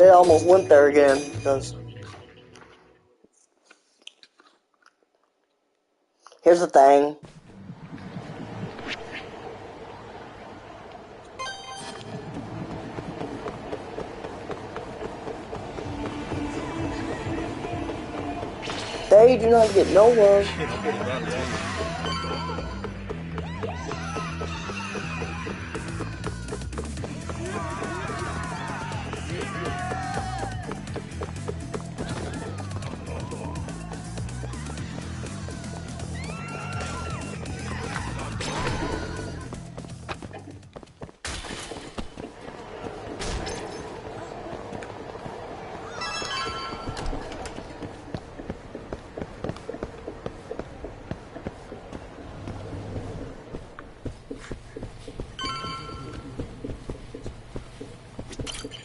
did almost went there again, because here's the thing. They do not get no love.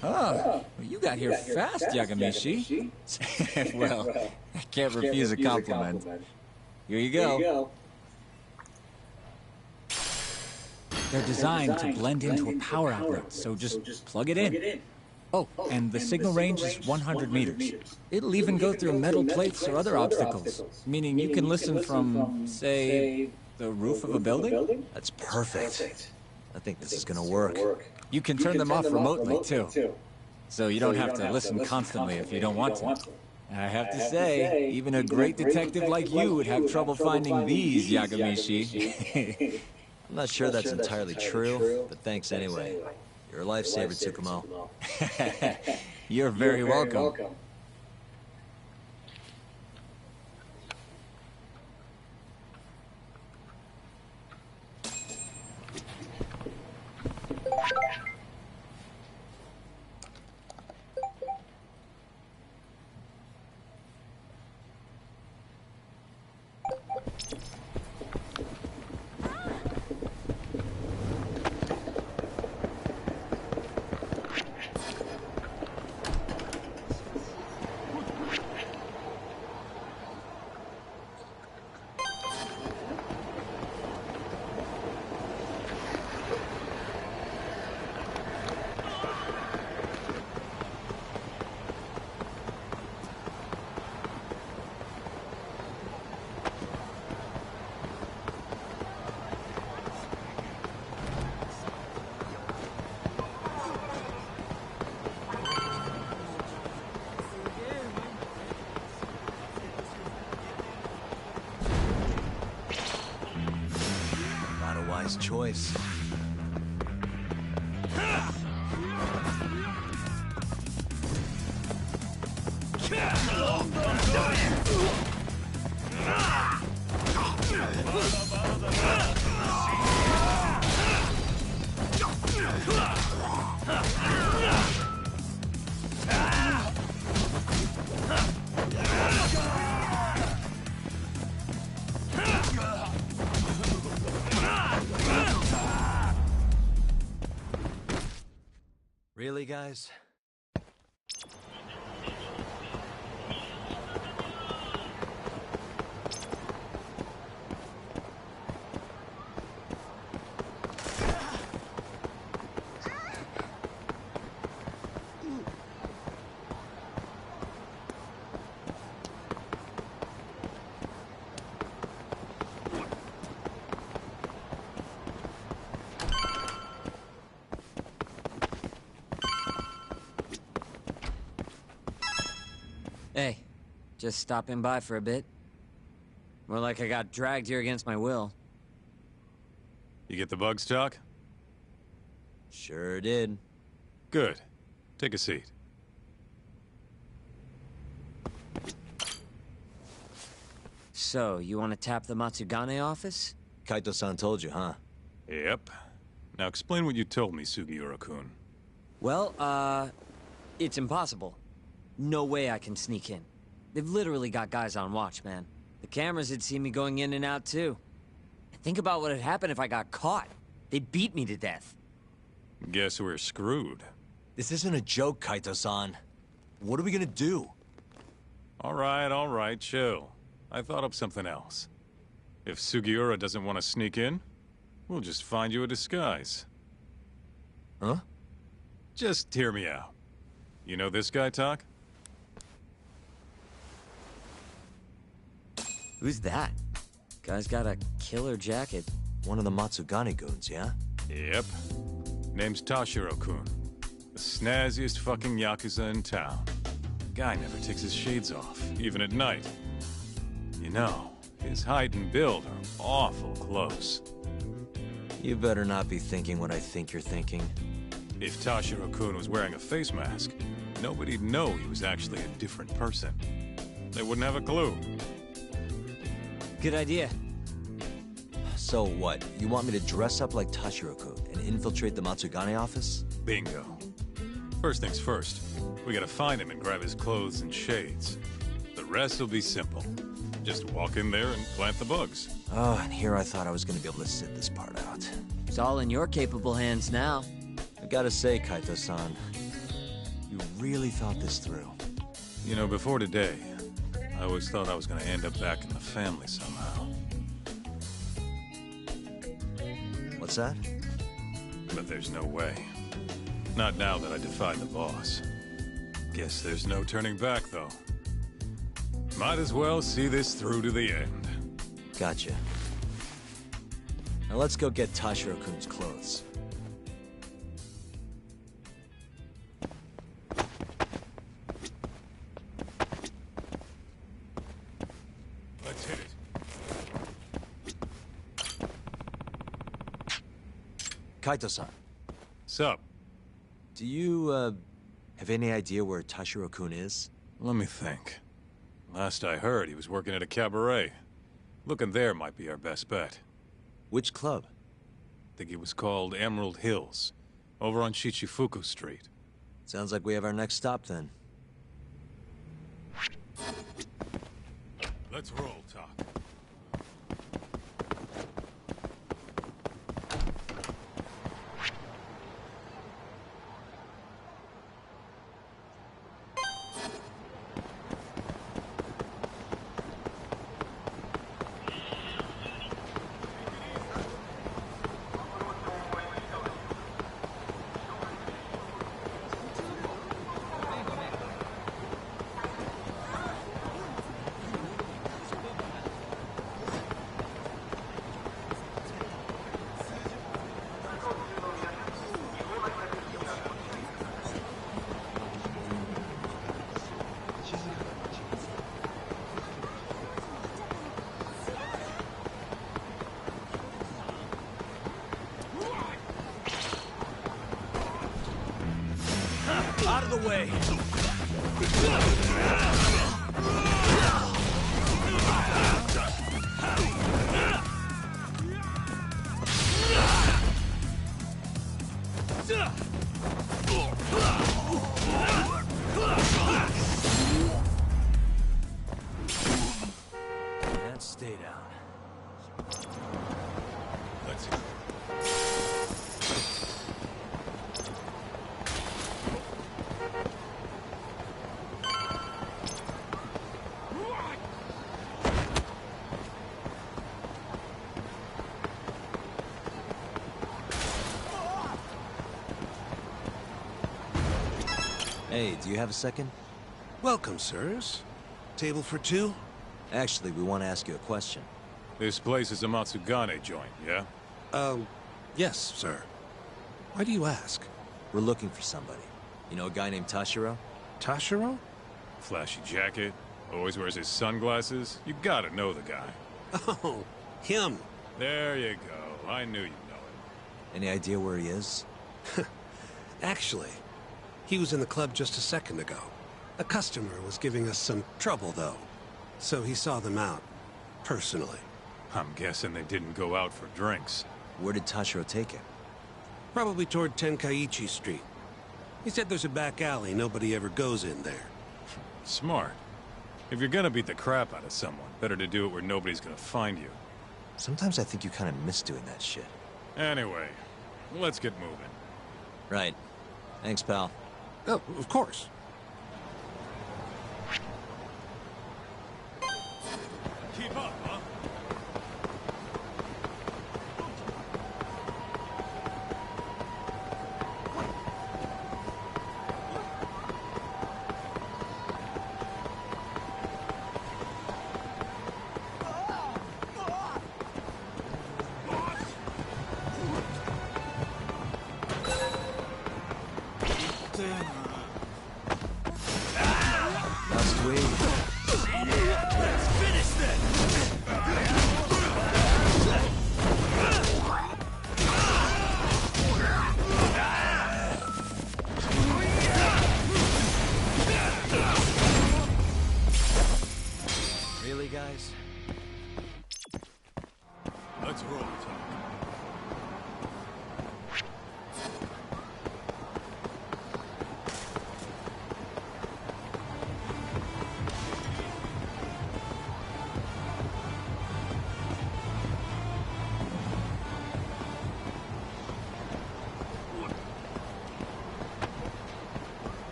Oh, you got here fast, Yagamishi. Well, I can't refuse a compliment. Here you go. They're designed to blend into a power outlet, so just plug it in. Oh, and the signal range is 100 meters. It'll even go through metal plates or other obstacles, meaning you can listen from, say, the roof of a building? That's perfect. I think this is gonna work. You can turn them off remotely, too. So you don't have to listen constantly if you don't want to. I have to say, even a great detective like you would have trouble finding these, Yagamishi. I'm not sure that's entirely true, but thanks anyway. You're a lifesaver, Tsukumo. You're very welcome. Choice. Really, guys? Hey, just stopping by for a bit. More like I got dragged here against my will. You get the bug stock? Sure did. Good. Take a seat. So, you want to tap the Matsugane office? Kaito-san told you, huh? Yep. Now explain what you told me, Sugiura-kun. Well, it's impossible. No way I can sneak in. They've literally got guys on watch, man. The cameras had seen me going in and out, too. Think about what had happened if I got caught. They'd beat me to death. Guess we're screwed. This isn't a joke, Kaito-san. What are we gonna do? All right, chill. I thought up something else. If Sugiura doesn't want to sneak in, we'll just find you a disguise. Huh? Just hear me out. You know this guy, Talk? Who's that? Guy's got a killer jacket. One of the Matsugane goons, yeah? Yep. Name's Tashiro-kun. The snazziest fucking Yakuza in town. Guy never takes his shades off, even at night. You know, his height and build are awful close. You better not be thinking what I think you're thinking. If Tashiro-kun was wearing a face mask, nobody'd know he was actually a different person. They wouldn't have a clue. Good idea. So what? You want me to dress up like Tashiro-kun and infiltrate the Matsugane office? Bingo. First things first, we gotta find him and grab his clothes and shades. The rest will be simple. Just walk in there and plant the bugs. Oh, and here I thought I was gonna be able to sit this part out. It's all in your capable hands now. I gotta say, Kaito-san, you really thought this through. You know, before today, I always thought I was gonna end up back in the family somehow. What's that? But there's no way. Not now that I defied the boss. Guess there's no turning back, though. Might as well see this through to the end. Gotcha. Now let's go get Tashiro-kun's clothes. Let's hit it. Kaito-san, Sup? do you, have any idea where Tashiro-kun is? Let me think. Last I heard, he was working at a cabaret. Looking there might be our best bet. Which club? Think it was called Emerald Hills, over on Shichifuku Street. Sounds like we have our next stop then. Let's roll, Talk. Out of the way! And stay down. Let's hit it. Hey, do you have a second? Welcome, sirs. Table for two? Actually, we want to ask you a question. This place is a Matsugane joint, yeah? Yes, sir. Why do you ask? We're looking for somebody. You know a guy named Tashiro? Tashiro? Flashy jacket, always wears his sunglasses. You gotta know the guy. Oh, him. There you go. I knew you'd know him. Any idea where he is? Actually, he was in the club just a second ago. A customer was giving us some trouble, though. So he saw them out, personally. I'm guessing they didn't go out for drinks. Where did Tashiro take him? Probably toward Tenkaichi Street. He said there's a back alley, nobody ever goes in there. Smart. If you're gonna beat the crap out of someone, better to do it where nobody's gonna find you. Sometimes I think you kind of miss doing that shit. Anyway, let's get moving. Right. Thanks, pal. Oh, of course. Keep up, huh?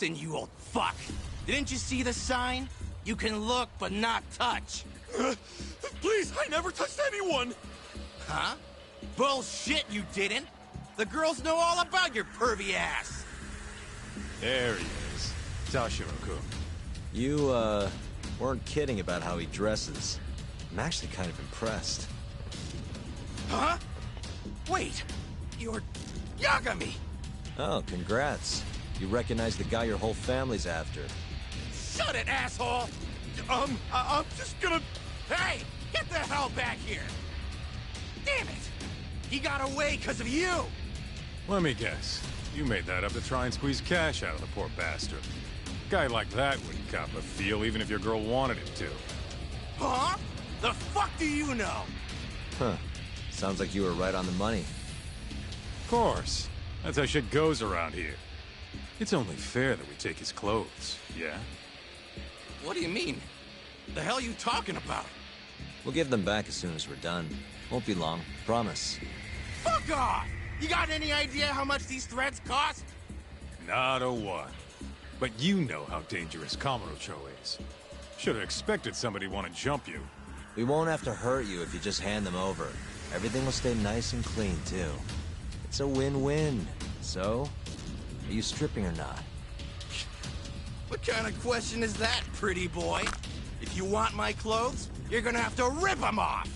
Listen, you old fuck. Didn't you see the sign? You can look, but not touch. Please, I never touched anyone! Huh? Bullshit, you didn't. The girls know all about your pervy ass. There he is. Toshiro-kun. You, weren't kidding about how he dresses. I'm actually kind of impressed. Huh? Wait, you're Yagami. Oh, congrats. You recognize the guy your whole family's after. Shut it, asshole! I'm just gonna... Hey, get the hell back here! Damn it! He got away because of you! Let me guess. You made that up to try and squeeze cash out of the poor bastard. Guy like that wouldn't cop a feel even if your girl wanted him to. Huh? The fuck do you know? Huh. Sounds like you were right on the money. Of course. That's how shit goes around here. It's only fair that we take his clothes, yeah? What do you mean? The hell are you talking about? We'll give them back as soon as we're done. Won't be long, promise. Fuck off! You got any idea how much these threads cost? Not a one. But you know how dangerous Kamurocho is. Should have expected somebody to want to jump you. We won't have to hurt you if you just hand them over. Everything will stay nice and clean, too. It's a win-win. So, are you stripping or not? What kind of question is that, pretty boy? If you want my clothes, you're gonna have to rip them off!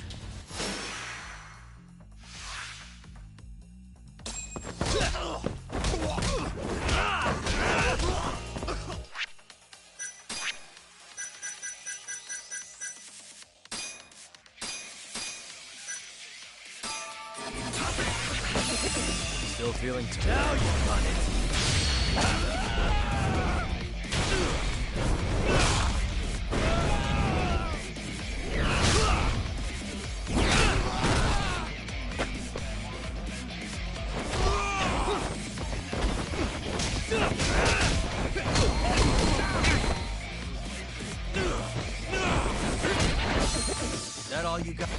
Still feeling now you got it. Is that all you got?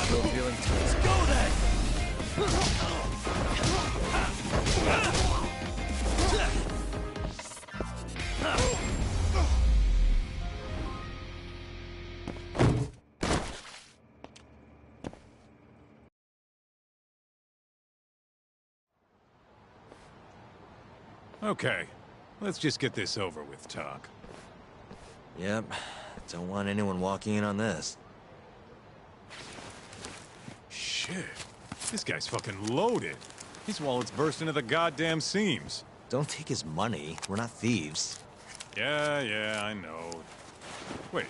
Still feeling tense. Go then! Okay, let's just get this over with, Talk. Yep. Don't want anyone walking in on this. Shit. This guy's fucking loaded. His wallet's bursting to the goddamn seams. Don't take his money. We're not thieves. Yeah, I know. Wait,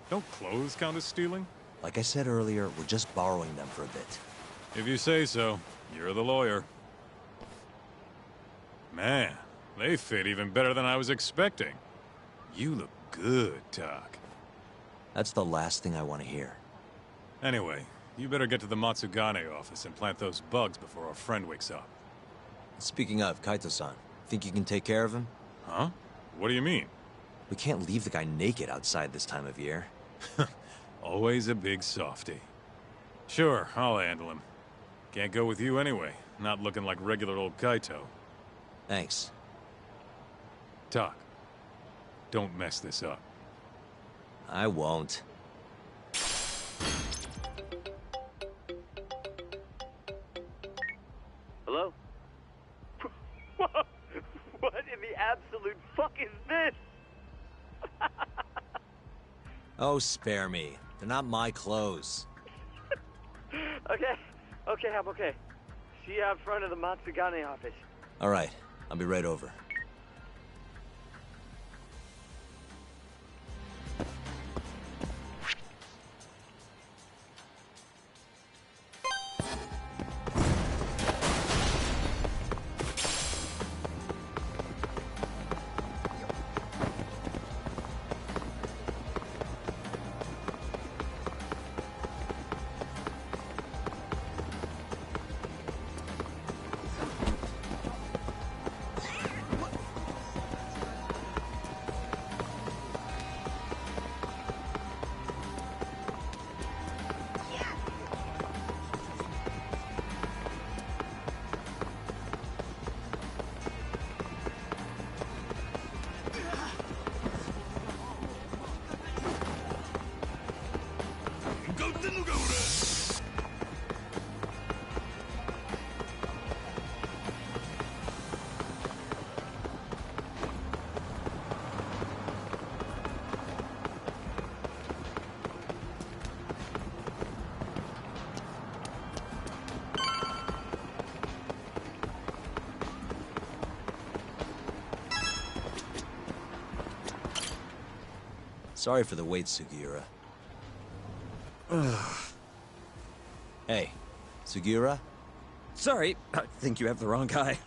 don't clothes count as stealing? Like I said earlier, we're just borrowing them for a bit. If you say so. You're the lawyer. Man, they fit even better than I was expecting. You look good, Talk. That's the last thing I want to hear. Anyway, you better get to the Matsugane office and plant those bugs before our friend wakes up. Speaking of, Kaito-san, think you can take care of him? Huh? What do you mean? We can't leave the guy naked outside this time of year. Always a big softy. Sure, I'll handle him. Can't go with you anyway. Not looking like regular old Kaito. Thanks. Talk. Don't mess this up. I won't. Hello? What in the absolute fuck is this? Oh, spare me. They're not my clothes. Okay, I'm okay. See you out front of the Matsugane office. All right, I'll be right over. Sorry for the wait, Sugiura. Hey, Sugiura? Sorry, I think you have the wrong guy.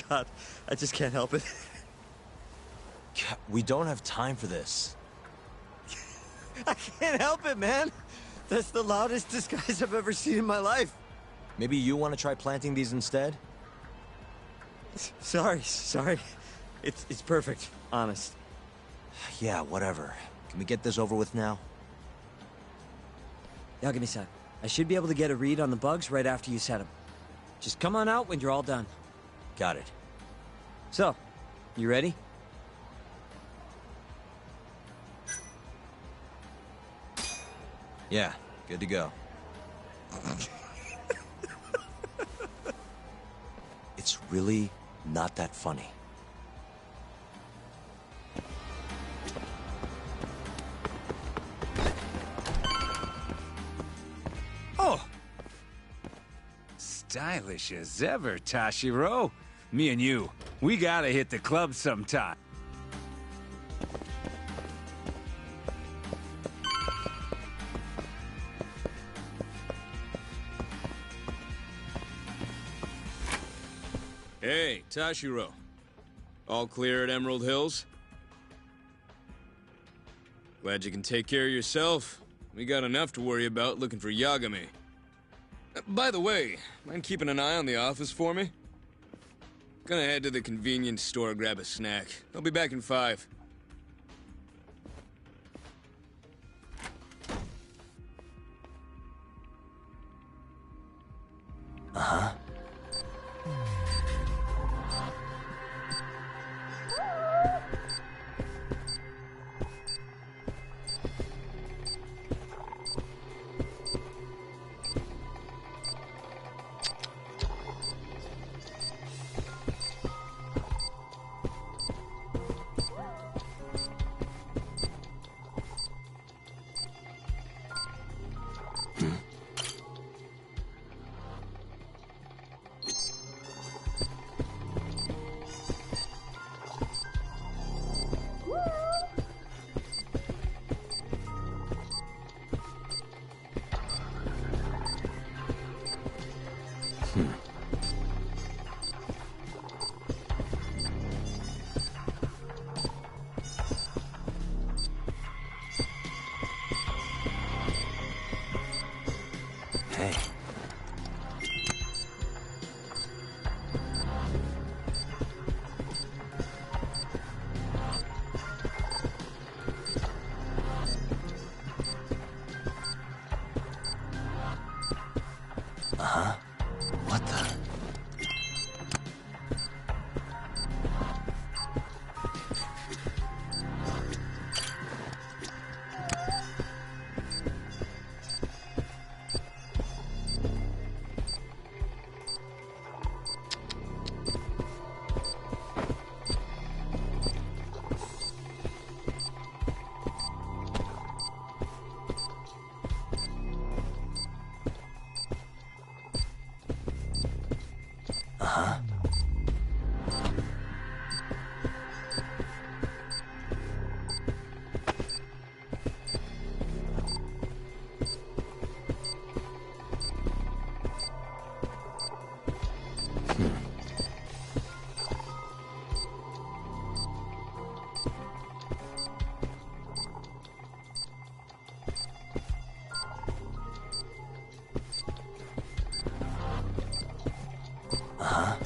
God, I just can't help it. We don't have time for this. I can't help it, man. That's the loudest disguise I've ever seen in my life. Maybe you want to try planting these instead? Sorry. It's perfect, honest. Yeah, whatever. Can we get this over with now? Yagami-san, I should be able to get a read on the bugs right after you set them. Just come on out when you're all done. Got it. So, you ready? Yeah, good to go. It's really not that funny. Oh! Stylish as ever, Tashiro. Me and you, we gotta hit the club sometime. Hey, Tashiro. All clear at Emerald Hills? Glad you can take care of yourself. We got enough to worry about looking for Yagami. By the way, mind keeping an eye on the office for me? Gonna head to the convenience store, grab a snack. I'll be back in 5. Uh-huh. Hey. Uh-huh. What the? Uh-huh. Uh-huh.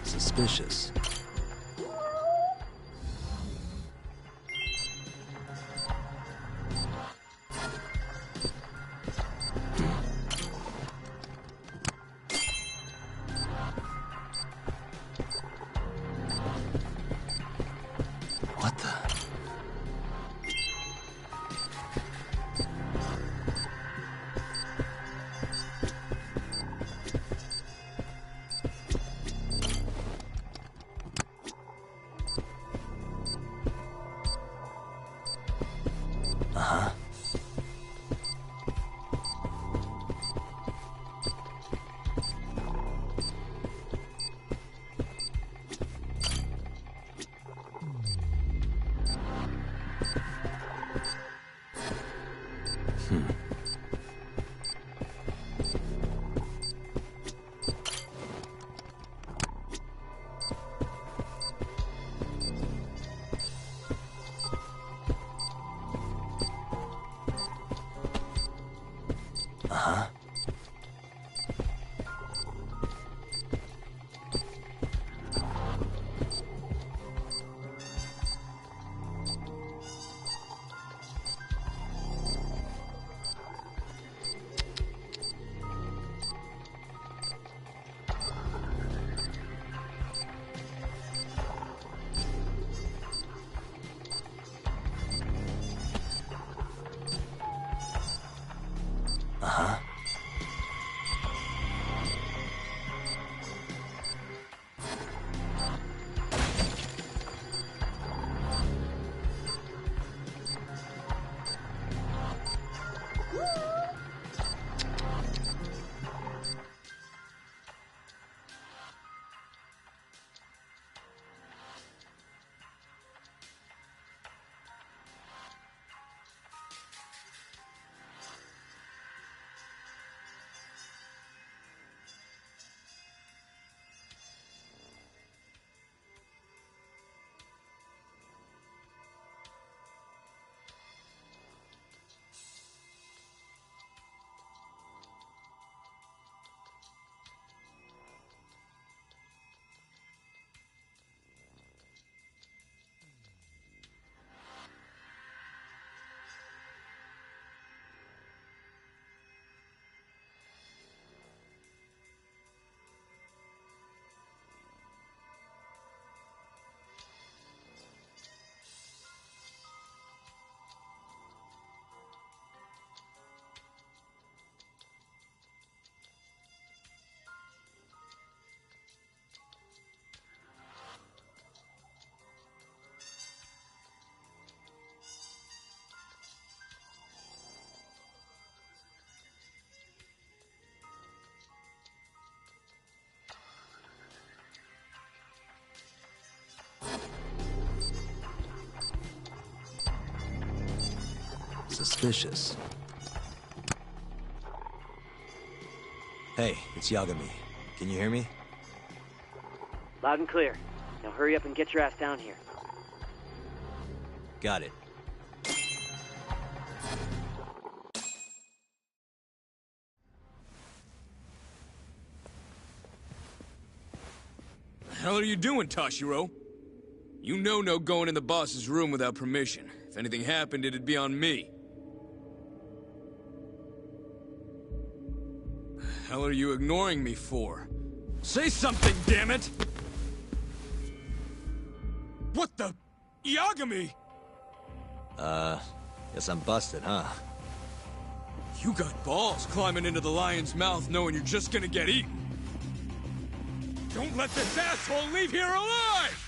Suspicious. What the? Suspicious. Hey, it's Yagami. Can you hear me? Loud and clear. Now hurry up and get your ass down here. Got it. The hell are you doing, Tashiro? You know no going in the boss's room without permission. If anything happened, it'd be on me. The hell are you ignoring me for? Say something, damn it! What the... Yagami! Guess I'm busted, huh? You got balls climbing into the lion's mouth knowing you're just gonna get eaten. Don't let this asshole leave here alive!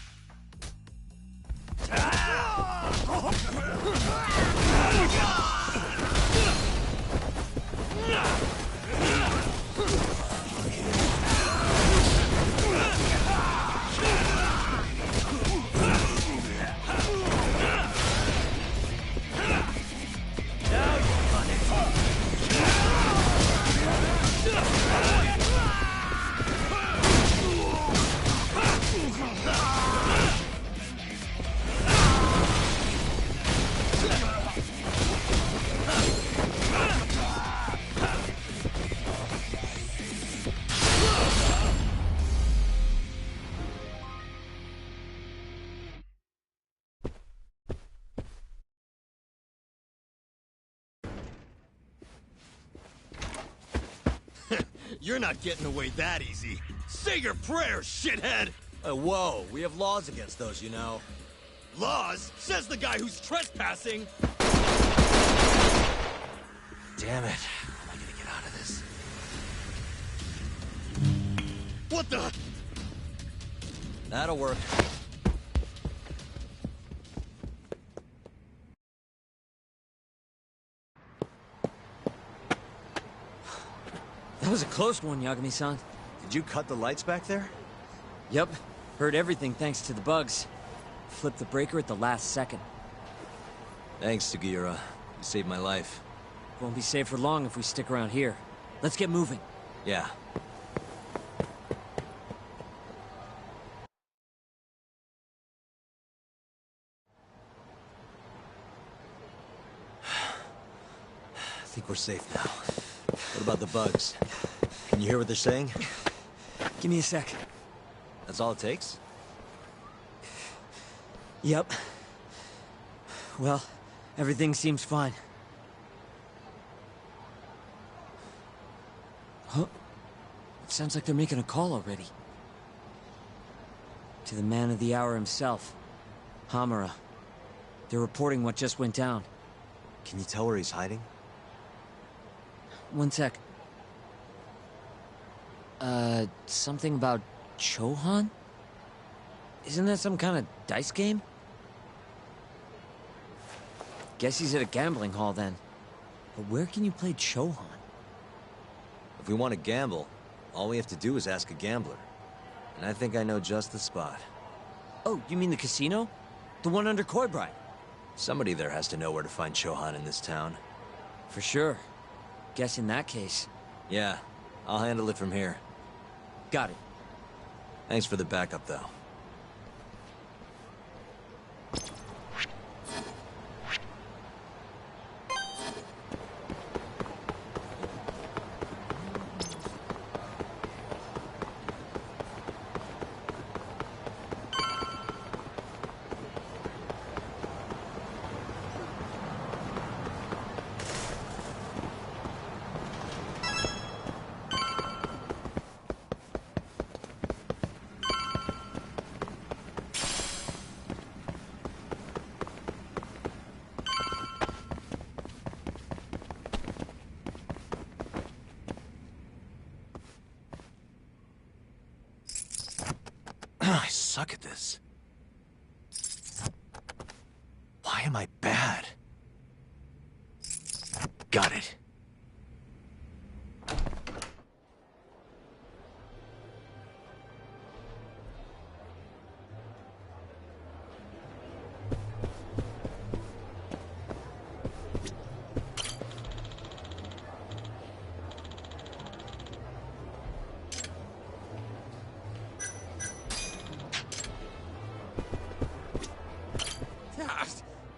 You're not getting away that easy. Say your prayers, shithead! Whoa, we have laws against those, you know. Laws? Says the guy who's trespassing! Damn it. How am I gonna get out of this? What the? That'll work. That was a close one, Yagami-san. Did you cut the lights back there? Yep. Heard everything thanks to the bugs. Flipped the breaker at the last second. Thanks, Sugiura. You saved my life. Won't be safe for long if we stick around here. Let's get moving. Yeah. I think we're safe now. What about the bugs? Can you hear what they're saying? Give me a sec. That's all it takes? Yep. Well, everything seems fine. Huh? It sounds like they're making a call already. To the man of the hour himself, Hamura. They're reporting what just went down. Can you tell where he's hiding? One sec. Something about Chohan? Isn't that some kind of dice game? Guess he's at a gambling hall then. But where can you play Chohan? If we want to gamble, all we have to do is ask a gambler. And I think I know just the spot. Oh, you mean the casino? The one under Koibride? Somebody there has to know where to find Chohan in this town. For sure. Guess in that case. Yeah, I'll handle it from here. Got it. Thanks for the backup, though. I suck at this. Why am I bad? Got it.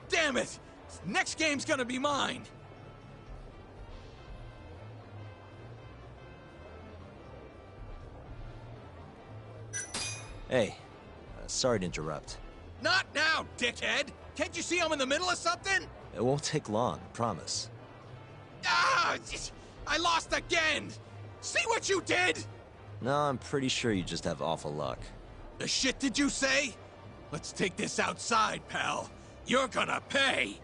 Damn it! Next game's gonna be mine! Hey, sorry to interrupt. Not now, dickhead! Can't you see I'm in the middle of something? It won't take long, I promise. Ah! I lost again! See what you did? No, I'm pretty sure you just have awful luck. The shit did you say? Let's take this outside, pal. You're gonna pay!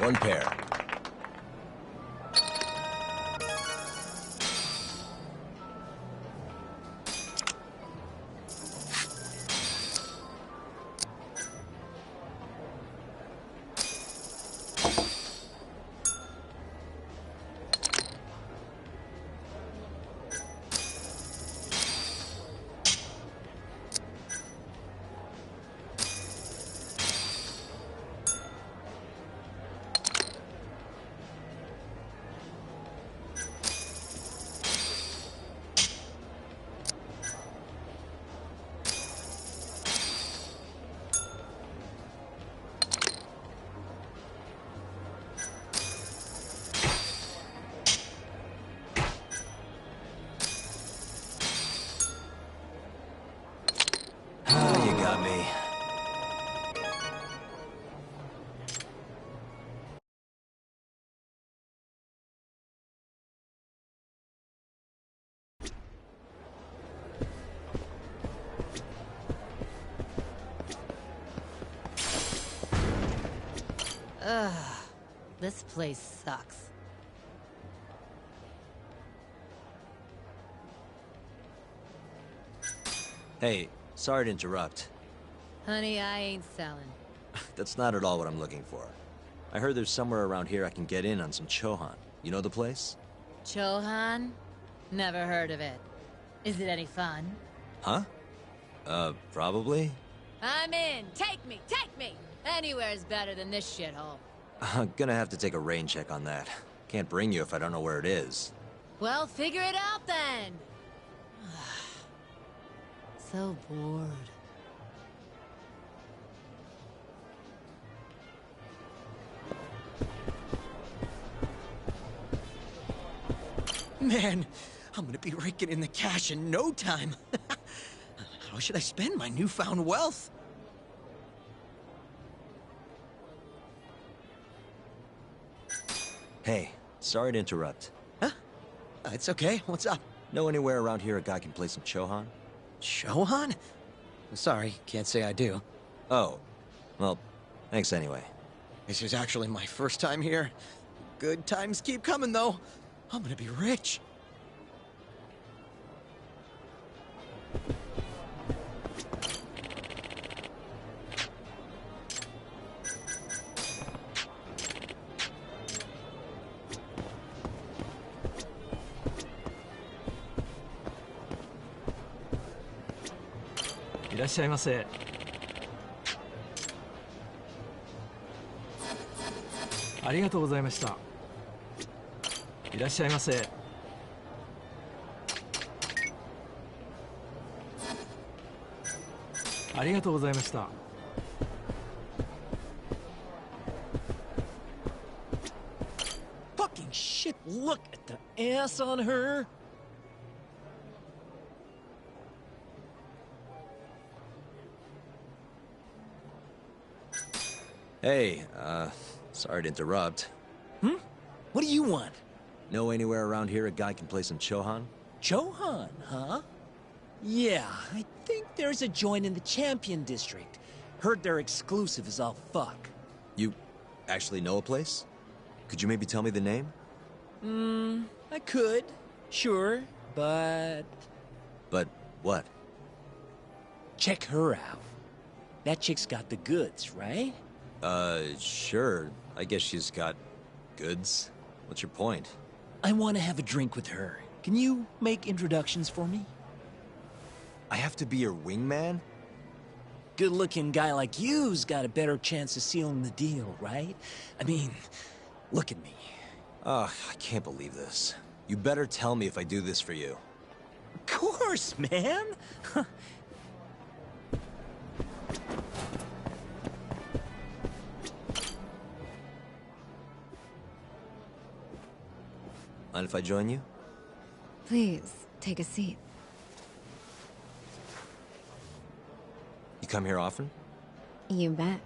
One pair. You got me. Ugh, this place sucks. Hey, sorry to interrupt. Honey, I ain't selling. That's not at all what I'm looking for. I heard there's somewhere around here I can get in on some Chohan. You know the place? Chohan? Never heard of it. Is it any fun? Huh? Probably? I'm in! Take me! Take me! Anywhere's better than this shithole. I'm gonna have to take a rain check on that. Can't bring you if I don't know where it is. Well, figure it out then! So bored. Man, I'm gonna be raking in the cash in no time. How should I spend my newfound wealth? Hey, sorry to interrupt. Huh? It's okay. What's up? Know anywhere around here a guy can play some Chohan? Chohan? Sorry, can't say I do. Oh, well, thanks anyway. This is actually my first time here. Good times keep coming, though. I'm gonna be rich.いらっしゃいませ。ありがとうございました。いらっしゃいませ。ありがとうございました。Fucking shit, look at the ass on her. Hey, sorry to interrupt. What do you want? Know anywhere around here a guy can play some Chohan? Chohan, huh? Yeah, I think there's a joint in the Champion District. Heard they're exclusive as all fuck. You actually know a place? Could you maybe tell me the name? I could, sure, but... But what? Check her out. That chick's got the goods, right? Sure. I guess she's got goods. What's your point? I want to have a drink with her. Can you make introductions for me? I have to be your wingman? Good-looking guy like you's got a better chance of sealing the deal, right? I mean, look at me. Ugh, I can't believe this. You better tell me if I do this for you. Of course, man! Mind if I join you? Please, take a seat. You come here often? You bet.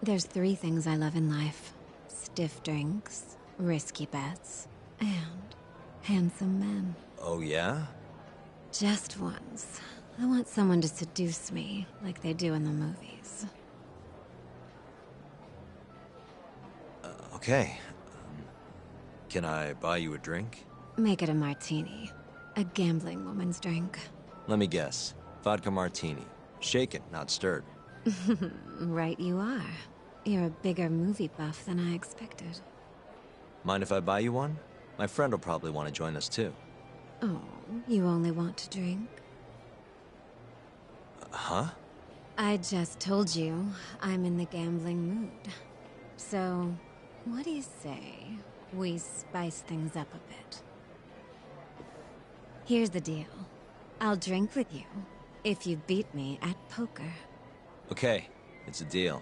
There's 3 things I love in life. Stiff drinks, risky bets, and handsome men. Oh, yeah? Just once. I want someone to seduce me, like they do in the movies. Okay. Can I buy you a drink? Make it a martini. A gambling woman's drink. Let me guess. Vodka martini. Shaken, not stirred. Right you are. You're a bigger movie buff than I expected. Mind if I buy you one? My friend will probably want to join us too. Oh, you only want to drink? Huh? I just told you I'm in the gambling mood. So, what do you say we spice things up a bit? Here's the deal. I'll drink with you if you beat me at poker. Okay, it's a deal.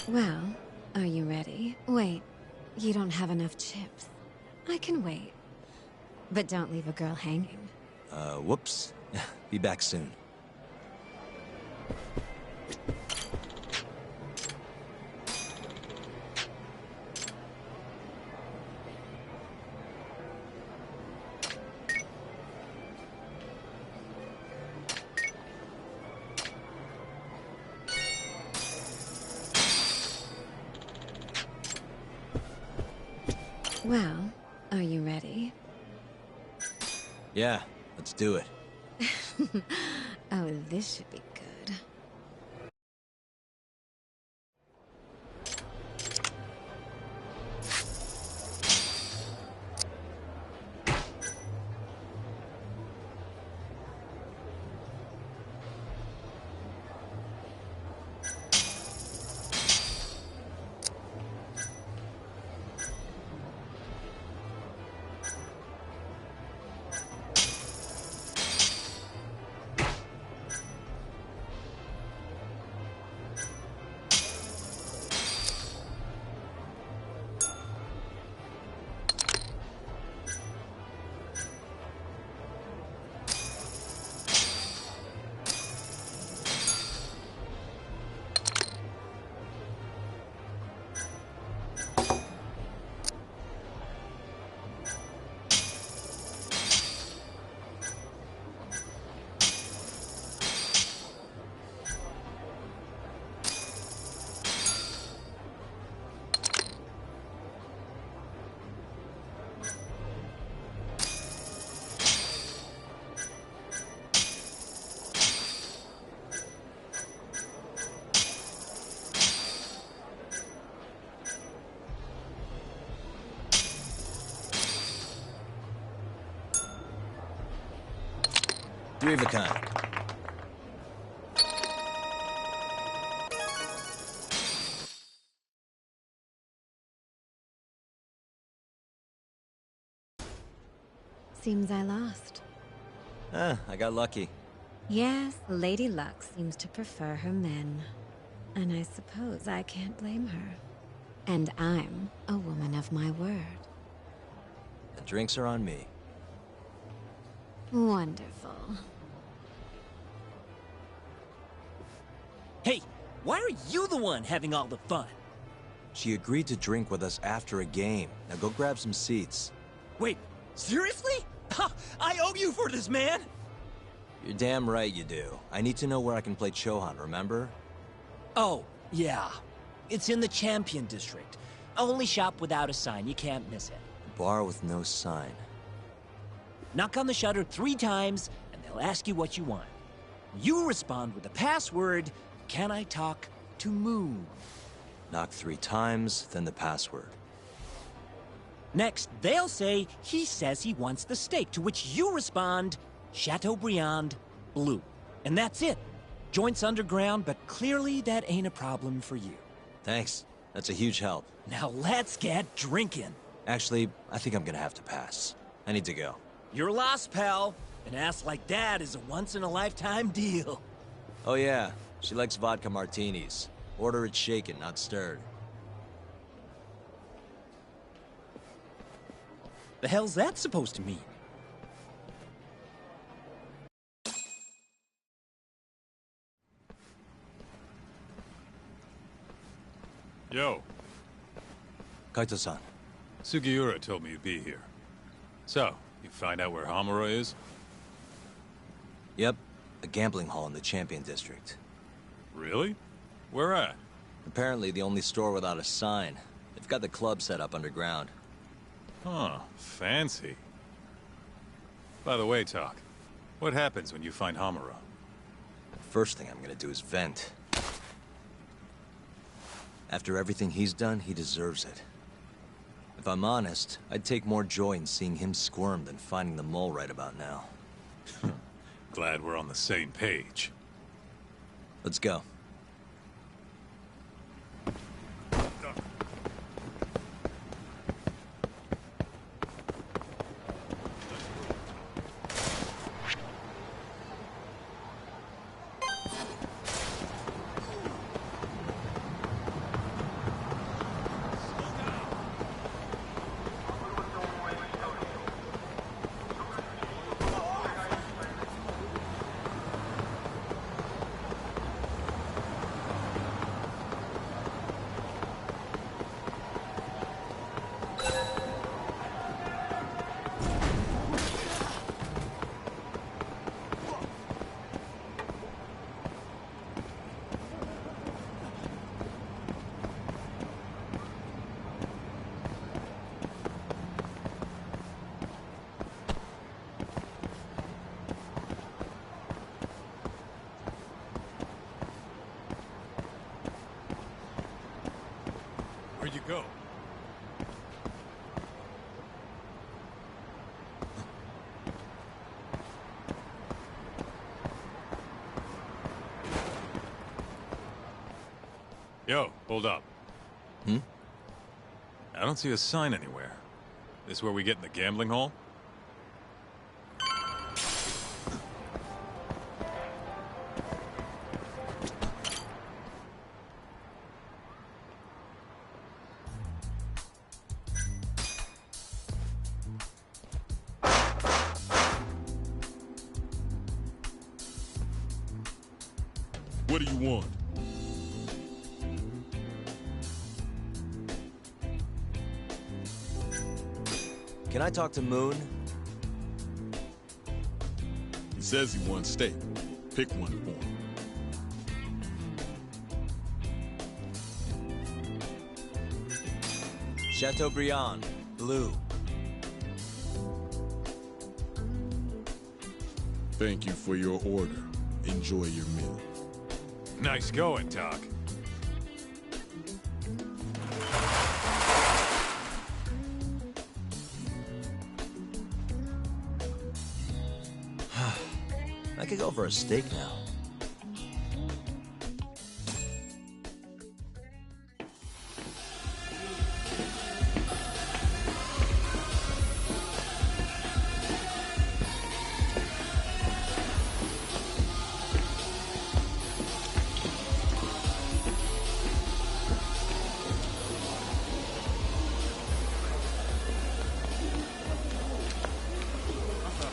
Well, are you ready? Wait, you don't have enough chips. I can wait. But don't leave a girl hanging. Whoops. Be back soon. Well, are you ready? Yeah, let's do it. Oh, this should be good. Three of a kind. Seems I lost. I got lucky. Yes, Lady Luck seems to prefer her men. And I suppose I can't blame her. And I'm a woman of my word. The drinks are on me. Wonderful. Hey, why are you the one having all the fun? She agreed to drink with us after a game. Now go grab some seats. Wait, seriously? Ha, I owe you for this, man! You're damn right you do. I need to know where I can play Chohan, remember? Oh, yeah. It's in the Champion District. Only shop without a sign, you can't miss it. Bar with no sign. Knock on the shutter 3 times, and they'll ask you what you want. You respond with the password, "Can I talk to Moon?" Knock 3 times, then the password. Next, they'll say, "He says he wants the steak," to which you respond, "Chateaubriand Blue." And that's it. Joint's underground, but clearly that ain't a problem for you. Thanks. That's a huge help. Now let's get drinking. Actually, I think I'm gonna have to pass. I need to go. You're lost, pal. An ass like that is a once-in-a-lifetime deal. Oh yeah, she likes vodka martinis. Order it shaken, not stirred. The hell's that supposed to mean? Yo. Kaito-san. Sugiura told me you'd be here. So, you find out where Hamura is? Yep. A gambling hall in the Champion District. Really? Where at? Apparently the only store without a sign. They've got the club set up underground. Huh. Fancy. By the way, Talk, what happens when you find Hamura? The first thing I'm gonna do is vent. After everything he's done, he deserves it. If I'm honest, I'd take more joy in seeing him squirm than finding the mole right about now. Glad we're on the same page. Let's go. Where'd you go? Yo, hold up. Hmm? I don't see a sign anywhere. This where we get in the gambling hall? What do you want? Can I talk to Moon? He says he wants steak. Pick one for him. Chateaubriand, blue. Thank you for your order. Enjoy your meal. Nice going, Doc. I could go for a steak now.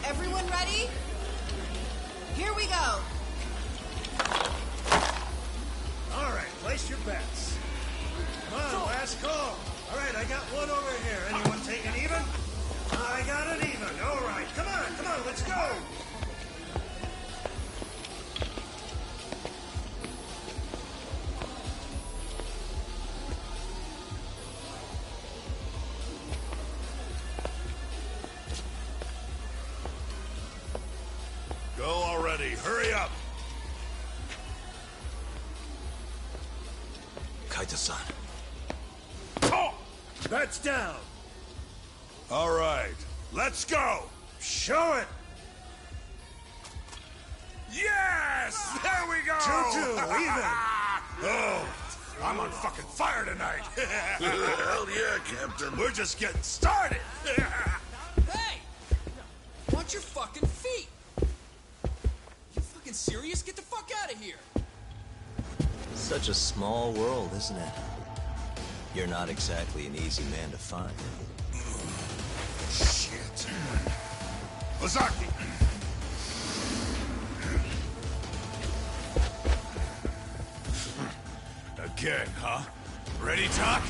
Everyone ready? Here we go. All right, place your bets. Come on, last call. All right, I got one over here. Anyone taking even? I got an even. All right, come on, let's go. Go already. Hurry up. Kaito-san. Oh! Bets down. All right, let's go. Show it. Yes! There we go! 2-2, even. Oh, I'm on fucking fire tonight. Hell yeah, Captain. We're just getting started. Hey! Watch your fucking feet! You fucking serious? Get the fuck out of here! Such a small world, isn't it? You're not exactly an easy man to find. Shit. Ozaki! Again, huh? Ready, Talk?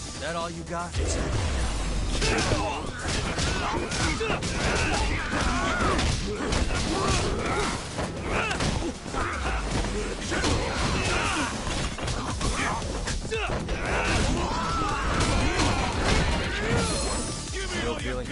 Is that all you got? Still feeling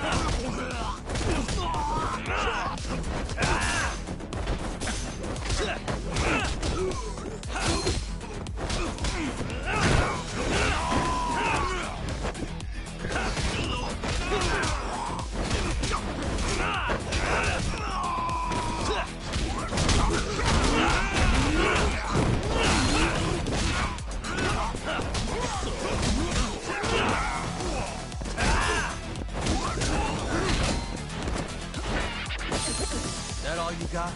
Is that all you got?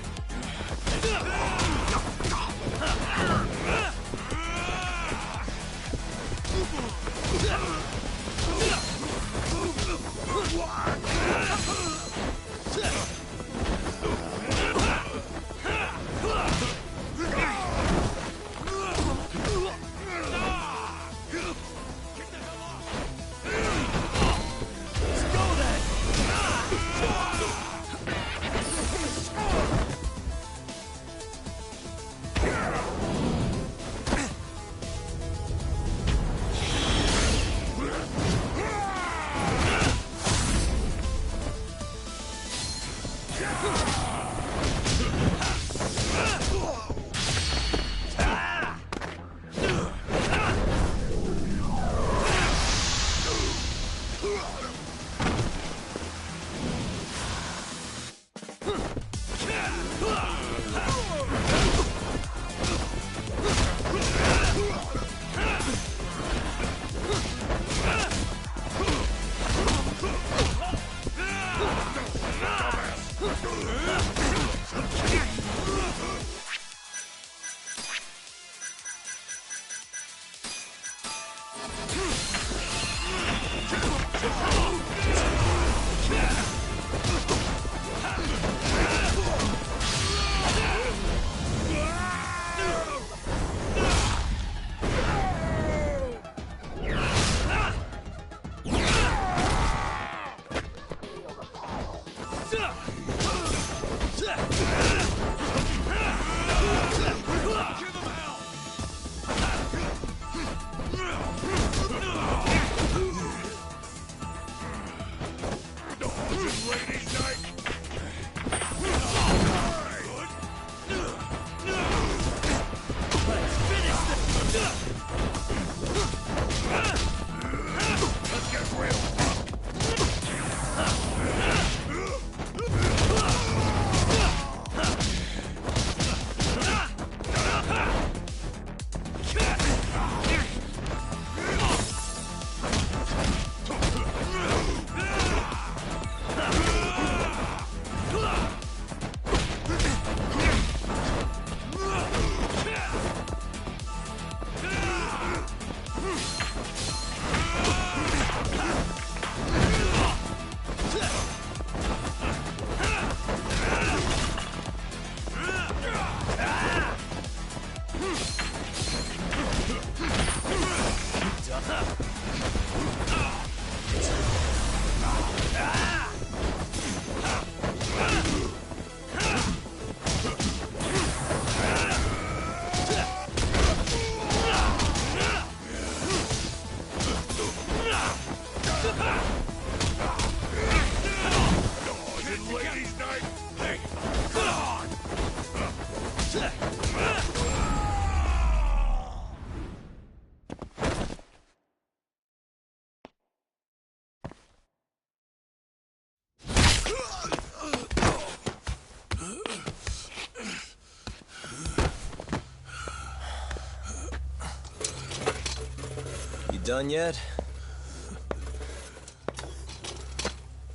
done yet?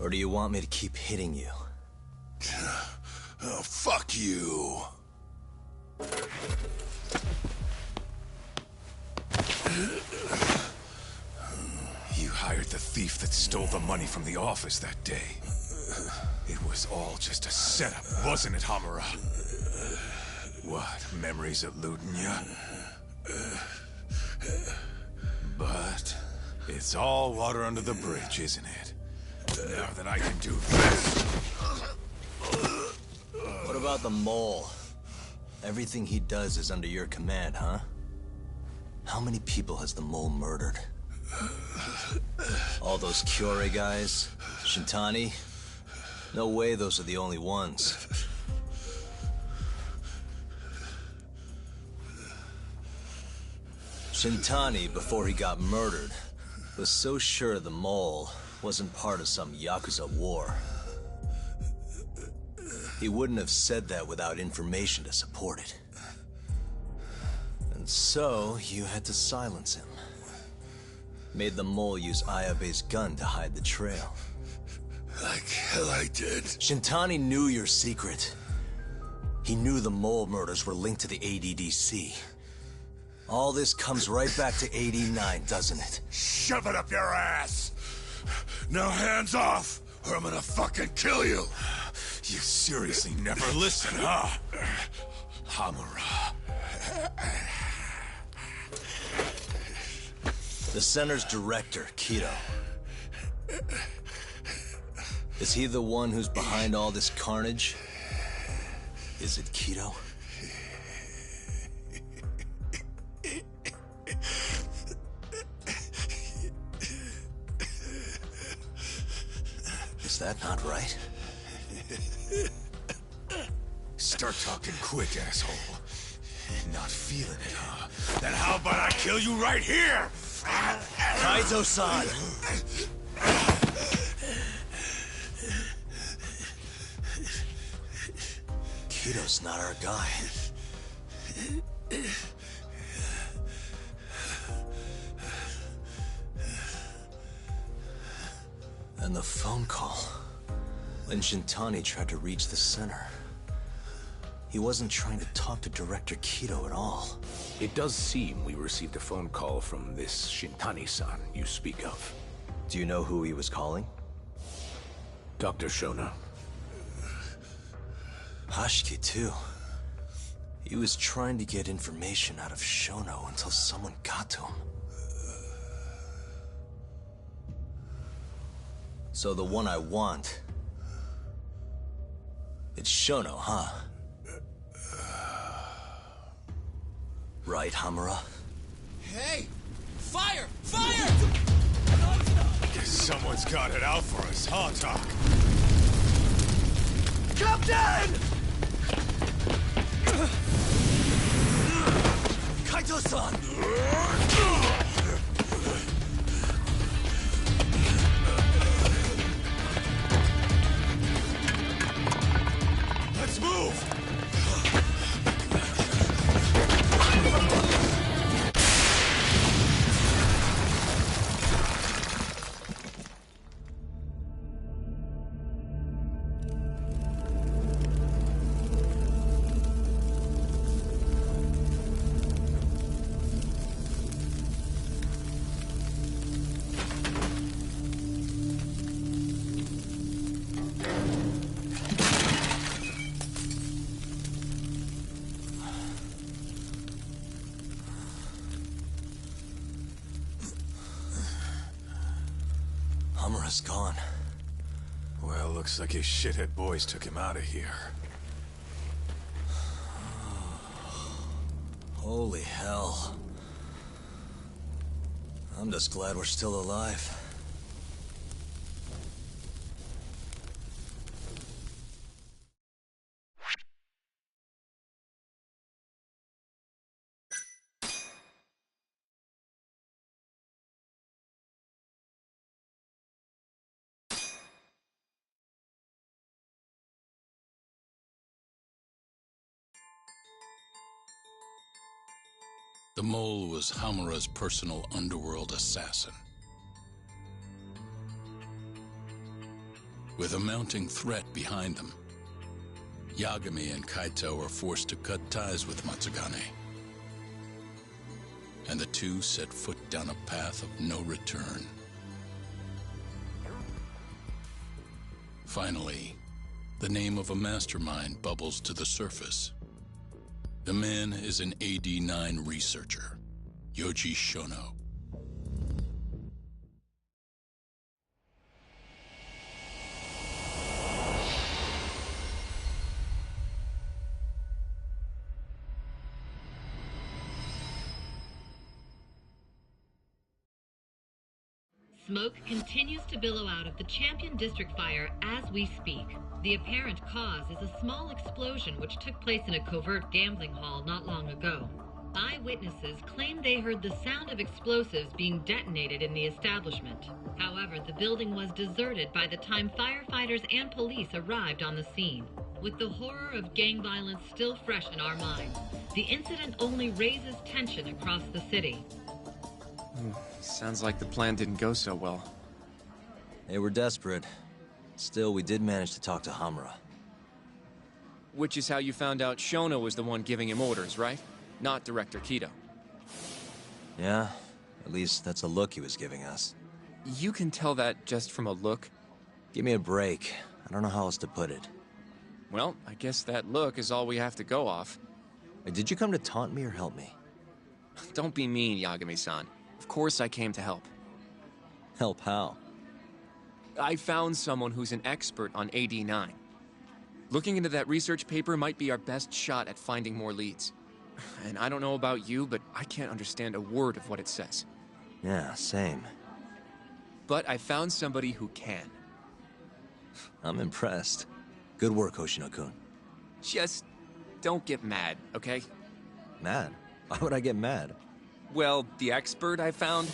Or do you want me to keep hitting you? Oh, fuck you. You hired the thief that stole the money from the office that day. It was all just a setup, wasn't it, Hamura? What, memories eluding you? But it's all water under the bridge, isn't it? Now that I can do this... What about the mole? Everything he does is under your command, huh? How many people has the mole murdered? All those Kyorei guys? Shintani? No way those are the only ones. Shintani, before he got murdered, was so sure the mole wasn't part of some Yakuza war. He wouldn't have said that without information to support it. And so, you had to silence him. Made the mole use Ayabe's gun to hide the trail. Like hell I did. Shintani knew your secret. He knew the mole murders were linked to the ADDC. All this comes right back to 89, doesn't it? Shove it up your ass! Now hands off, or I'm gonna fucking kill you! You seriously never listen, huh? Hamura. The center's director, Kido. Is he the one who's behind all this carnage? Is it Kido? Is that not right? Start talking quick, asshole. Not feeling it, huh? Then how about I kill you right here? Kaizo-san! Kido's not our guy. And the phone call. When Shintani tried to reach the center. He wasn't trying to talk to Director Kido at all. It does seem we received a phone call from this Shintani-san you speak of. Do you know who he was calling? Dr. Shona. Hashiki, too. He was trying to get information out of Shono until someone got to him. So the one I want... It's Shono, huh? Right, Hamura? Hey! Fire! Fire! Guess someone's got it out for us, huh, Doc? Captain! Kaito-san! Let's move! Hamura's gone. Well, looks like his shithead boys took him out of here. Holy hell. I'm just glad we're still alive. The mole was Hamura's personal underworld assassin. With a mounting threat behind them, Yagami and Kaito were forced to cut ties with Matsugane. And the two set foot down a path of no return. Finally, the name of a mastermind bubbles to the surface. The man is an AD-9 researcher, Yoji Shono. Smoke continues to billow out of the Champion District fire as we speak. The apparent cause is a small explosion which took place in a covert gambling hall not long ago. Eyewitnesses claim they heard the sound of explosives being detonated in the establishment. However, the building was deserted by the time firefighters and police arrived on the scene. With the horror of gang violence still fresh in our minds, the incident only raises tension across the city. Sounds like the plan didn't go so well. They were desperate. Still, we did manage to talk to Hamura. Which is how you found out Shono was the one giving him orders, right? Not Director Kido. Yeah, at least that's a look he was giving us. You can tell that just from a look? Give me a break. I don't know how else to put it. Well, I guess that look is all we have to go off. Did you come to taunt me or help me? Don't be mean, Yagami-san. Of course I came to help. Help how? I found someone who's an expert on AD-9. Looking into that research paper might be our best shot at finding more leads. And I don't know about you, but I can't understand a word of what it says. Yeah, same. But I found somebody who can. I'm impressed. Good work, Hoshino-kun. Just don't get mad, okay? Mad? Why would I get mad? Well, the expert I found,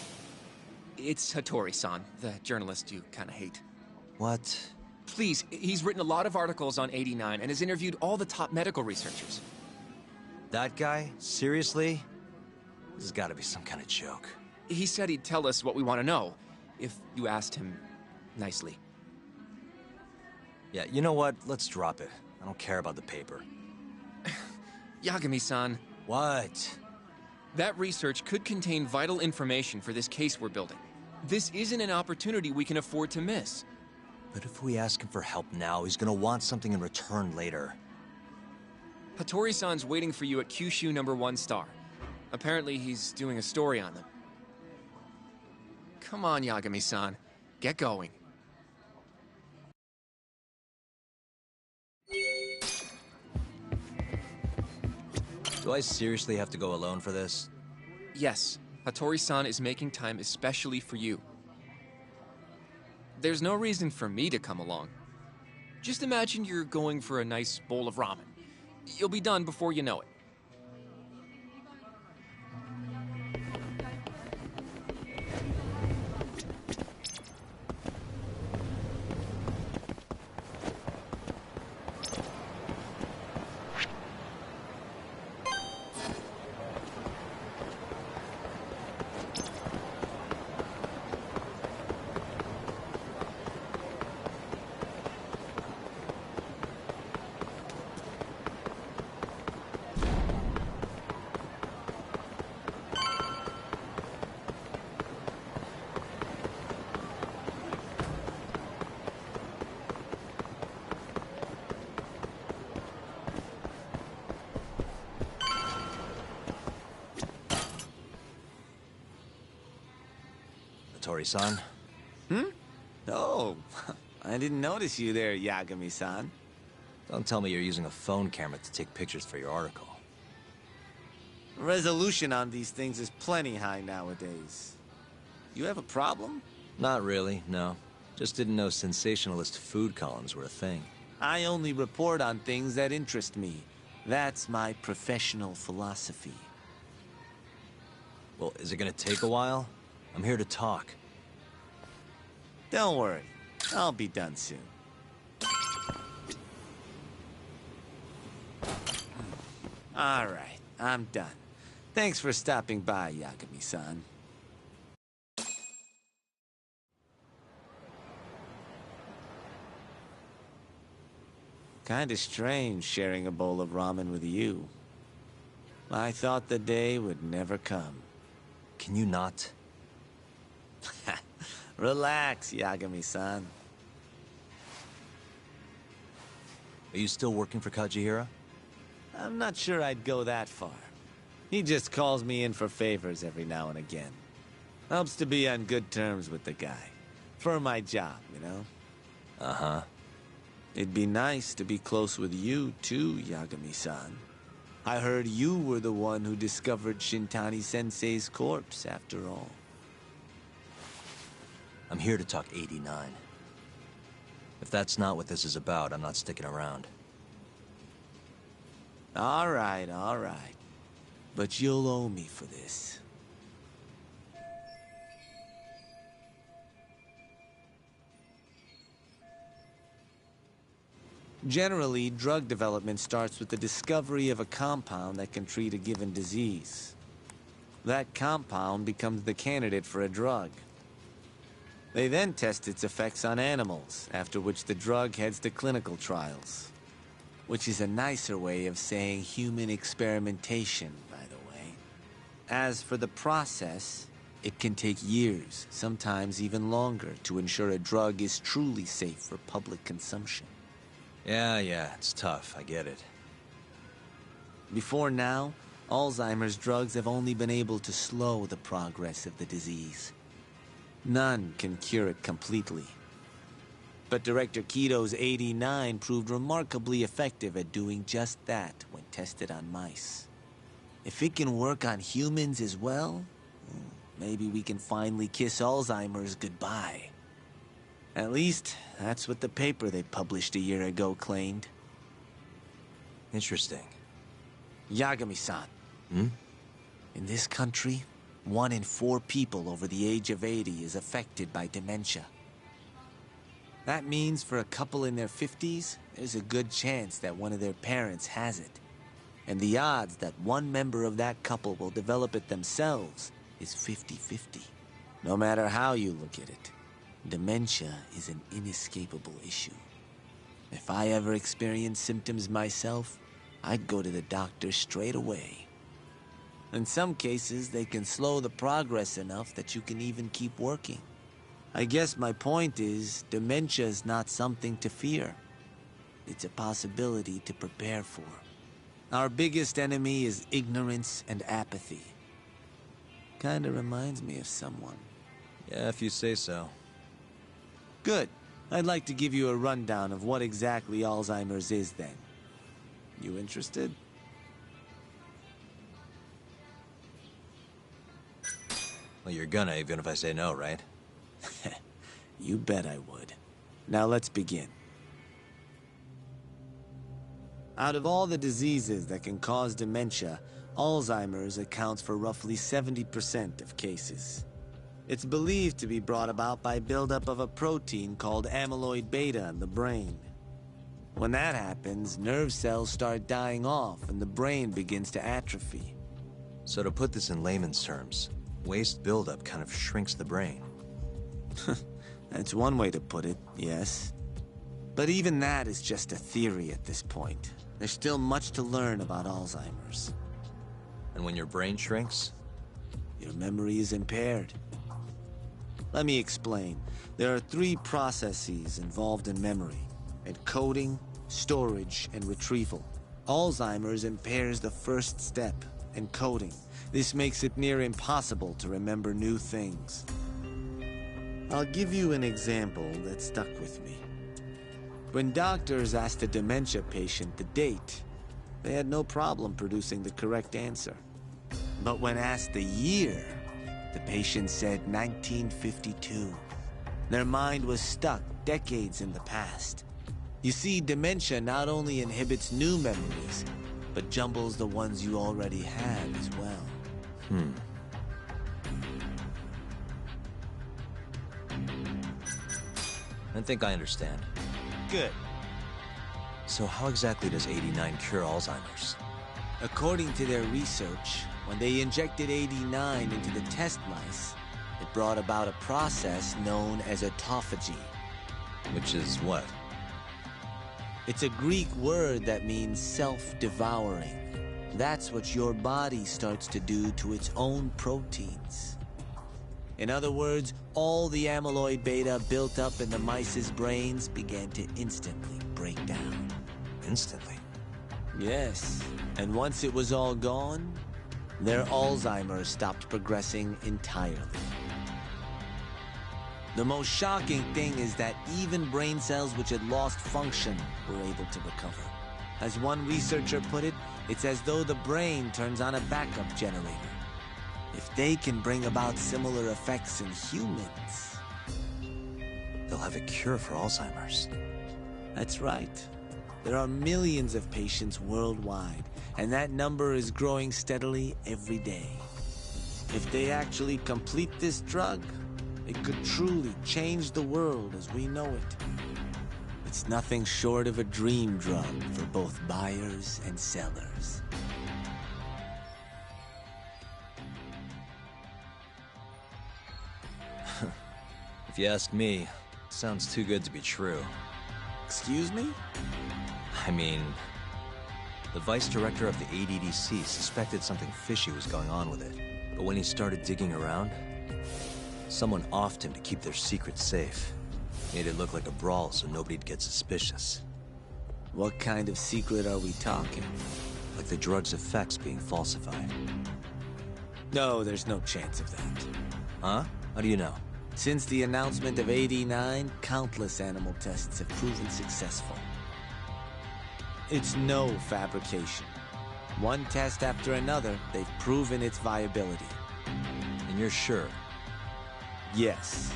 it's Hattori-san, the journalist you kind of hate. What? Please, he's written a lot of articles on AD-9 and has interviewed all the top medical researchers. That guy? Seriously? This has got to be some kind of joke. He said he'd tell us what we want to know, if you asked him nicely. Yeah, you know what? Let's drop it. I don't care about the paper. Yagami-san. What? That research could contain vital information for this case we're building. This isn't an opportunity we can afford to miss. But if we ask him for help now, he's gonna want something in return later. Hattori-san's waiting for you at Kyushu #1 star. Apparently he's doing a story on them. Come on, Yagami-san. Get going. Do I seriously have to go alone for this? Yes, Hattori-san is making time especially for you. There's no reason for me to come along. Just imagine you're going for a nice bowl of ramen. You'll be done before you know it. Hattori-san? Oh, I didn't notice you there, Yagami-san. Don't tell me you're using a phone camera to take pictures for your article. Resolution on these things is plenty high nowadays. You have a problem? Not really, no. Just didn't know sensationalist food columns were a thing. I only report on things that interest me. That's my professional philosophy. Well, is it gonna take a while? I'm here to talk. Don't worry. I'll be done soon. All right, I'm done. Thanks for stopping by, Yagami-san. Kinda strange sharing a bowl of ramen with you. I thought the day would never come. Can you not? Relax, Yagami-san. Are you still working for Kajihira? I'm not sure I'd go that far. He just calls me in for favors every now and again. Helps to be on good terms with the guy. For my job, you know? Uh-huh. It'd be nice to be close with you, too, Yagami-san. I heard you were the one who discovered Shintani-sensei's corpse, after all. I'm here to talk 89. If that's not what this is about, I'm not sticking around. All right. But you'll owe me for this. Generally, drug development starts with the discovery of a compound that can treat a given disease. That compound becomes the candidate for a drug. They then test its effects on animals, after which the drug heads to clinical trials. Which is a nicer way of saying human experimentation, by the way. As for the process, it can take years, sometimes even longer, to ensure a drug is truly safe for public consumption. Yeah, it's tough, I get it. Before now, Alzheimer's drugs have only been able to slow the progress of the disease. None can cure it completely. But Director Kito's 89 proved remarkably effective at doing just that when tested on mice. If it can work on humans as well, maybe we can finally kiss Alzheimer's goodbye. At least, that's what the paper they published a year ago claimed. Interesting. Yagami-san. In this country, 1 in 4 people over the age of 80 is affected by dementia. That means for a couple in their 50s, there's a good chance that one of their parents has it. And the odds that one member of that couple will develop it themselves is 50-50. No matter how you look at it, dementia is an inescapable issue. If I ever experienced symptoms myself, I'd go to the doctor straight away. In some cases, they can slow the progress enough that you can even keep working. I guess my point is, dementia is not something to fear. It's a possibility to prepare for. Our biggest enemy is ignorance and apathy. Kinda reminds me of someone. Yeah, if you say so. Good. I'd like to give you a rundown of what exactly Alzheimer's is then. You interested? Well, you're gonna, even if I say no, right? You bet I would. Now let's begin. Out of all the diseases that can cause dementia, Alzheimer's accounts for roughly 70% of cases. It's believed to be brought about by buildup of a protein called amyloid beta in the brain. When that happens, nerve cells start dying off and the brain begins to atrophy. So to put this in layman's terms, waste buildup kind of shrinks the brain. That's one way to put it, yes. But even that is just a theory at this point. There's still much to learn about Alzheimer's. And when your brain shrinks? Your memory is impaired. Let me explain. There are 3 processes involved in memory: encoding, storage, and retrieval. Alzheimer's impairs the first step, encoding. This makes it near impossible to remember new things. I'll give you an example that stuck with me. When doctors asked a dementia patient the date, they had no problem producing the correct answer. But when asked the year, the patient said 1952. Their mind was stuck decades in the past. You see, dementia not only inhibits new memories, but jumbles the ones you already have as well. I think I understand. Good. So how exactly does 89 cure Alzheimer's? According to their research, When they injected 89 into the test mice, it brought about a process known as autophagy. Which is what? It's a Greek word that means self-devouring. That's what your body starts to do to its own proteins. In other words, all the amyloid beta built up in the mice's brains began to instantly break down. Instantly? Yes, and once it was all gone, their Alzheimer's stopped progressing entirely. The most shocking thing is that even brain cells which had lost function were able to recover. As one researcher put it, it's as though the brain turns on a backup generator. If they can bring about similar effects in humans, they'll have a cure for Alzheimer's. That's right. There are millions of patients worldwide, and that number is growing steadily every day. If they actually complete this drug, it could truly change the world as we know it. It's nothing short of a dream drug for both buyers and sellers. If you ask me, sounds too good to be true. Excuse me? I mean, the vice director of the ADDC suspected something fishy was going on with it. But when he started digging around, someone offed him to keep their secret safe. Made it look like a brawl so nobody'd get suspicious. What kind of secret are we talking? Like the drug's effects being falsified. No, there's no chance of that. Huh? How do you know? Since the announcement of 89, countless animal tests have proven successful. It's no fabrication. One test after another, they've proven its viability. And you're sure? Yes.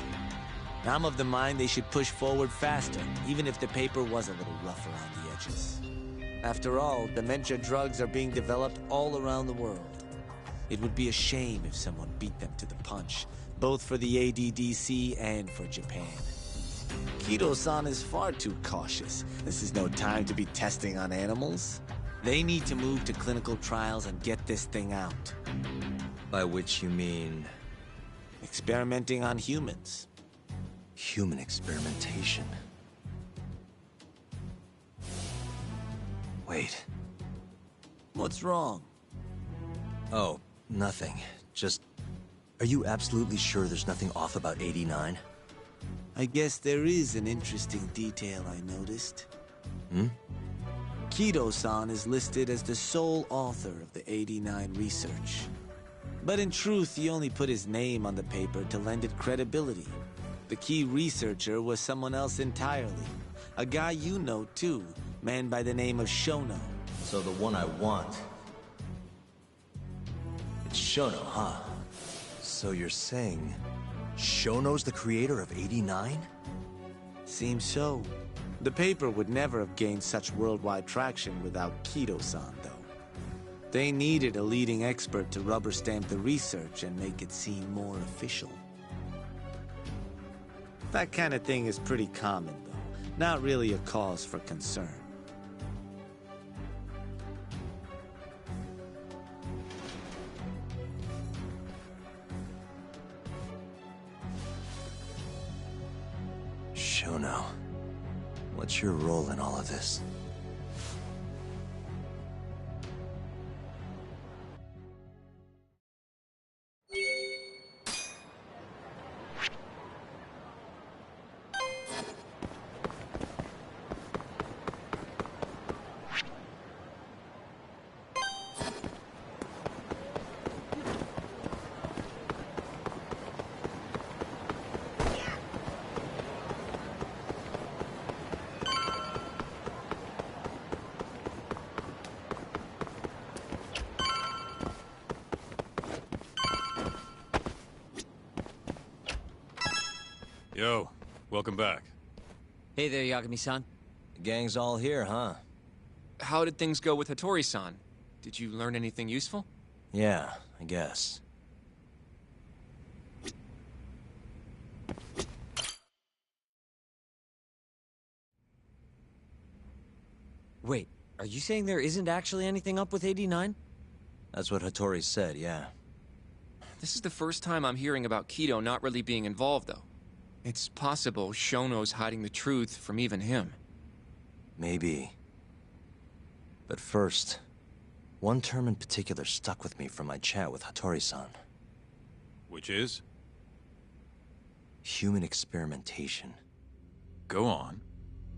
I'm of the mind they should push forward faster, even if the paper was a little rough around the edges. After all, dementia drugs are being developed all around the world. It would be a shame if someone beat them to the punch, both for the ADDC and for Japan. Kido-san is far too cautious. This is no time to be testing on animals. They need to move to clinical trials and get this thing out. By which you mean? Experimenting on humans. Human experimentation. Wait. What's wrong? Oh, nothing. Just... Are you absolutely sure there's nothing off about 89? I guess there is an interesting detail I noticed. Kido-san is listed as the sole author of the 89 research. But in truth, he only put his name on the paper to lend it credibility. The key researcher was someone else entirely. A guy you know, too. Man by the name of Shono. So the one I want... It's Shono, huh? So you're saying... Shono's the creator of 89? Seems so. The paper would never have gained such worldwide traction without Kido-san, though. They needed a leading expert to rubber stamp the research and make it seem more official. That kind of thing is pretty common, though. Not really a cause for concern. Shono, what's your role in all of this? Yo, welcome back. Hey there, Yagami-san. The gang's all here, huh? How did things go with Hattori-san? Did you learn anything useful? Yeah, I guess. Wait, are you saying there isn't actually anything up with 89? That's what Hattori said, yeah. This is the first time I'm hearing about Kido not really being involved, though. It's possible Shono's hiding the truth from even him. Maybe. But first, one term in particular stuck with me from my chat with Hattori-san. Which is? Human experimentation. Go on.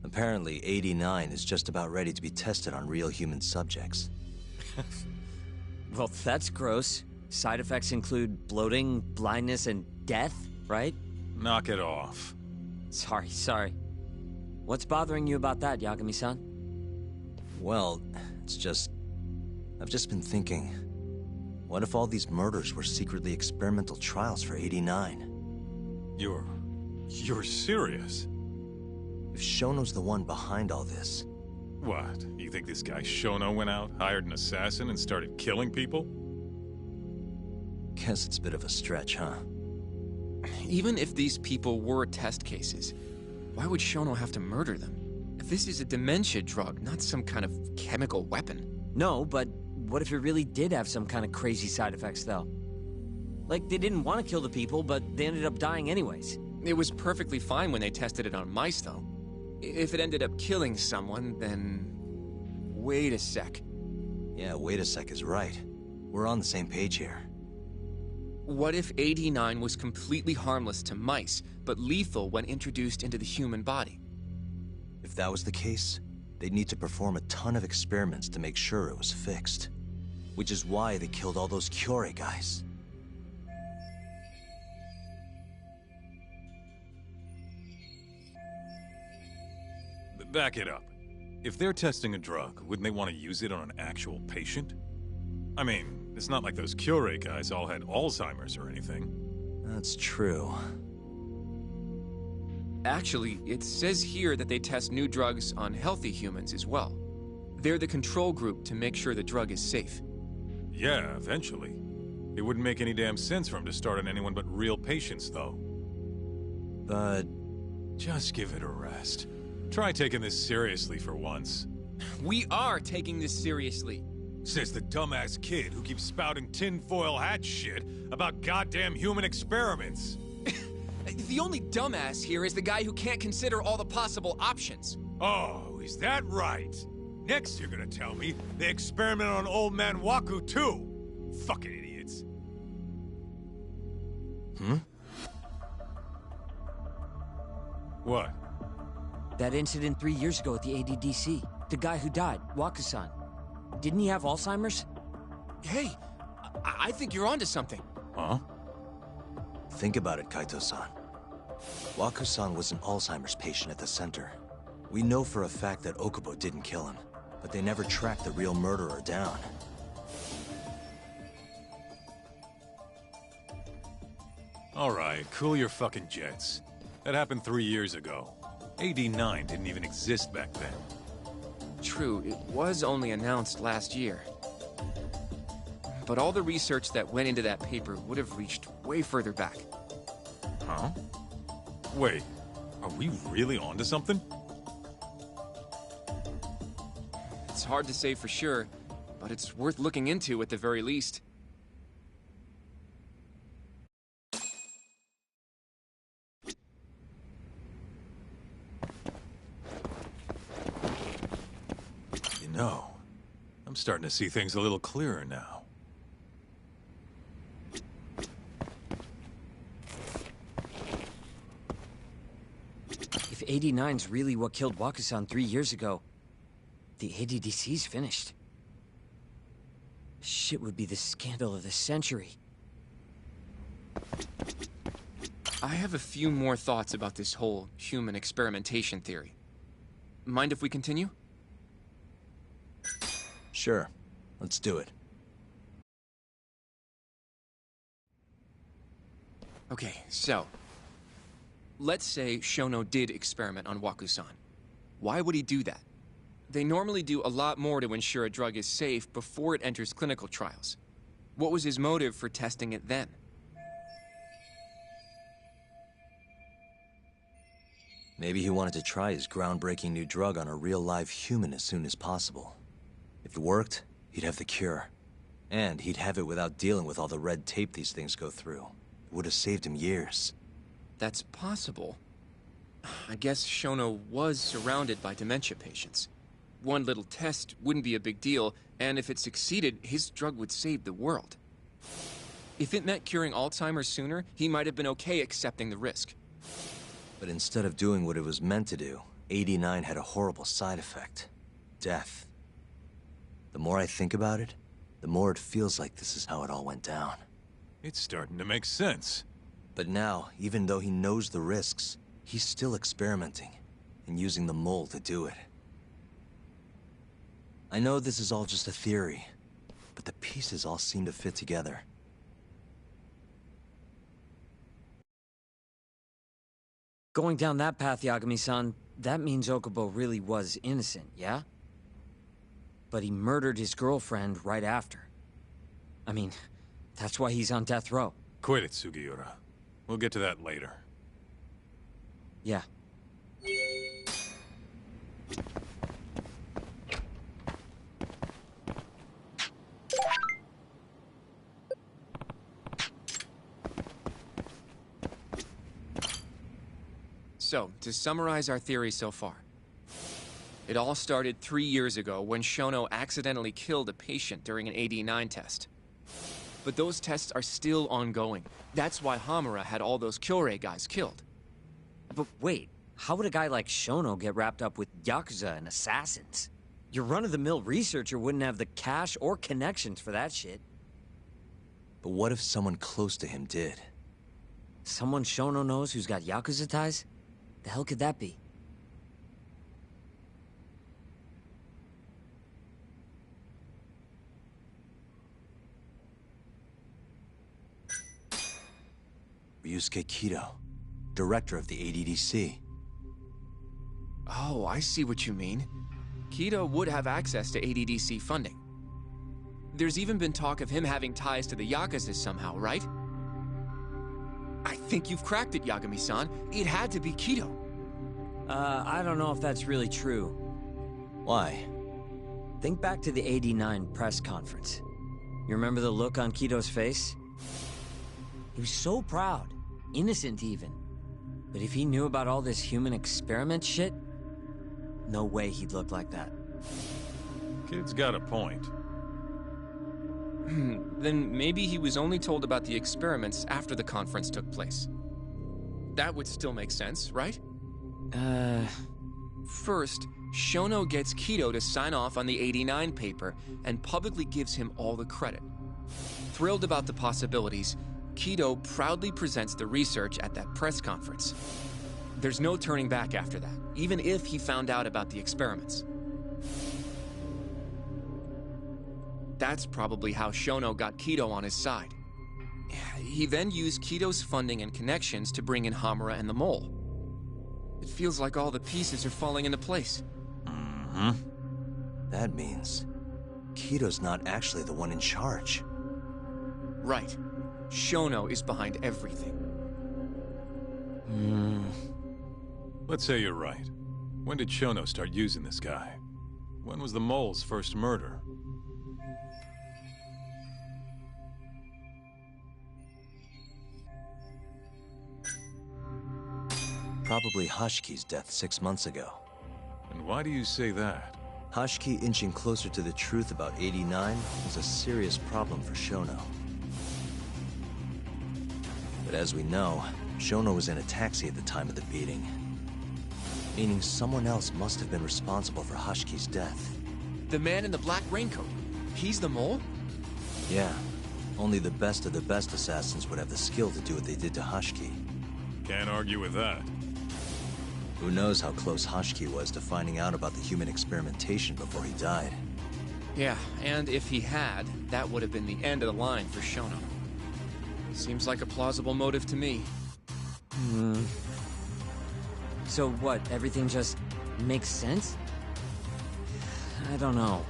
Apparently, 89 is just about ready to be tested on real human subjects. Well, that's gross. Side effects include bloating, blindness, and death, right? Knock it off. Sorry. What's bothering you about that, Yagami-san? Well, it's just... I've just been thinking... What if all these murders were secretly experimental trials for 89? You're serious? If Shono's the one behind all this... What? You think this guy Shono went out, hired an assassin, and started killing people? Guess it's a bit of a stretch, huh? Even if these people were test cases, why would Shono have to murder them? This is a dementia drug, not some kind of chemical weapon. No, but what if it really did have some kind of crazy side effects, though? Like, they didn't want to kill the people, but they ended up dying anyways. It was perfectly fine when they tested it on mice, though. If it ended up killing someone, then... Wait a sec. Yeah, wait a sec is right. We're on the same page here. What if 89 was completely harmless to mice, but lethal when introduced into the human body? If that was the case, they'd need to perform a ton of experiments to make sure it was fixed. Which is why they killed all those Kyorei guys. Back it up. If they're testing a drug, wouldn't they want to use it on an actual patient? I mean, it's not like those Kyorei guys all had Alzheimer's or anything. That's true. Actually, it says here that they test new drugs on healthy humans as well. They're the control group to make sure the drug is safe. Yeah, eventually. It wouldn't make any damn sense for them to start on anyone but real patients, though. But... just give it a rest. Try taking this seriously for once. We are taking this seriously. Says the dumbass kid who keeps spouting tinfoil hat shit about goddamn human experiments. The only dumbass here is the guy who can't consider all the possible options. Oh, is that right? Next you're gonna tell me they experiment on old man Waku too. Fucking idiots. What? That incident 3 years ago at the ADDC. The guy who died, Waku-san. Didn't he have Alzheimer's? Hey, I think you're onto something. Huh? Think about it, Kaito-san. Waku-san was an Alzheimer's patient at the center. We know for a fact that Okubo didn't kill him, but they never tracked the real murderer down. All right, cool your fucking jets. That happened 3 years ago. 89 didn't even exist back then. True, it was only announced last year. But all the research that went into that paper would have reached way further back. Huh? Wait, are we really onto something? It's hard to say for sure, but it's worth looking into at the very least. No. I'm starting to see things a little clearer now. If 89's really what killed Waku-san 3 years ago, the ADDC's finished. Shit would be the scandal of the century. I have a few more thoughts about this whole human experimentation theory. Mind if we continue? Sure. Let's do it. Okay, so... let's say Shono did experiment on Waku-san. Why would he do that? They normally do a lot more to ensure a drug is safe before it enters clinical trials. What was his motive for testing it then? Maybe he wanted to try his groundbreaking new drug on a real live human as soon as possible. If it worked, he'd have the cure. And he'd have it without dealing with all the red tape these things go through. It would have saved him years. That's possible. I guess Shono was surrounded by dementia patients. One little test wouldn't be a big deal, and if it succeeded, his drug would save the world. If it meant curing Alzheimer's sooner, he might have been okay accepting the risk. But instead of doing what it was meant to do, 89 had a horrible side effect. Death. The more I think about it, the more it feels like this is how it all went down. It's starting to make sense. But now, even though he knows the risks, he's still experimenting, and using the mole to do it. I know this is all just a theory, but the pieces all seem to fit together. Going down that path, Yagami-san, that means Okubo really was innocent, yeah? But he murdered his girlfriend right after. I mean, that's why he's on death row. Quit it, Sugiura. We'll get to that later. Yeah. So, to summarize our theory so far. It all started 3 years ago when Shono accidentally killed a patient during an AD9 test. But those tests are still ongoing. That's why Hamura had all those Kyorei guys killed. But wait, how would a guy like Shono get wrapped up with Yakuza and assassins? Your run-of-the-mill researcher wouldn't have the cash or connections for that shit. But what if someone close to him did? Someone Shono knows who's got Yakuza ties? The hell could that be? Ryusuke Kido, director of the ADDC. Oh, I see what you mean. Kido would have access to ADDC funding. There's even been talk of him having ties to the Yakuza somehow, right? I think you've cracked it, Yagami-san. It had to be Kido. I don't know if that's really true. Why? Think back to the '89 press conference. You remember the look on Kido's face? He was so proud, innocent even. But if he knew about all this human experiment shit, no way he'd look like that. Kid's got a point. Then maybe he was only told about the experiments after the conference took place. That would still make sense, right? First, Shono gets Kido to sign off on the '89 paper and publicly gives him all the credit. Thrilled about the possibilities, Kido proudly presents the research at that press conference. There's no turning back after that, even if he found out about the experiments. That's probably how Shono got Kido on his side. He then used Kido's funding and connections to bring in Hamura and the Mole. It feels like all the pieces are falling into place. Mm-hmm. That means Kido's not actually the one in charge. Right. Shono is behind everything. Let's say you're right. When did Shono start using this guy? When was the Mole's first murder? Probably Hashki's death 6 months ago. And why do you say that? Hashki inching closer to the truth about 89 was a serious problem for Shono. But as we know, Shono was in a taxi at the time of the beating. Meaning someone else must have been responsible for Hashki's death. The man in the black raincoat. He's the Mole? Yeah. Only the best of the best assassins would have the skill to do what they did to Hashki. Can't argue with that. Who knows how close Hashki was to finding out about the human experimentation before he died. Yeah, and if he had, that would have been the end of the line for Shono. Seems like a plausible motive to me. So what, everything just makes sense? I don't know.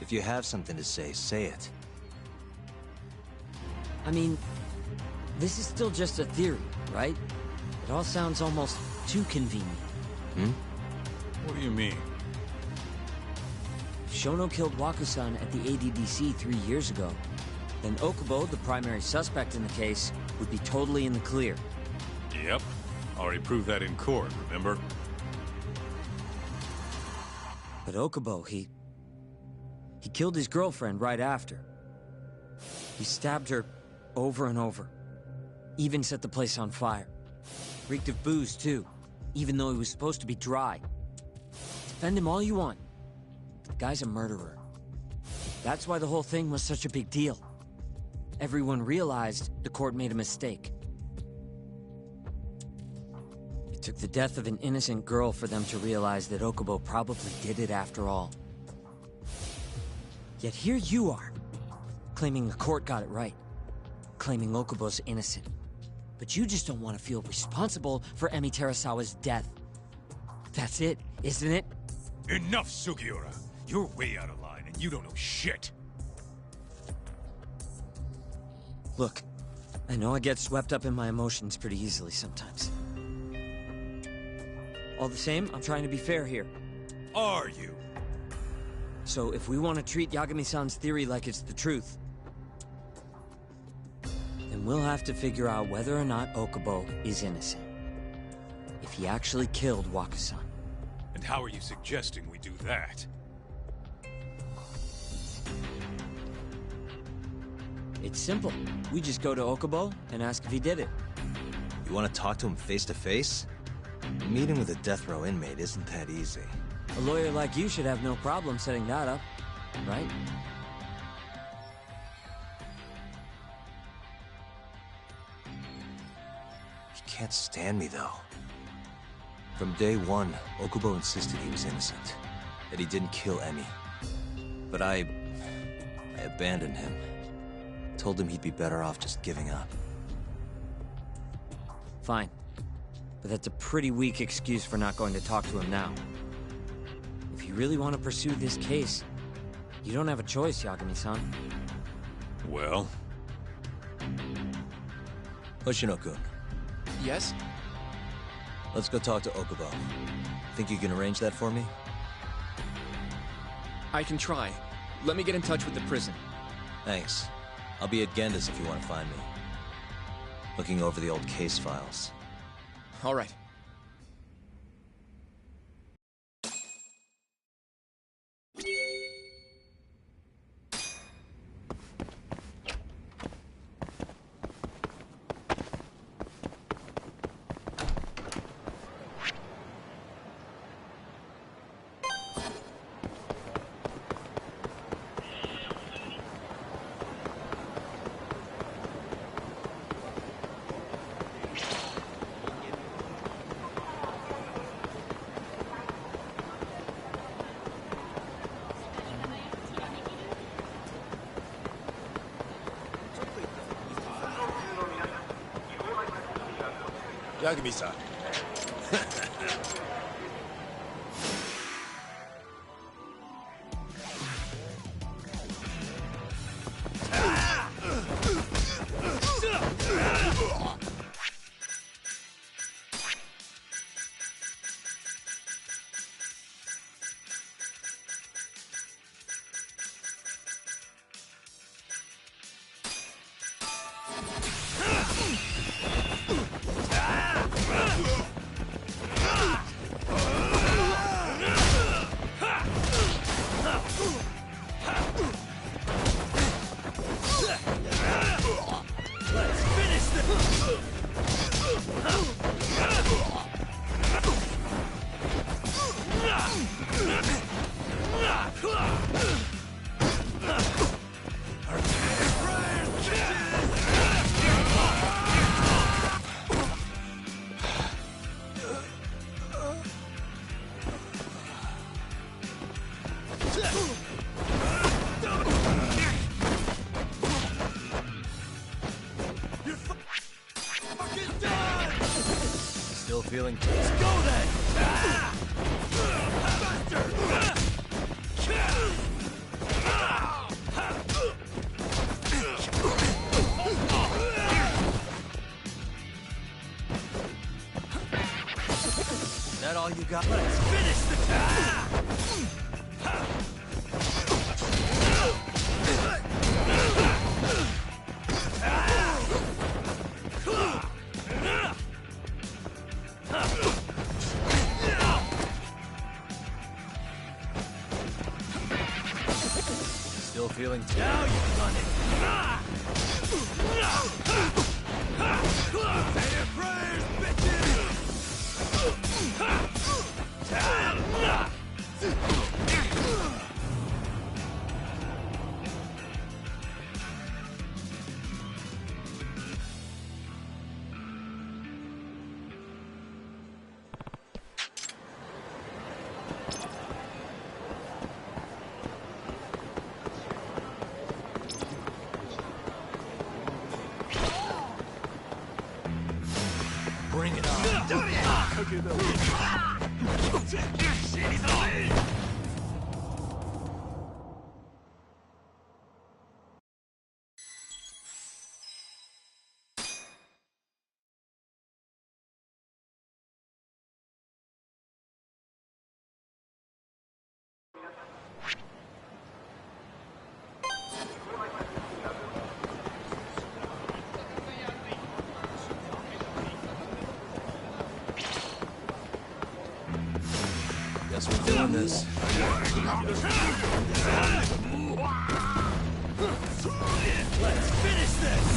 If you have something to say it. I mean, this is still just a theory, right? It all sounds almost too convenient. What do you mean? If Shono killed Waku-san at the ADDC 3 years ago, then Okubo, the primary suspect in the case, would be totally in the clear. Yep. Already proved that in court, remember? But Okubo, he killed his girlfriend right after. He stabbed her over and over. Even set the place on fire. Reeked of booze, too, even though he was supposed to be dry. Defend him all you want. The guy's a murderer. That's why the whole thing was such a big deal. Everyone realized the court made a mistake. It took the death of an innocent girl for them to realize that Okubo probably did it after all. Yet here you are, claiming the court got it right, claiming Okubo's innocent. But you just don't want to feel responsible for Emi Terasawa's death. That's it, isn't it? Enough, Sugiura! You're way out of line, and you don't know shit! Look, I know I get swept up in my emotions pretty easily sometimes. All the same, I'm trying to be fair here. Are you? So if we want to treat Yagami-san's theory like it's the truth, then we'll have to figure out whether or not Okubo is innocent. If he actually killed Waku-san. And how are you suggesting we do that? It's simple. We just go to Okubo and ask if he did it. You want to talk to him face to face? Meeting with a death row inmate isn't that easy. A lawyer like you should have no problem setting that up, right? He can't stand me, though. From day one, Okubo insisted he was innocent, that he didn't kill Emi. But I abandoned him. Told him he'd be better off just giving up. Fine. But that's a pretty weak excuse for not going to talk to him now. If you really want to pursue this case, you don't have a choice, Yagami-san. Well? Hoshino-kun. Yes? Let's go talk to Okubo. Think you can arrange that for me? I can try. Let me get in touch with the prison. Thanks. I'll be at Genda's if you want to find me. Looking over the old case files. All right. Yagami-san. Still feeling... Let's go then! Is that all you got? Let's finish the... Still feeling now you've done it. Say your prayers, bitches! Bring it on. Guess we're doing this. Let's finish this!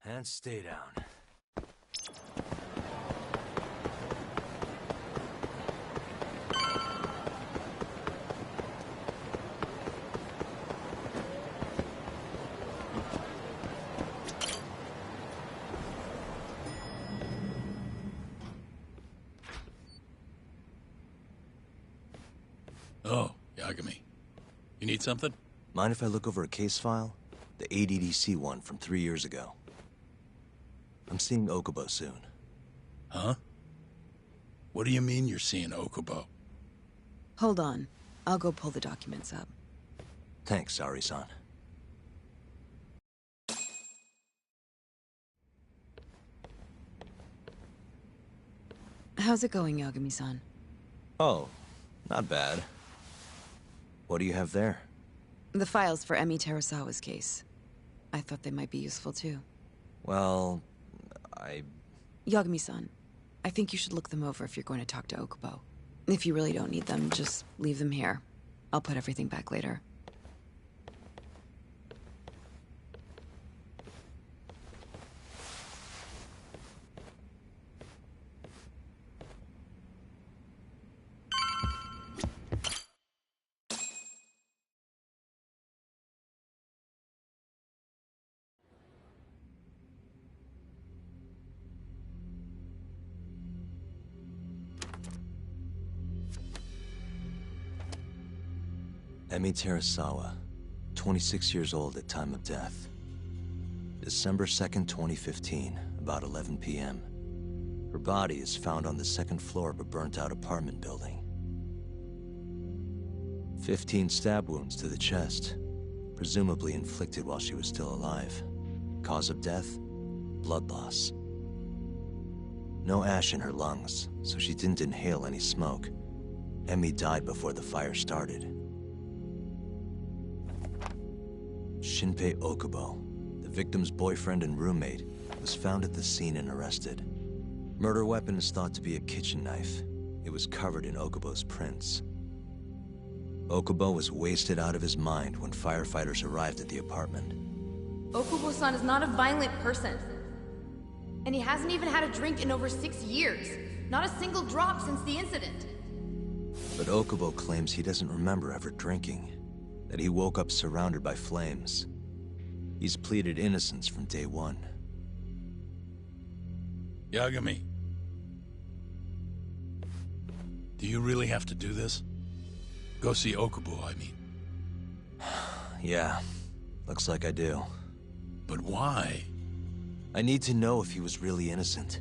And stay down. Oh, Yagami. You need something? Mind if I look over a case file? The ADDC one from 3 years ago. I'm seeing Okubo soon. Huh? What do you mean you're seeing Okubo? Hold on. I'll go pull the documents up. Thanks, Ari-san. How's it going, Yagami-san? Oh, not bad. What do you have there? The files for Emi Terasawa's case. I thought they might be useful too. Well, Yagami-san, I think you should look them over if you're going to talk to Okubo. If you really don't need them, just leave them here. I'll put everything back later. Emi Terasawa, 26 years old at time of death. December 2nd, 2015, about 11 p.m. Her body is found on the second floor of a burnt-out apartment building. 15 stab wounds to the chest, presumably inflicted while she was still alive. Cause of death? Blood loss. No ash in her lungs, so she didn't inhale any smoke. Emi died before the fire started. Shinpei Okubo, the victim's boyfriend and roommate, was found at the scene and arrested. Murder weapon is thought to be a kitchen knife. It was covered in Okubo's prints. Okubo was wasted out of his mind when firefighters arrived at the apartment. Okubo-san is not a violent person. And he hasn't even had a drink in over 6 years. Not a single drop since the incident. But Okubo claims he doesn't remember ever drinking. That he woke up surrounded by flames. He's pleaded innocence from day one. Yagami. Do you really have to do this? Go see Okubo, I mean. Yeah. Looks like I do. But why? I need to know if he was really innocent.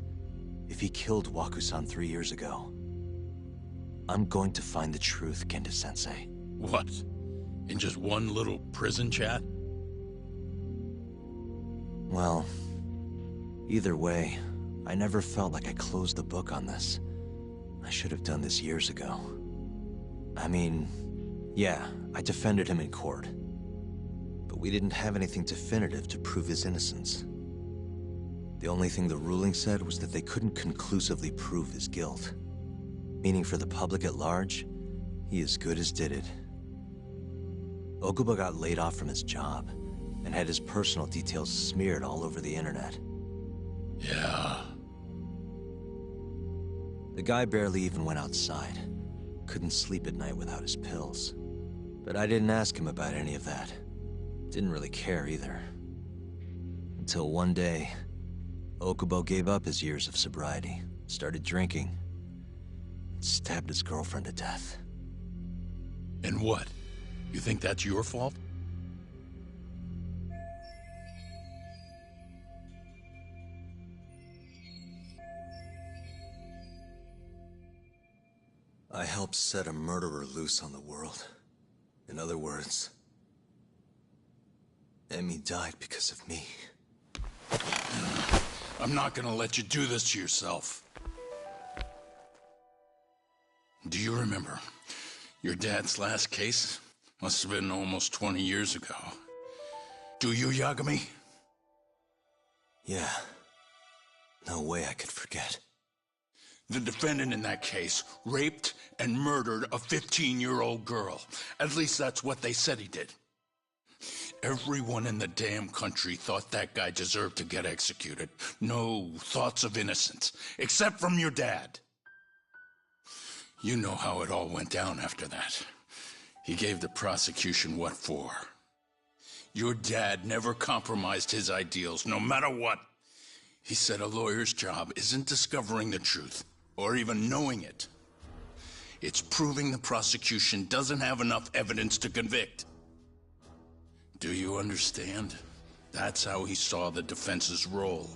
If he killed Waku-san 3 years ago. I'm going to find the truth, Kendo-sensei. What? In just one little prison chat? Well, either way, I never felt like I closed the book on this. I should have done this years ago. I mean, yeah, I defended him in court. But we didn't have anything definitive to prove his innocence. The only thing the ruling said was that they couldn't conclusively prove his guilt. Meaning for the public at large, he as good as did it. Okubo got laid off from his job, and had his personal details smeared all over the internet. Yeah. The guy barely even went outside. Couldn't sleep at night without his pills. But I didn't ask him about any of that. Didn't really care either. Until one day, Okubo gave up his years of sobriety, started drinking, and stabbed his girlfriend to death. And what? You think that's your fault? I helped set a murderer loose on the world. In other words, Emmy died because of me. I'm not gonna let you do this to yourself. Do you remember your dad's last case? Must have been almost 20 years ago. Do you, Yagami? Yeah. No way I could forget. The defendant in that case raped and murdered a 15-year-old girl. At least that's what they said he did. Everyone in the damn country thought that guy deserved to get executed. No thoughts of innocence, except from your dad. You know how it all went down after that. He gave the prosecution what for. Your dad never compromised his ideals, no matter what. He said a lawyer's job isn't discovering the truth, or even knowing it. It's proving the prosecution doesn't have enough evidence to convict. Do you understand? That's how he saw the defense's role.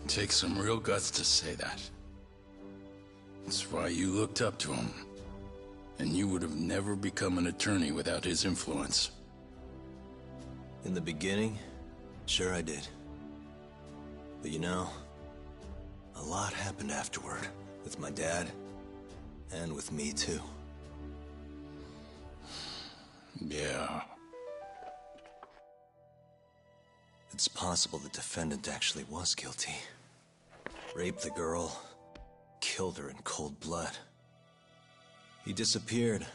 It takes some real guts to say that. That's why you looked up to him. And you would have never become an attorney without his influence. In the beginning, sure I did. But you know, a lot happened afterward, with my dad, and with me too. Yeah. It's possible the defendant actually was guilty. Raped the girl, killed her in cold blood. He disappeared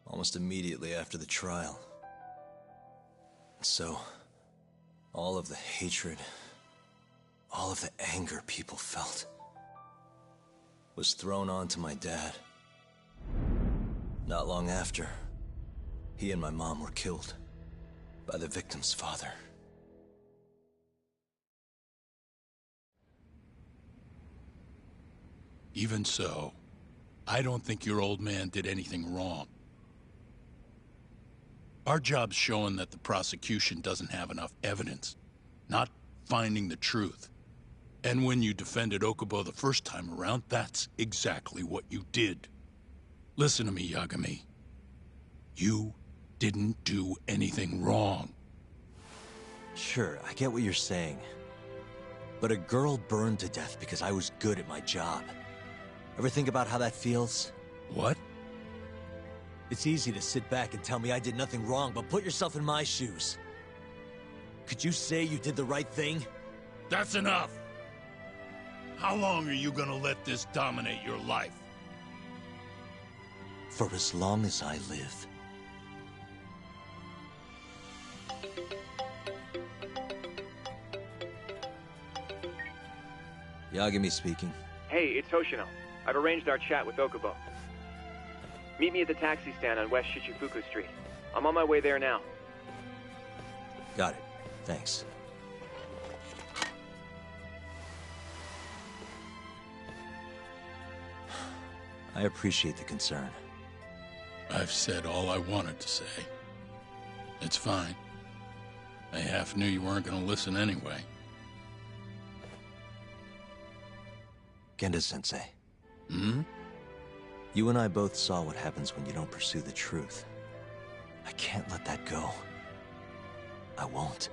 almost immediately after the trial. So, all of the hatred, all of the anger people felt was thrown onto my dad. Not long after, he and my mom were killed by the victim's father. Even so, I don't think your old man did anything wrong. Our job's showing that the prosecution doesn't have enough evidence, not finding the truth. And when you defended Okubo the first time around, that's exactly what you did. Listen to me, Yagami. You didn't do anything wrong. Sure, I get what you're saying. But a girl burned to death because I was good at my job. Ever think about how that feels? What? It's easy to sit back and tell me I did nothing wrong, but put yourself in my shoes. Could you say you did the right thing? That's enough! How long are you gonna let this dominate your life? For as long as I live. Yagami speaking. Hey, it's Hoshino. I've arranged our chat with Okubo. Meet me at the taxi stand on West Shichifuku Street. I'm on my way there now. Got it. Thanks. I appreciate the concern. I've said all I wanted to say. It's fine. I half knew you weren't gonna listen anyway. Genda-sensei. Hmm? You and I both saw what happens when you don't pursue the truth. I can't let that go. I won't.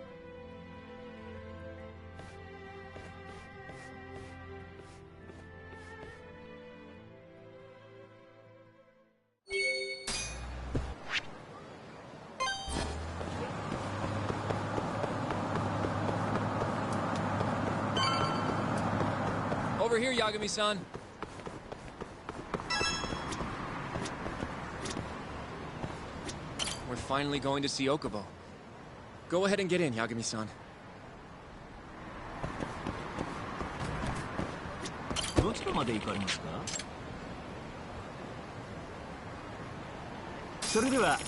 Over here, Yagami-san. We're finally going to see Okubo. Go ahead and get in, Yagami-san. どちらまで行かれますか？それでは。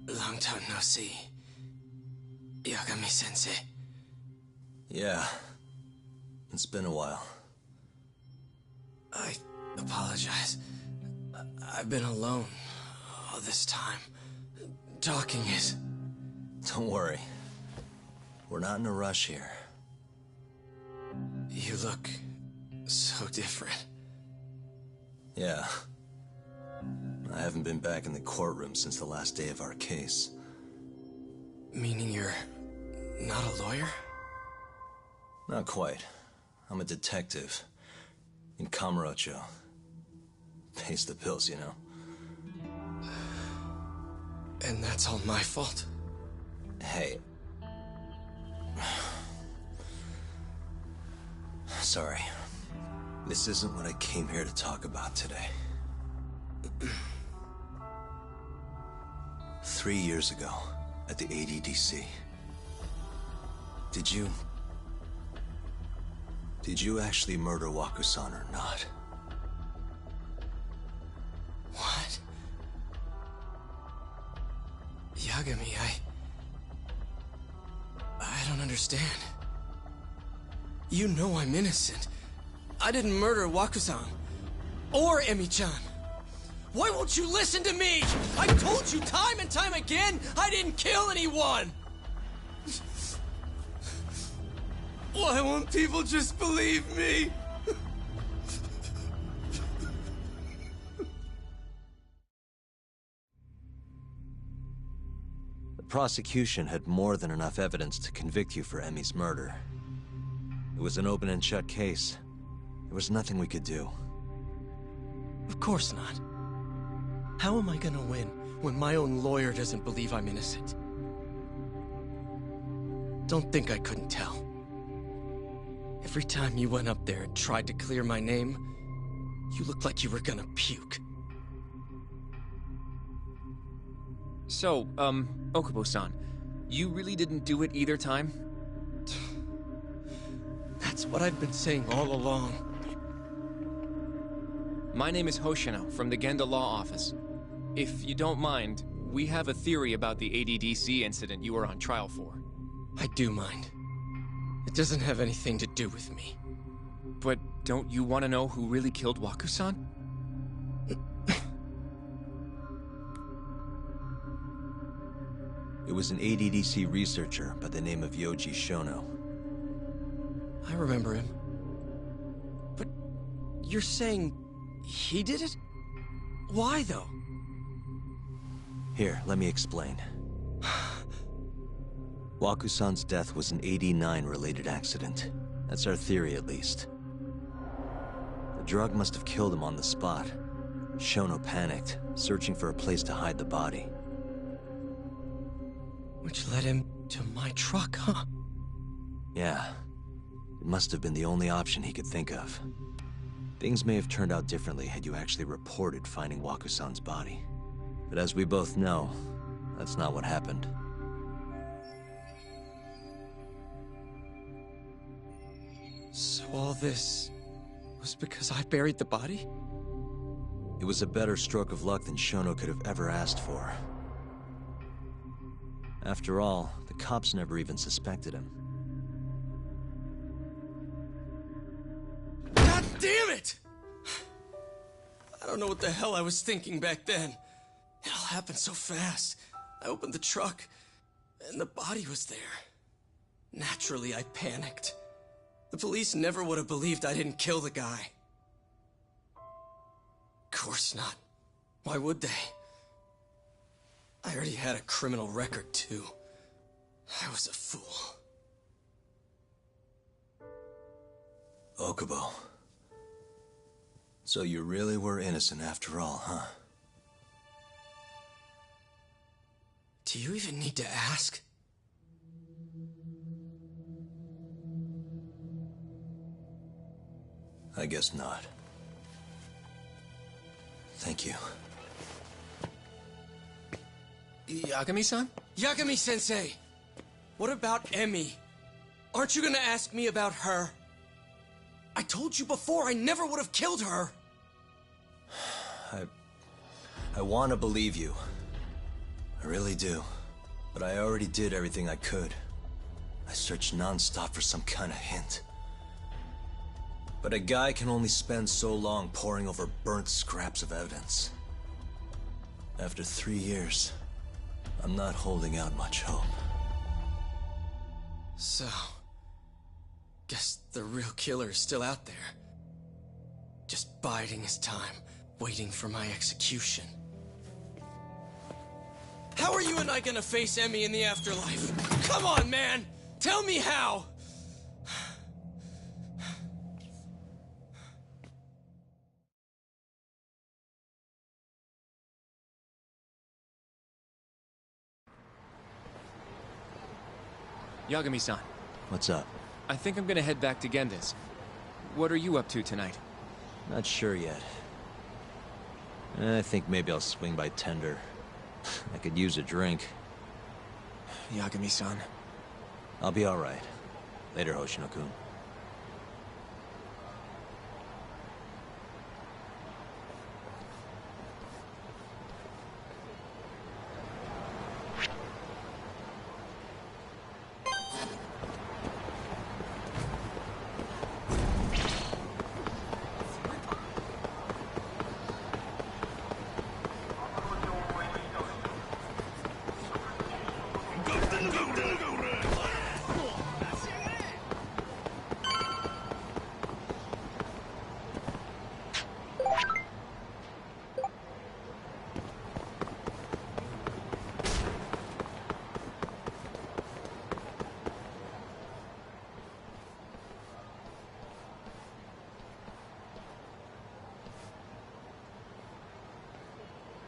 Long time no see. Yagami-sensei. Yeah. It's been a while. I apologize. I've been alone all this time. Talking is... Don't worry. We're not in a rush here. You look so different. Yeah. I haven't been back in the courtroom since the last day of our case. Meaning you're not a lawyer? Not quite. I'm a detective. In Kamurocho. Pays the bills, you know. And that's all my fault? Hey. Sorry. This isn't what I came here to talk about today. 3 years ago, at the ADDC. Did you actually murder Waku-san or not? What? Yagami, I don't understand. You know I'm innocent. I didn't murder Waku-san. Or Emi-chan. Why won't you listen to me? I told you time and time again, I didn't kill anyone! Why won't people just believe me? The prosecution had more than enough evidence to convict you for Emi's murder. It was an open and shut case. There was nothing we could do. Of course not. How am I gonna win when my own lawyer doesn't believe I'm innocent? Don't think I couldn't tell. Every time you went up there and tried to clear my name, you looked like you were gonna puke. So, Okubo-san, you really didn't do it either time? That's what I've been saying all along. My name is Hoshino from the Genda Law Office. If you don't mind, we have a theory about the ADDC incident you were on trial for. I do mind. It doesn't have anything to do with me. But don't you want to know who really killed Waku-san? It was an ADDC researcher by the name of Yoji Shono. I remember him. But you're saying he did it? Why, though? Here, let me explain. Waku-san's death was an 89-related accident. That's our theory, at least. The drug must have killed him on the spot. Shono panicked, searching for a place to hide the body. Which led him to my truck, huh? Yeah. It must have been the only option he could think of. Things may have turned out differently had you actually reported finding Waku-san's body. But as we both know, that's not what happened. So all this was because I buried the body? It was a better stroke of luck than Shono could have ever asked for. After all, the cops never even suspected him. God damn it! I don't know what the hell I was thinking back then. It all happened so fast. I opened the truck, and the body was there. Naturally, I panicked. The police never would have believed I didn't kill the guy. Of course not. Why would they? I already had a criminal record, too. I was a fool. Okubo. So you really were innocent after all, huh? Do you even need to ask? I guess not. Thank you. Yagami-san? Yagami-sensei! What about Emmy? Aren't you gonna ask me about her? I told you before I never would have killed her! I want to believe you. I really do. But I already did everything I could. I searched non-stop for some kind of hint. But a guy can only spend so long poring over burnt scraps of evidence. After 3 years, I'm not holding out much hope. So... guess the real killer is still out there. Just biding his time, waiting for my execution. How are you and I gonna face Emmy in the afterlife? Come on, man! Tell me how! Yagami-san. What's up? I think I'm gonna head back to Genda's. What are you up to tonight? Not sure yet. I think maybe I'll swing by Tender. I could use a drink. Yagami-san. I'll be alright. Later, Hoshino-kun.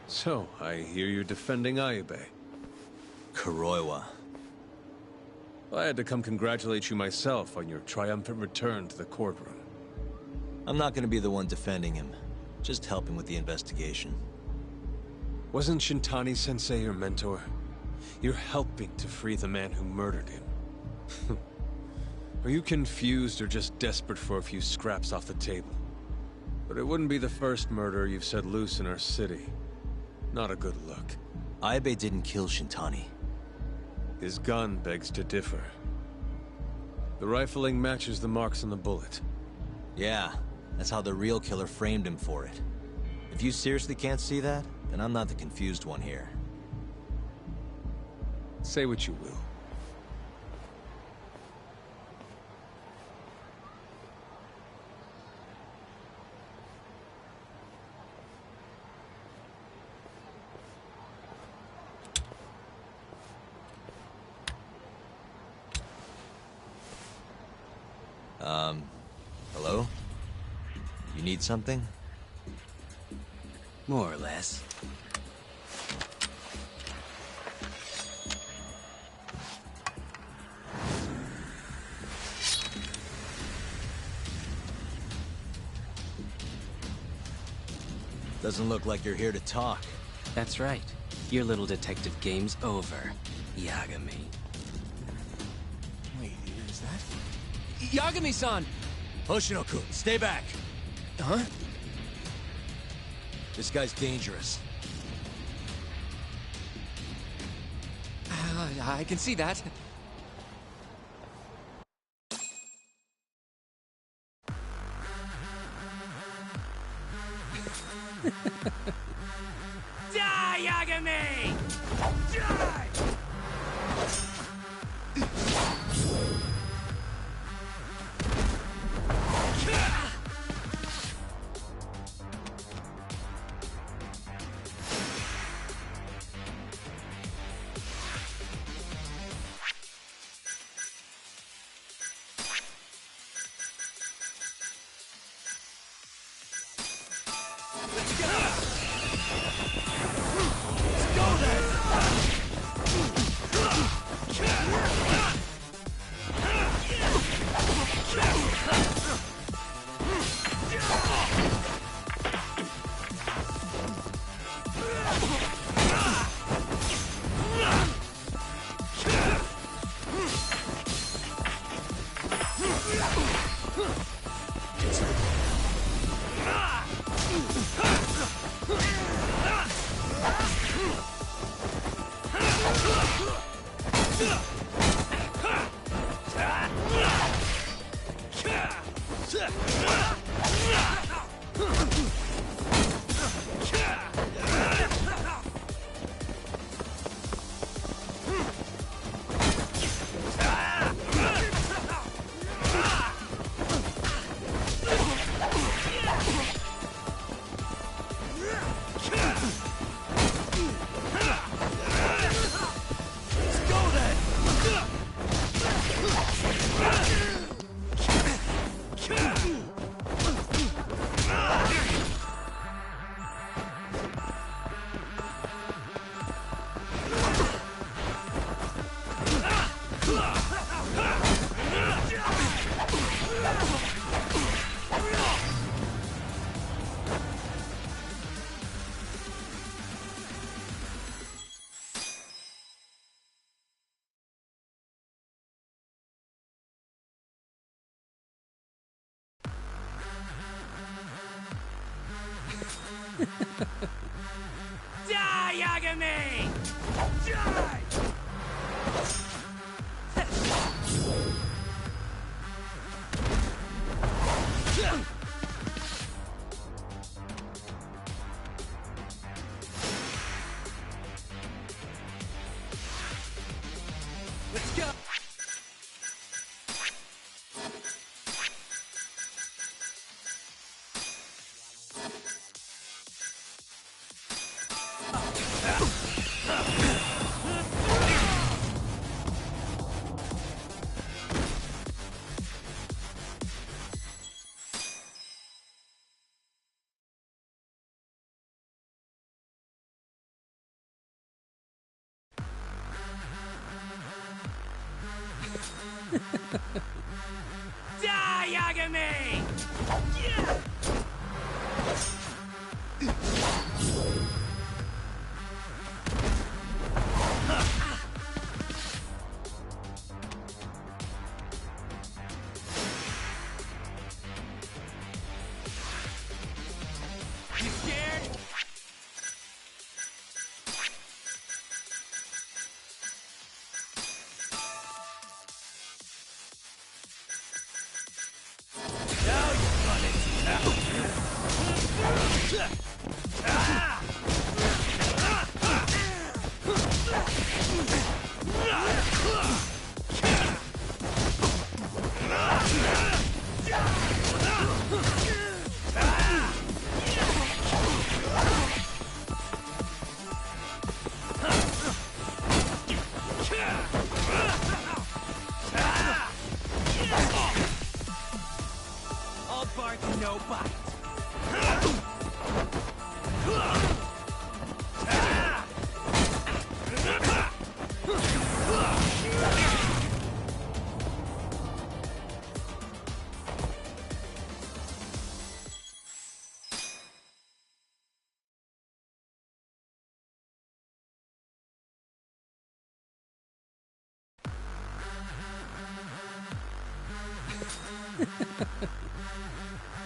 So, I hear you're defending Ayube. Kuroiwa. I had to come congratulate you myself on your triumphant return to the courtroom. I'm not gonna be the one defending him. Just helping with the investigation. Wasn't Shintani-sensei your mentor? You're helping to free the man who murdered him. Are you confused or just desperate for a few scraps off the table? But it wouldn't be the first murder you've set loose in our city. Not a good look. Ayube didn't kill Shintani. His gun begs to differ. The rifling matches the marks on the bullet. Yeah, that's how the real killer framed him for it. If you seriously can't see that, then I'm not the confused one here. Say what you will. Hello? You need something? More or less. Doesn't look like you're here to talk. That's right. Your little detective game's over, Yagami. Wait, is that... Yagami-san! Hoshino-kun, stay back! Huh? This guy's dangerous. I can see that. Die, Yagami! Die! Die, Yagami! Die! Let's go! Die, Yagami! Yeah! You scared? Now you run it out. All bark, no bite.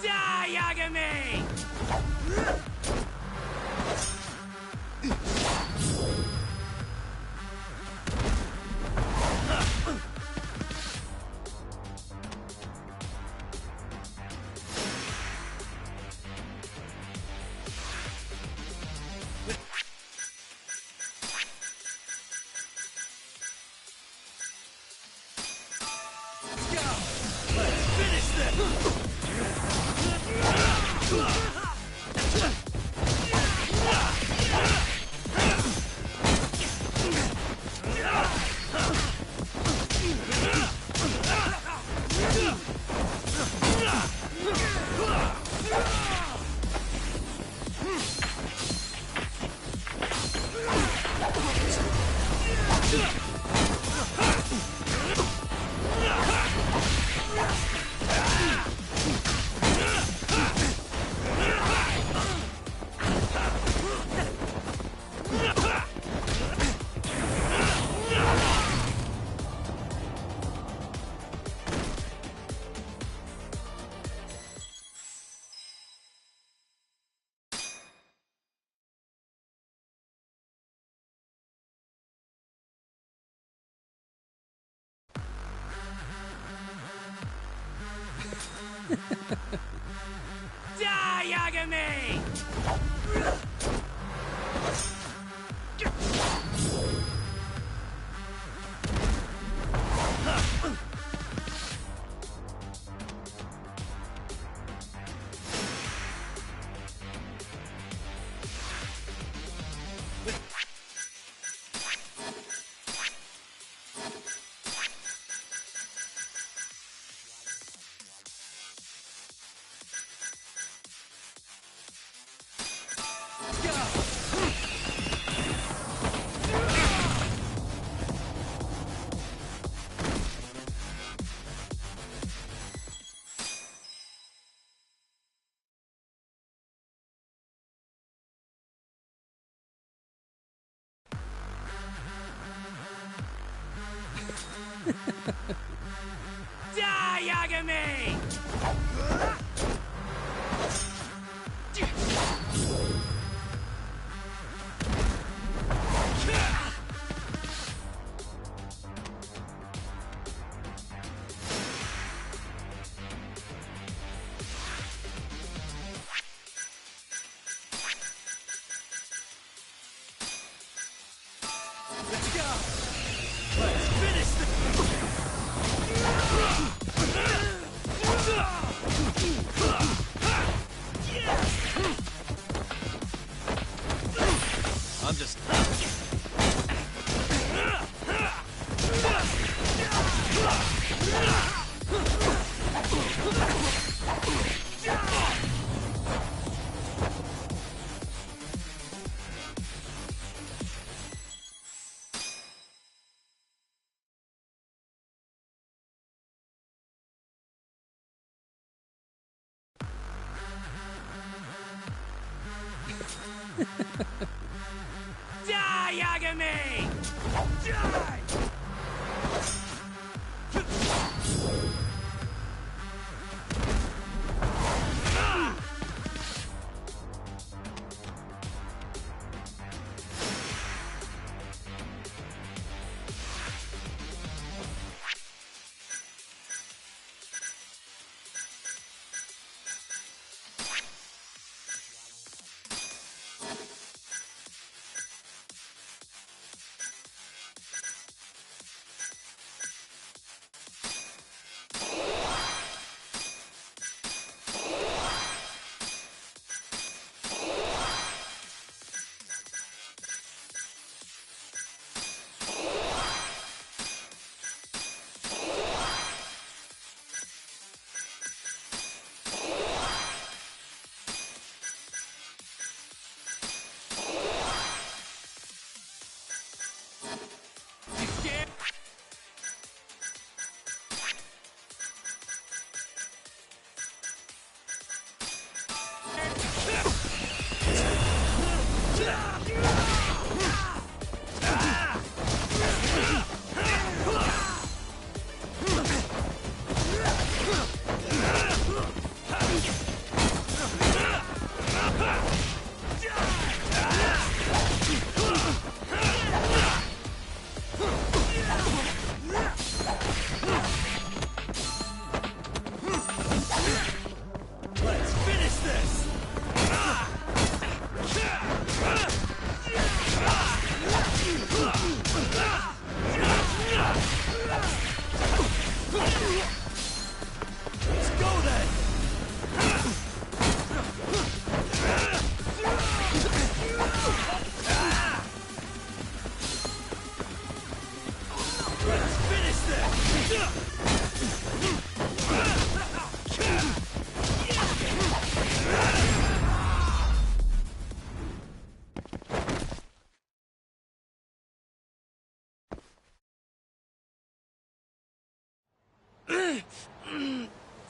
Die, Yagami! Die, Yagami! Die, Yagami! Let's go! Let's finish I'm just... Die, Yagami! Die!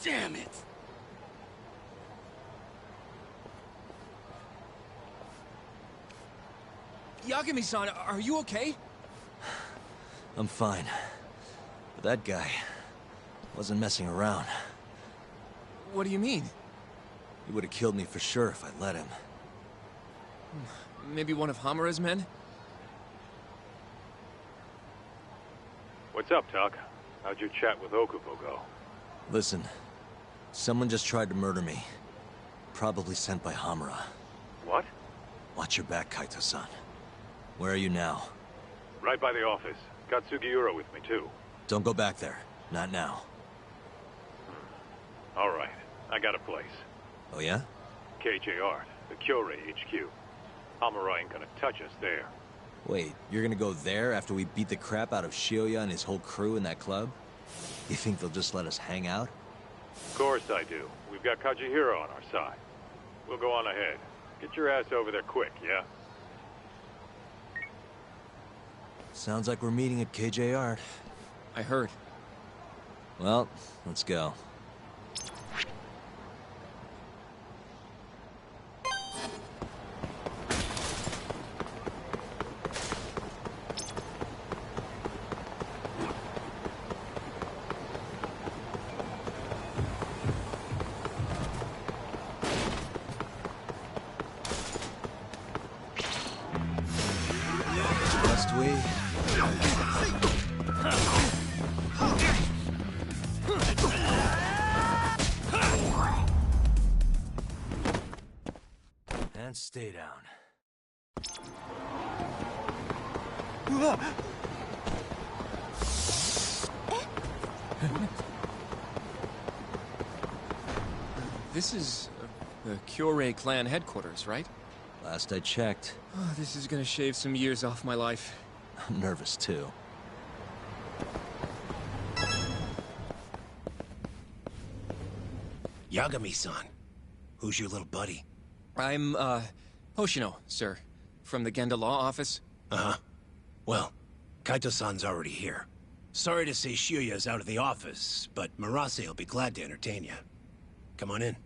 Damn it! Yagami-san, are you okay? I'm fine. But that guy wasn't messing around. What do you mean? He would have killed me for sure if I'd let him. Maybe one of Hamura's men? What's up, Tuck? How'd your chat with Okubo go? Listen, Someone just tried to murder me. Probably sent by Hamura. What? Watch your back, Kaito-san. Where are you now? Right by the office. Got Sugiura with me, too. Don't go back there. Not now. All right. I got a place. Oh, yeah? KJR, the Kyorei HQ. Hamura ain't gonna touch us there. Wait, you're gonna go there after we beat the crap out of Shioya and his whole crew in that club? You think they'll just let us hang out? Of course I do. We've got Kajihiro on our side. We'll go on ahead. Get your ass over there quick, yeah? Sounds like we're meeting at KJR. I heard. Well, let's go. And stay down. This is the Kyorei clan headquarters, right? Last I checked. Oh, this is gonna shave some years off my life. I'm nervous too. Yagami-san. Who's your little buddy? I'm, Hoshino, sir. From the Genda Law Office. Uh-huh. Well, Kaito-san's already here. Sorry to say Shioya's out of the office, but Murase will be glad to entertain you. Come on in.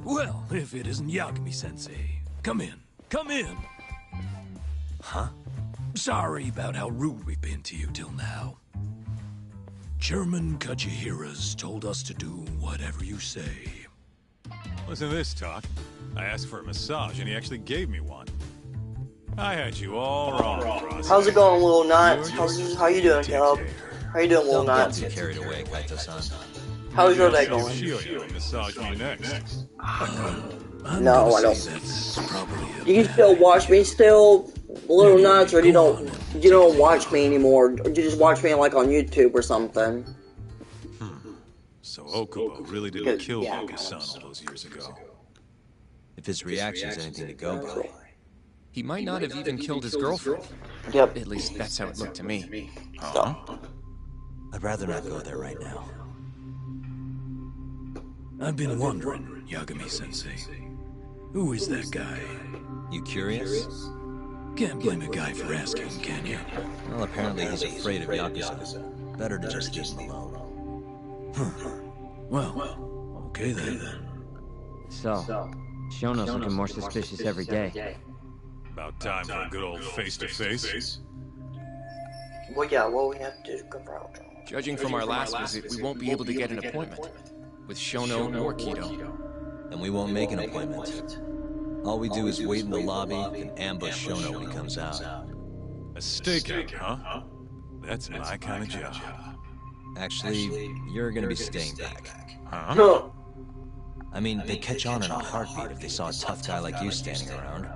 Well, if it isn't Yagami-sensei. Come in. Come in! Huh? Sorry about how rude we've been to you till now. Chairman Kajihira's told us to do whatever you say. Listen to this talk. I asked for a massage and he actually gave me one. I had you all wrong, Ross. How's it going, Little Nuts? How you doing, Caleb? How you doing, Little Nuts? Don't get too carried away, Kaito-san. How's your day going? Massage me next. No, I don't. Do you still watch me still, Little Nuts, or you don't watch me anymore? Or do you just watch me like on YouTube or something? So Okubo really didn't kill Boku's-san all those years ago. If his reaction's anything to go by. He might not have even killed his girlfriend. Yep. At least that's how it looked to me. Huh? I'd rather not go there right now. I've been wondering, Yagami-sensei. Who is that guy? You curious? Can't blame a guy for asking, can you? Well, apparently he's afraid of Yakuza. Better to just leave him alone. Well, okay then. So, Shono's looking more suspicious every day. About time for a good old face-to-face. Well, yeah, what we have to do is confirm. Judging from our last visit, we won't be able to get an appointment with Shono or Kido. And we won't make an appointment. All we do is wait in the lobby and ambush Shono when he comes out. A stakeout, huh? That's my kind of job. Actually, you're gonna be staying back. Huh? No. I mean, they catch on in a heartbeat if they saw a tough guy like you standing around.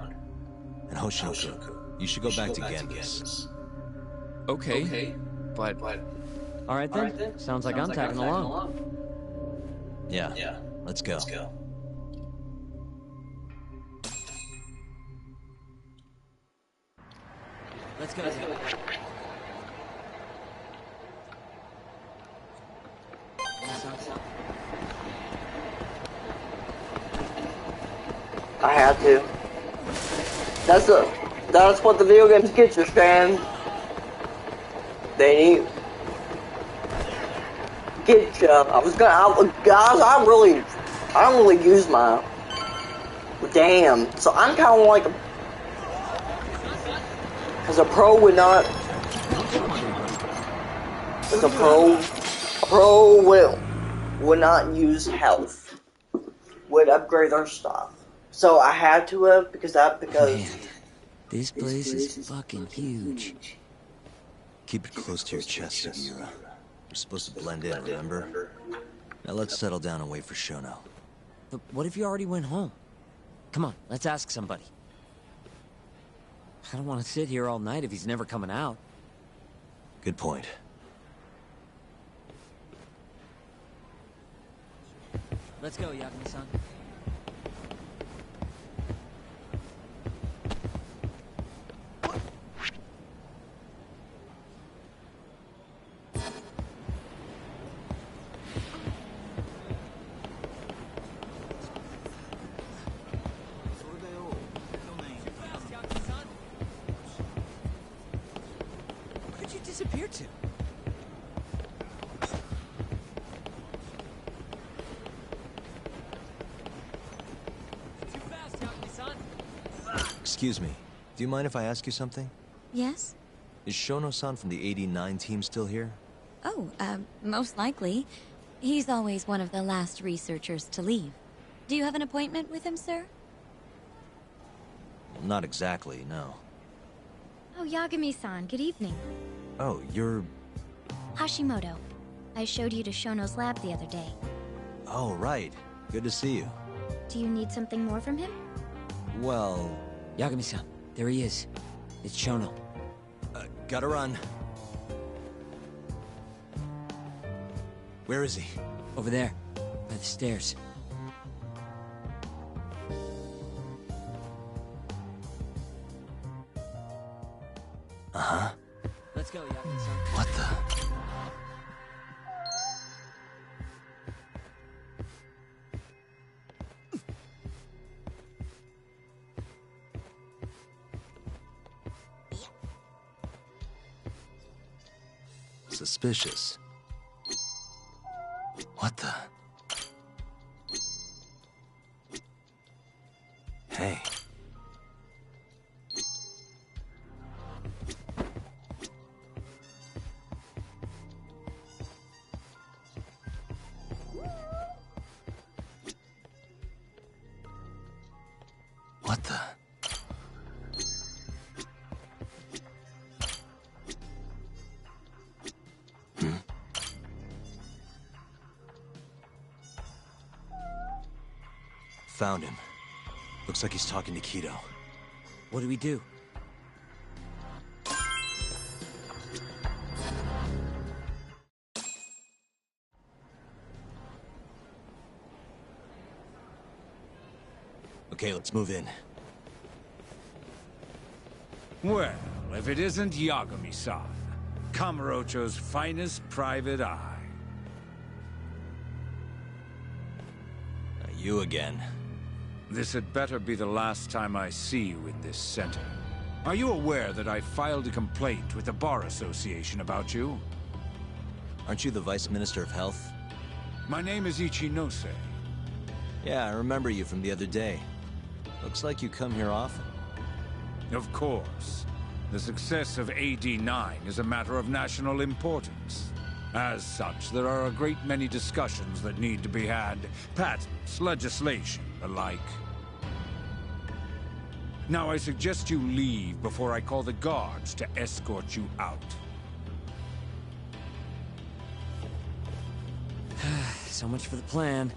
And Hoshino-kun, you should go back to Genghis. Okay, but All right then. Sounds like I'm tagging along. Yeah. Let's go. Let's go. I had to. That's what the video games get you, Stan. They get you. I don't really use my. Damn. So I'm kind of like, because a pro would not. Because a pro would not use health. Would upgrade their stuff. So I had to have because. Man, this place is fucking huge. Keep it close to your chest, Sugiura. We're supposed to blend in, remember? Now let's settle down and wait for Shono. But what if you already went home? Come on, let's ask somebody. I don't want to sit here all night if he's never coming out. Good point. Let's go, Yagami-san. Where'd you disappear to? Excuse me. Do you mind if I ask you something? Yes? Is Shono-san from the 89 team still here? Oh, most likely. He's always one of the last researchers to leave. Do you have an appointment with him, sir? Well, not exactly, no. Oh, Yagami-san, good evening. Oh, you're... Hashimoto. I showed you to Shono's lab the other day. Oh, right. Good to see you. Do you need something more from him? Well... Yagami-san, there he is. It's Shono. Gotta run. Where is he? Over there, by the stairs. Uh-huh. Let's go, Yagami-san. What the... Suspicious. What the... Hey. What the... Found him. Looks like he's talking to Kido. What do we do? Okay, let's move in. Well, if it isn't Yagami-san, Kamurocho's finest private eye. You again. This had better be the last time I see you in this center. Are you aware that I filed a complaint with the Bar Association about you? Aren't you the Vice Minister of Health? My name is Ichinose. Yeah, I remember you from the other day. Looks like you come here often. Of course. The success of AD9 is a matter of national importance. As such, there are a great many discussions that need to be had. Patents, legislation, the like. Now I suggest you leave before I call the guards to escort you out. So much for the plan.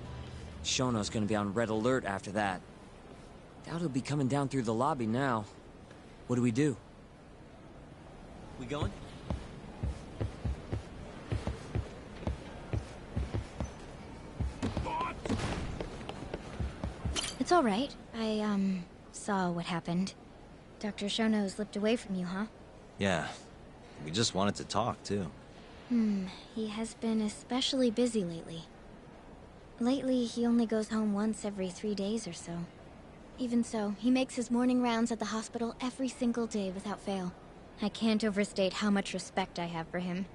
Shono's gonna be on red alert after that. Doubt he'll be coming down through the lobby now. What do? We going? It's all right. I, saw what happened. Dr. Shono slipped away from you, huh? Yeah. We just wanted to talk, too. He has been especially busy lately. Lately, he only goes home once every 3 days or so. Even so, he makes his morning rounds at the hospital every single day without fail. I can't overstate how much respect I have for him.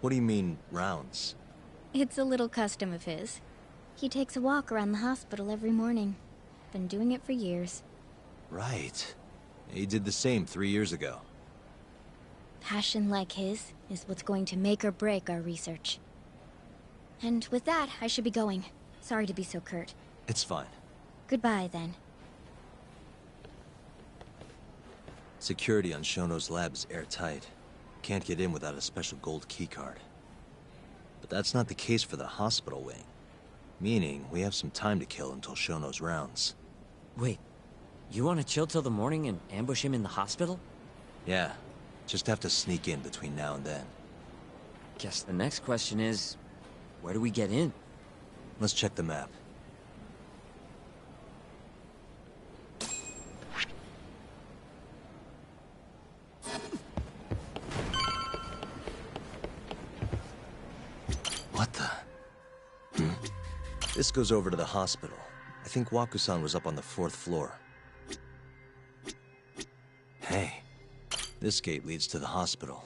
What do you mean, rounds? It's a little custom of his. He takes a walk around the hospital every morning. Been doing it for years. Right. He did the same 3 years ago. Passion like his is what's going to make or break our research. And with that, I should be going. Sorry to be so curt. It's fine. Goodbye, then. Security on Shono's lab is airtight. Can't get in without a special gold keycard. But that's not the case for the hospital wing. Meaning, we have some time to kill until Shono's rounds. Wait, you want to chill till the morning and ambush him in the hospital? Yeah, just have to sneak in between now and then. Guess the next question is, where do we get in? Let's check the map. What the? This goes over to the hospital. I think Waku-san was up on the 4th floor. Hey, this gate leads to the hospital.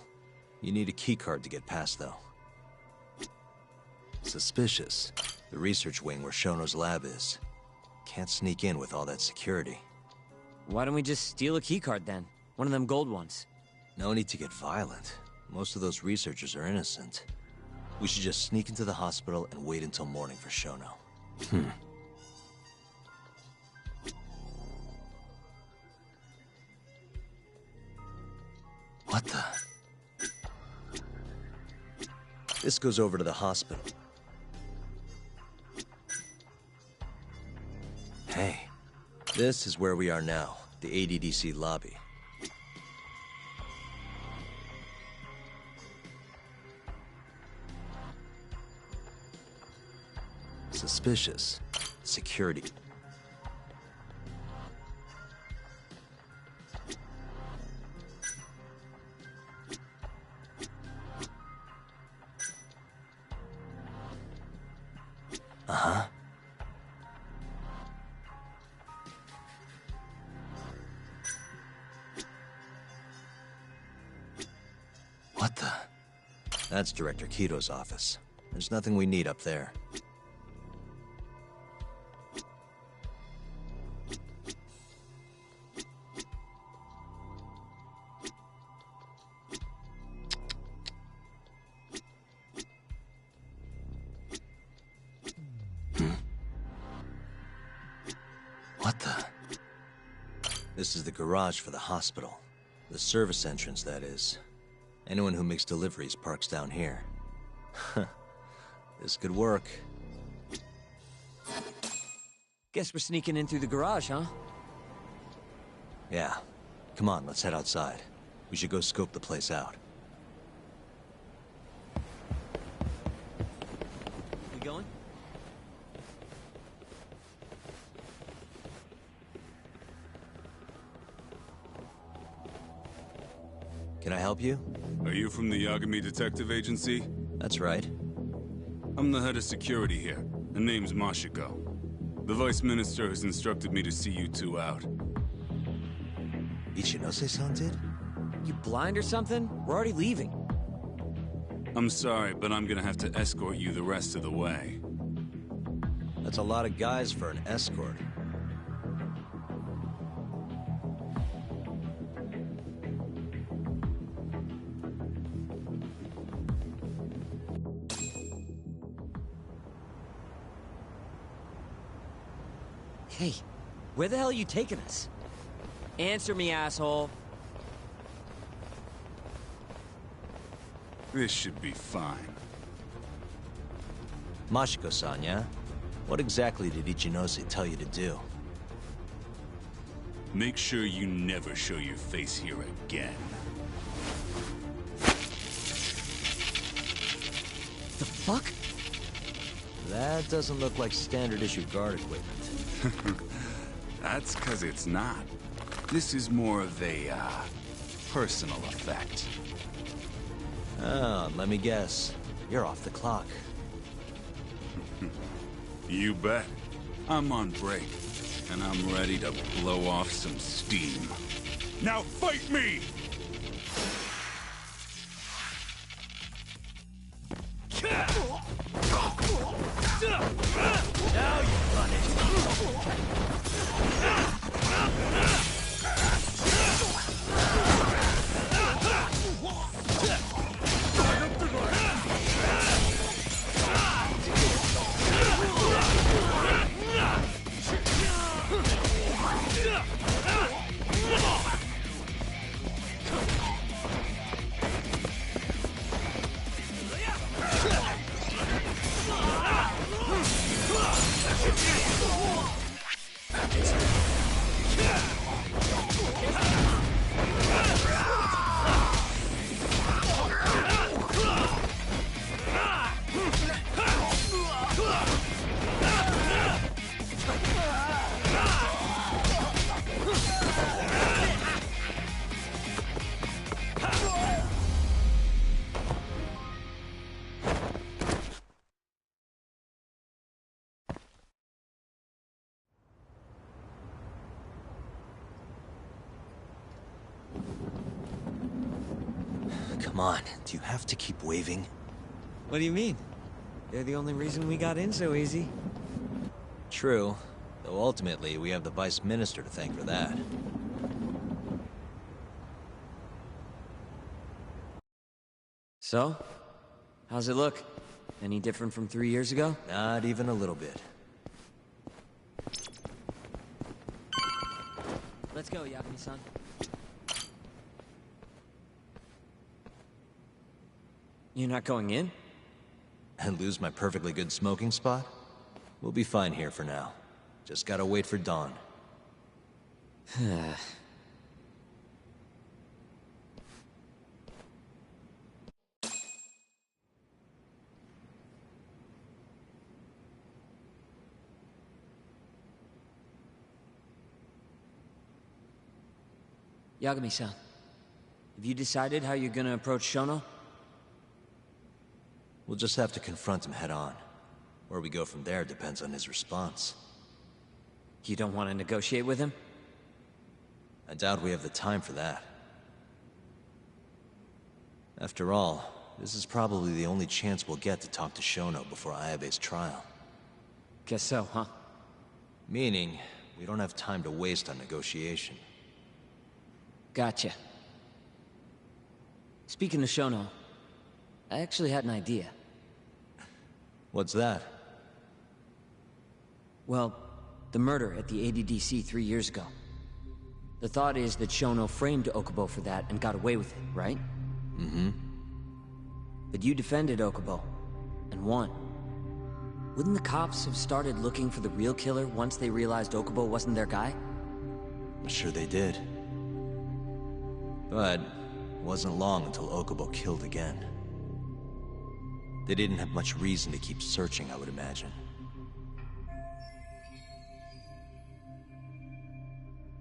You need a keycard to get past, though. Suspicious. The research wing where Shono's lab is. Can't sneak in with all that security. Why don't we just steal a keycard then? One of them gold ones. No need to get violent. Most of those researchers are innocent. We should just sneak into the hospital and wait until morning for Shono. What the? This goes over to the hospital. Hey, this is where we are now, the ADDC lobby. Suspicious. Security. Uh-huh. What the? That's Director Kito's office. There's nothing we need up there. What the? This is the garage for the hospital. The service entrance, that is. Anyone who makes deliveries parks down here. This could work. Guess we're sneaking in through the garage, huh? Yeah. Come on, let's head outside. We should go scope the place out. We going? Can I help you? Are you from the Yagami Detective Agency? That's right. I'm the head of security here. Her name's Mashiko. The Vice Minister has instructed me to see you two out. Ichinose-san did? You blind or something? We're already leaving. I'm sorry, but I'm gonna have to escort you the rest of the way. That's a lot of guys for an escort. Hey, where the hell are you taking us? Answer me, asshole. This should be fine. Mashiko-san, yeah? What exactly did Ichinose tell you to do? Make sure you never show your face here again. the fuck? That doesn't look like standard issue guard equipment. That's because it's not. This is more of a, personal effect. Let me guess. You're off the clock. You bet. I'm on break, and I'm ready to blow off some steam. Now fight me! Now you run it. Come on, do you have to keep waving? What do you mean? They're the only reason we got in so easy. True, though ultimately we have the Vice Minister to thank for that. So? How's it look? Any different from 3 years ago? Not even a little bit. Let's go, Yagami-san. You're not going in? And lose my perfectly good smoking spot? We'll be fine here for now. Just gotta wait for dawn. Yagami-san, have you decided how you're gonna approach Shono? We'll just have to confront him head on. Where we go from there depends on his response. You don't want to negotiate with him? I doubt we have the time for that. After all, this is probably the only chance we'll get to talk to Shono before Ayabe's trial. Guess so, huh? Meaning, we don't have time to waste on negotiation. Gotcha. Speaking of Shono, I actually had an idea. What's that? Well, the murder at the ADDC 3 years ago. The thought is that Shono framed Okubo for that and got away with it, right? Mm-hmm. But you defended Okubo, and won. Wouldn't the cops have started looking for the real killer once they realized Okubo wasn't their guy? I'm sure they did. But it wasn't long until Okubo killed again. They didn't have much reason to keep searching, I would imagine.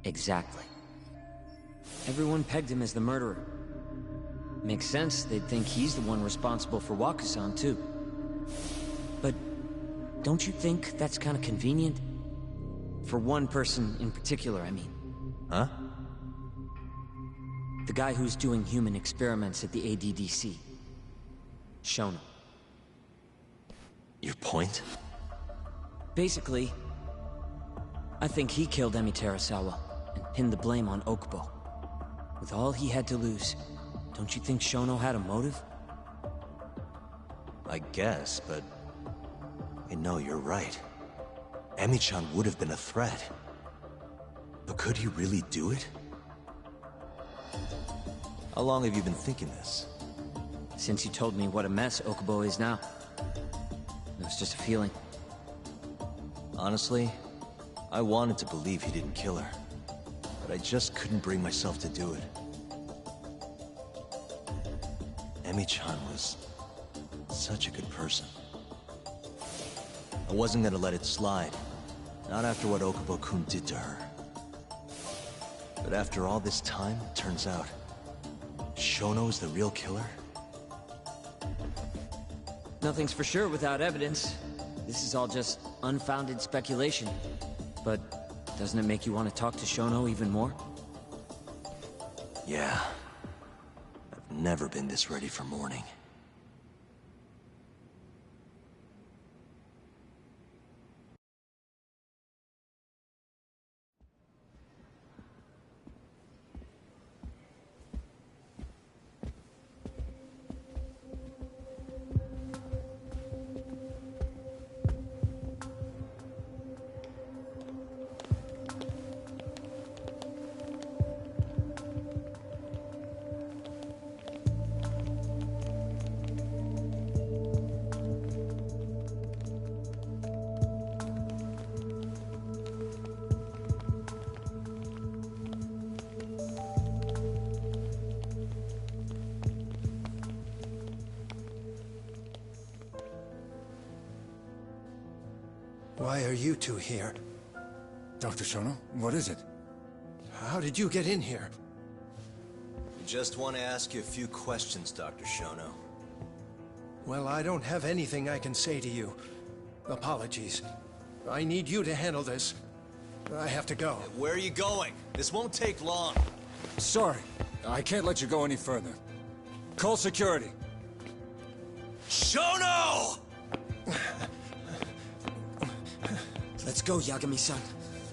Exactly. Everyone pegged him as the murderer. Makes sense, they'd think he's the one responsible for Wakusan, too. But don't you think that's kind of convenient? For one person in particular, I mean. Huh? The guy who's doing human experiments at the ADDC. Shono. Your point? Basically, I think he killed Emi Terasawa and pinned the blame on Okubo. With all he had to lose, don't you think Shono had a motive? I guess, but... no, you're right. Emi-chan would have been a threat. But could he really do it? How long have you been thinking this? Since you told me what a mess Okubo is now. It was just a feeling. Honestly, I wanted to believe he didn't kill her. But I just couldn't bring myself to do it. Emi-chan was... such a good person. I wasn't gonna let it slide. Not after what Okubo-kun did to her. But after all this time, it turns out Shono is the real killer? Nothing's for sure without evidence. This is all just unfounded speculation. But doesn't it make you want to talk to Shono even more? Yeah. I've never been this ready for morning. Why are you two here? Dr. Shono, what is it? How did you get in here? We just want to ask you a few questions, Dr. Shono. Well, I don't have anything I can say to you. Apologies. I need you to handle this. I have to go. Where are you going? This won't take long. Sorry, I can't let you go any further. Call security. Shono! Let's go, Yagami-san.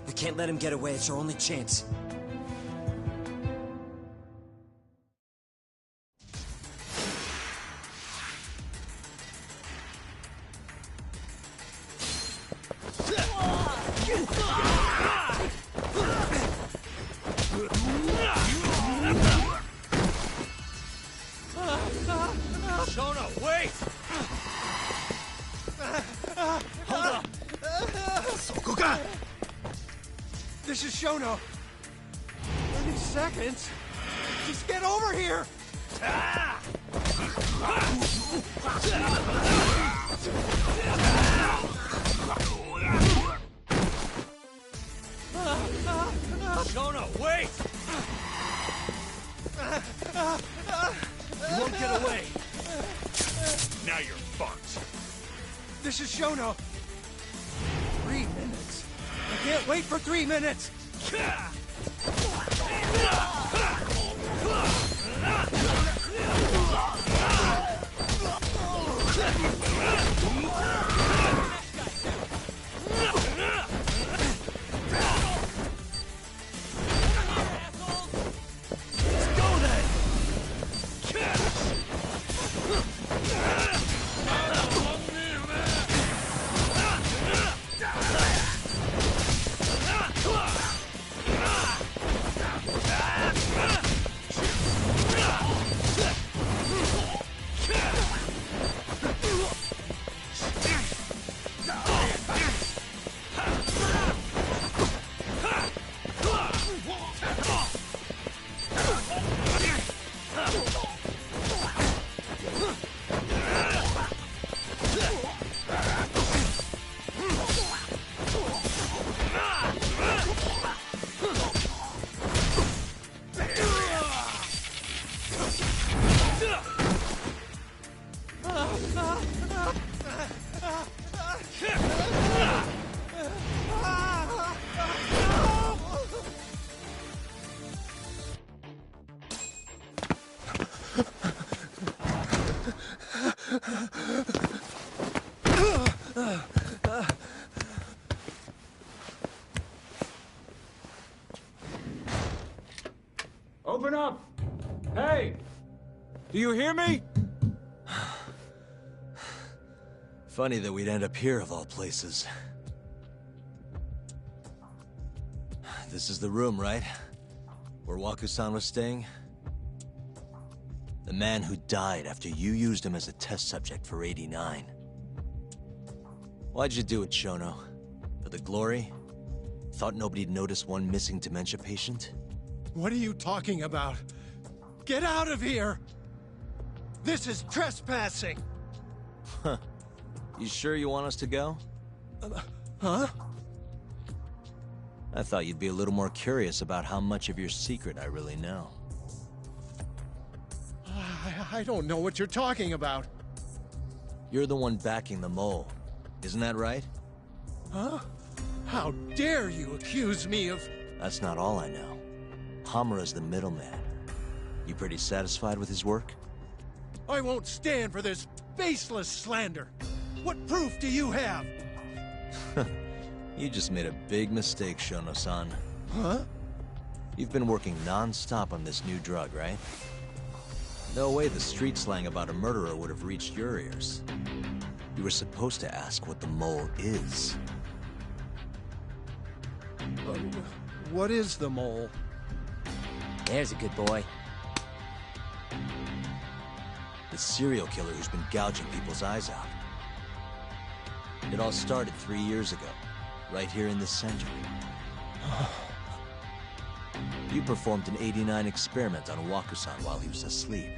We can't let him get away. It's our only chance. Shono, wait! Hold up! This is Shono. 30 seconds? Just get over here! Shono, wait! You won't get away. Now you're fucked. This is Shono. 3 minutes. I can't wait for 3 minutes. Open up! Hey! Do you hear me? Funny that we'd end up here of all places. This is the room, right? Where Waku-san was staying? The man who died after you used him as a test subject for 89. Why'd you do it, Shono? For the glory? Thought nobody'd notice one missing dementia patient? What are you talking about? Get out of here! This is trespassing! Huh. You sure you want us to go? Huh? I thought you'd be a little more curious about how much of your secret I really know. I don't know what you're talking about. You're the one backing the mole, isn't that right? Huh? How dare you accuse me of... That's not all I know. Hamura's the middleman. You pretty satisfied with his work? I won't stand for this baseless slander. What proof do you have? You just made a big mistake, Shono-san. Huh? You've been working non-stop on this new drug, right? No way the street slang about a murderer would have reached your ears. You were supposed to ask what the mole is. What is the mole? There's a good boy. The serial killer who's been gouging people's eyes out. It all started 3 years ago, right here in this center. You performed an '89 experiment on Waku-san while he was asleep.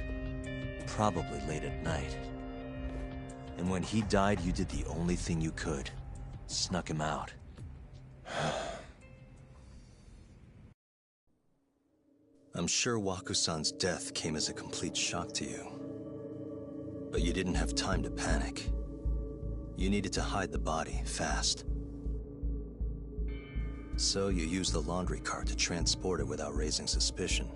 Probably late at night. And when he died, you did the only thing you could. Snuck him out. I'm sure Waku-san's death came as a complete shock to you. But you didn't have time to panic. You needed to hide the body, fast. So you used the laundry cart to transport it without raising suspicion.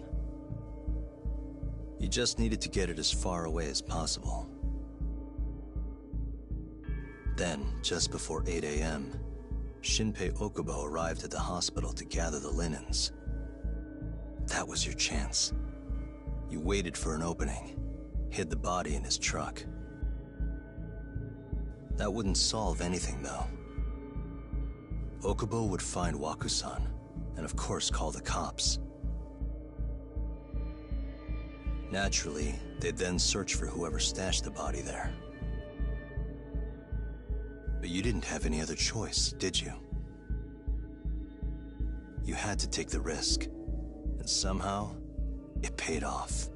You just needed to get it as far away as possible. Then, just before 8 a.m., Shinpei Okubo arrived at the hospital to gather the linens. That was your chance. You waited for an opening, hid the body in his truck. That wouldn't solve anything, though. Okubo would find Waku-san, and of course call the cops. Naturally, they'd then search for whoever stashed the body there. But you didn't have any other choice, did you? You had to take the risk, and somehow, it paid off.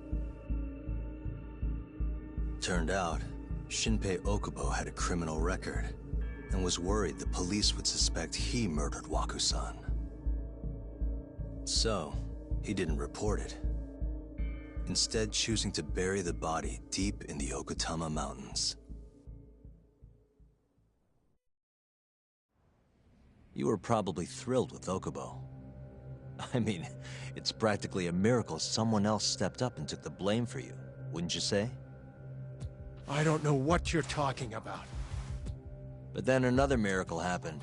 Turned out, Shinpei Okubo had a criminal record, and was worried the police would suspect he murdered Waku-san. So, he didn't report it. Instead, choosing to bury the body deep in the Okutama Mountains. You were probably thrilled with Okubo. I mean, it's practically a miracle someone else stepped up and took the blame for you, wouldn't you say? I don't know what you're talking about. But then another miracle happened.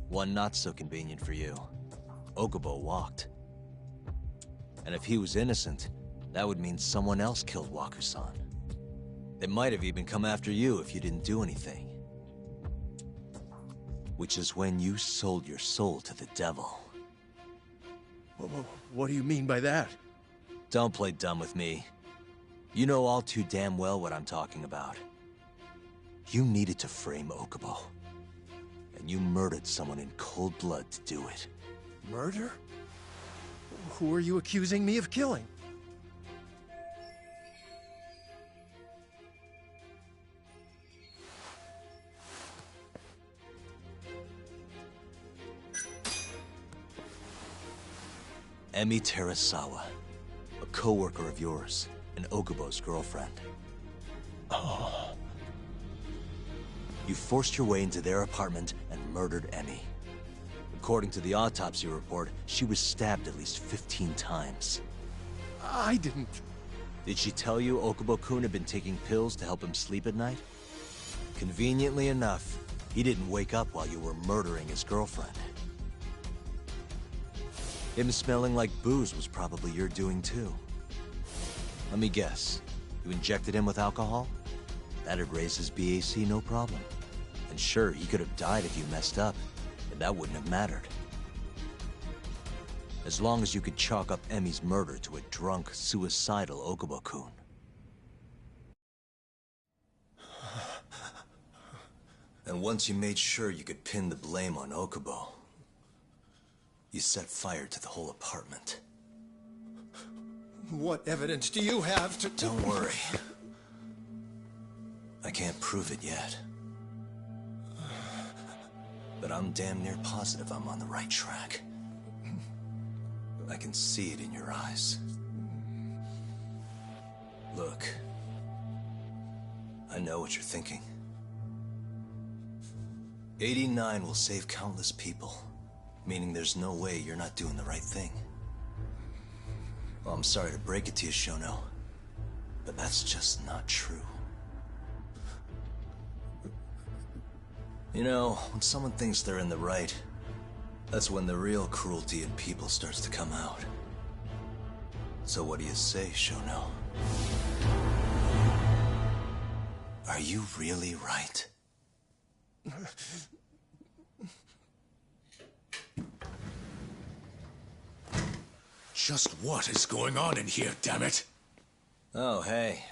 One not so convenient for you. Okubo walked. And if he was innocent, that would mean someone else killed Waku-san. They might have even come after you if you didn't do anything. Which is when you sold your soul to the devil. What do you mean by that? Don't play dumb with me. You know all too damn well what I'm talking about. You needed to frame Okubo. And you murdered someone in cold blood to do it. Murder? Who are you accusing me of killing? Emi Terasawa, a co-worker of yours, and Okubo's girlfriend. Oh. You forced your way into their apartment and murdered Emi. According to the autopsy report, she was stabbed at least 15 times. I didn't. Did she tell you Okubo-kun had been taking pills to help him sleep at night? Conveniently enough, he didn't wake up while you were murdering his girlfriend. Him smelling like booze was probably your doing too. Let me guess, you injected him with alcohol? That'd raise his BAC no problem. And sure, he could have died if you messed up, and that wouldn't have mattered. As long as you could chalk up Emi's murder to a drunk, suicidal Okubo-kun. And once you made sure you could pin the blame on Okubo, you set fire to the whole apartment. What evidence do you have to... Don't worry. I can't prove it yet. But I'm damn near positive I'm on the right track. I can see it in your eyes. Look, I know what you're thinking. 89 will save countless people, meaning there's no way you're not doing the right thing. Well, I'm sorry to break it to you, Shono, but that's just not true. You know, when someone thinks they're in the right, that's when the real cruelty in people starts to come out. So what do you say, Shono? Are you really right? Just what is going on in here, damn it? Oh, hey.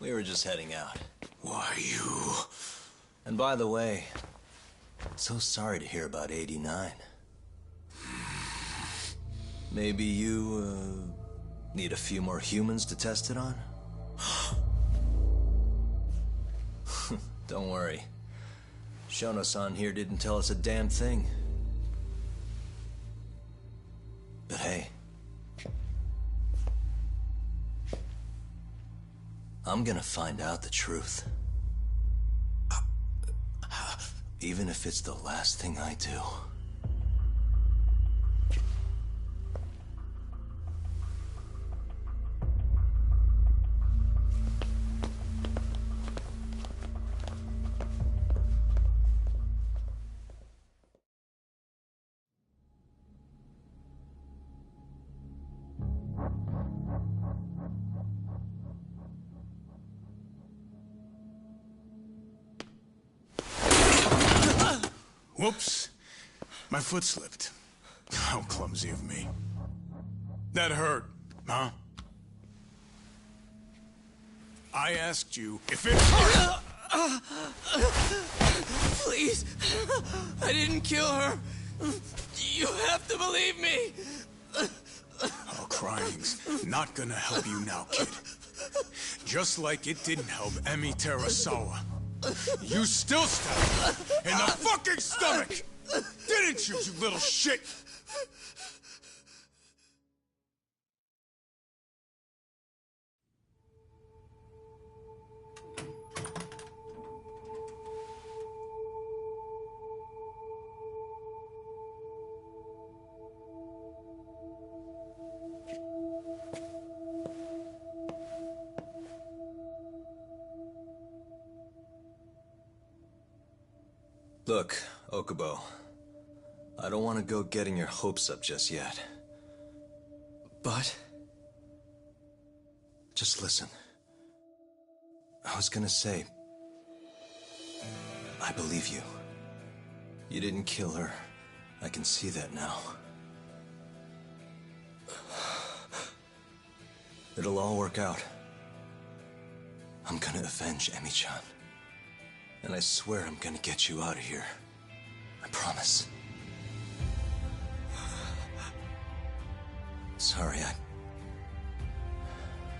We were just heading out. Why, you... And by the way, so sorry to hear about 89. Maybe you, need a few more humans to test it on? Don't worry. Shono-san here didn't tell us a damn thing. But hey, I'm gonna find out the truth. Even if it's the last thing I do. Whoops. My foot slipped. How clumsy of me. That hurt, huh? I asked you if it hurt. Please. I didn't kill her. You have to believe me. Oh, crying's not gonna help you now, kid. Just like it didn't help Emi Terasawa. You still stabbed her in the fucking stomach! Didn't you, you little shit? Look, Okubo, I don't want to go getting your hopes up just yet. But... just listen. I was gonna say... I believe you. You didn't kill her. I can see that now. It'll all work out. I'm gonna avenge Emi-chan. And I swear I'm gonna get you out of here. I promise. Sorry,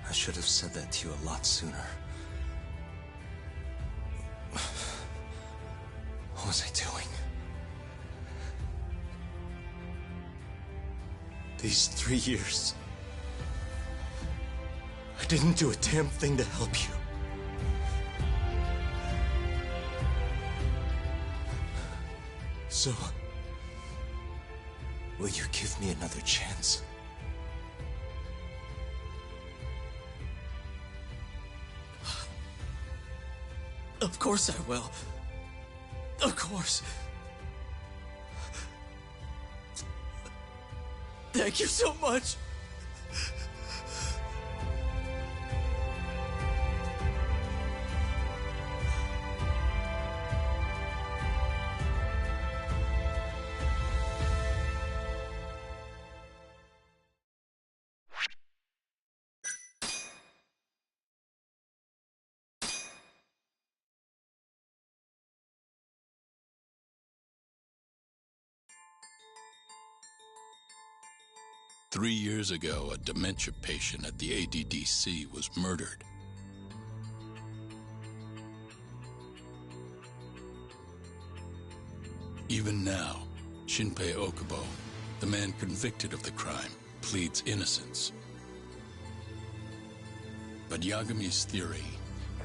I should have said that to you a lot sooner. What was I doing? These 3 years, I didn't do a damn thing to help you. So, will you give me another chance? Of course I will. Of course. Thank you so much. "3 years ago, a dementia patient at the ADDC was murdered. Even now, Shinpei Okubo, the man convicted of the crime, pleads innocence. But Yagami's theory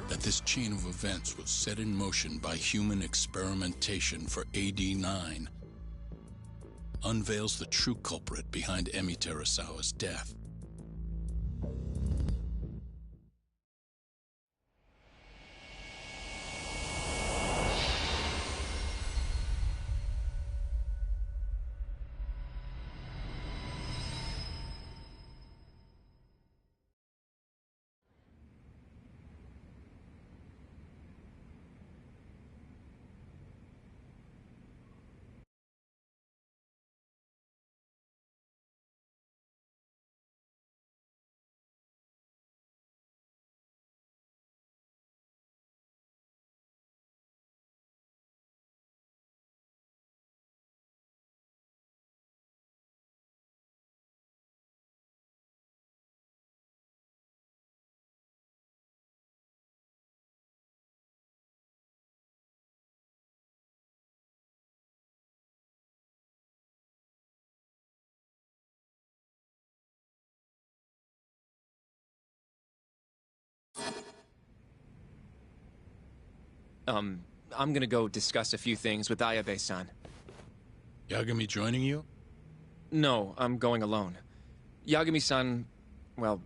that this chain of events was set in motion by human experimentation for AD-9 unveils the true culprit behind Emi Terasawa's death. I'm gonna go discuss a few things with Ayabe-san. Yagami joining you? No, I'm going alone. Yagami-san, well,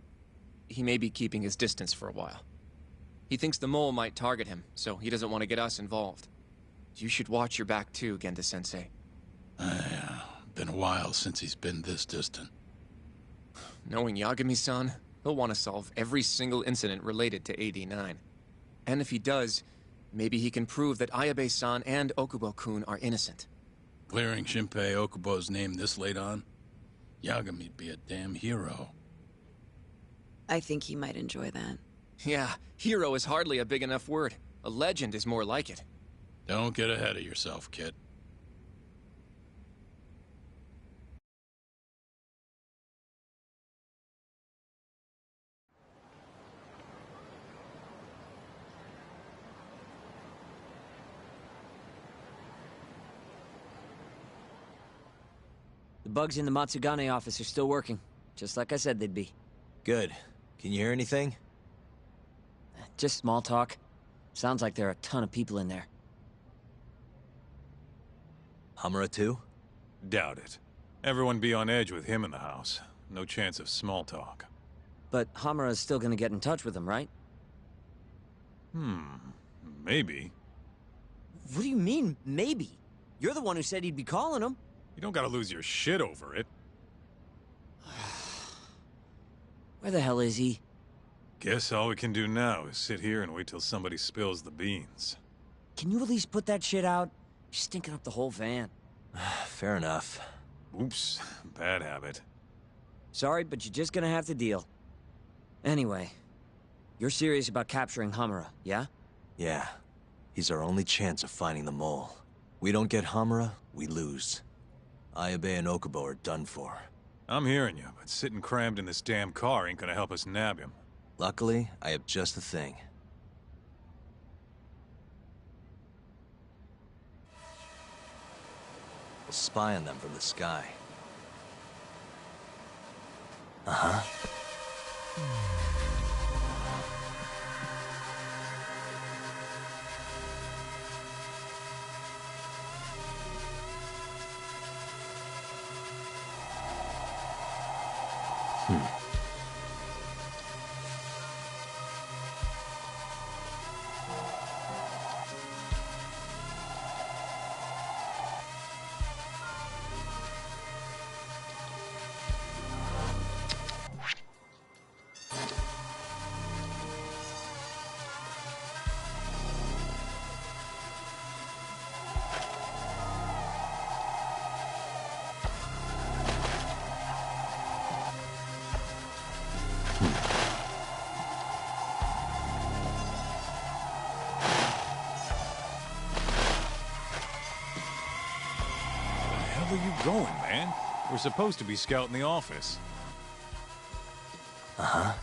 he may be keeping his distance for a while. He thinks the mole might target him, so he doesn't want to get us involved. You should watch your back too, Genda-sensei. Been a while since he's been this distant. Knowing Yagami-san, he'll want to solve every single incident related to AD-9. And if he does, maybe he can prove that Ayabe-san and Okubo-kun are innocent. Clearing Shinpei Okubo's name this late on? Yagami'd be a damn hero. I think he might enjoy that. Yeah, hero is hardly a big enough word. A legend is more like it. Don't get ahead of yourself, kid. The bugs in the Matsugane office are still working, just like I said they'd be. Good. Can you hear anything? Just small talk. Sounds like there are a ton of people in there. Hamura too? Doubt it. Everyone be on edge with him in the house. No chance of small talk. But Hamura's still gonna get in touch with him, right? Maybe. What do you mean, maybe? You're the one who said he'd be calling him. You don't gotta lose your shit over it. Where the hell is he? Guess all we can do now is sit here and wait till somebody spills the beans. Can you at least put that shit out? You're stinking up the whole van. Fair enough. Oops, bad habit. Sorry, but you're just gonna have to deal. Anyway, you're serious about capturing Hamura, yeah? Yeah. He's our only chance of finding the mole. We don't get Hamura, we lose. Ayabe and Okubo are done for. I'm hearing you, but sitting crammed in this damn car ain't gonna help us nab him. Luckily, I have just the thing. We'll spy on them from the sky. Uh-huh. Where are you going, man? We're supposed to be scouting the office. Uh-huh.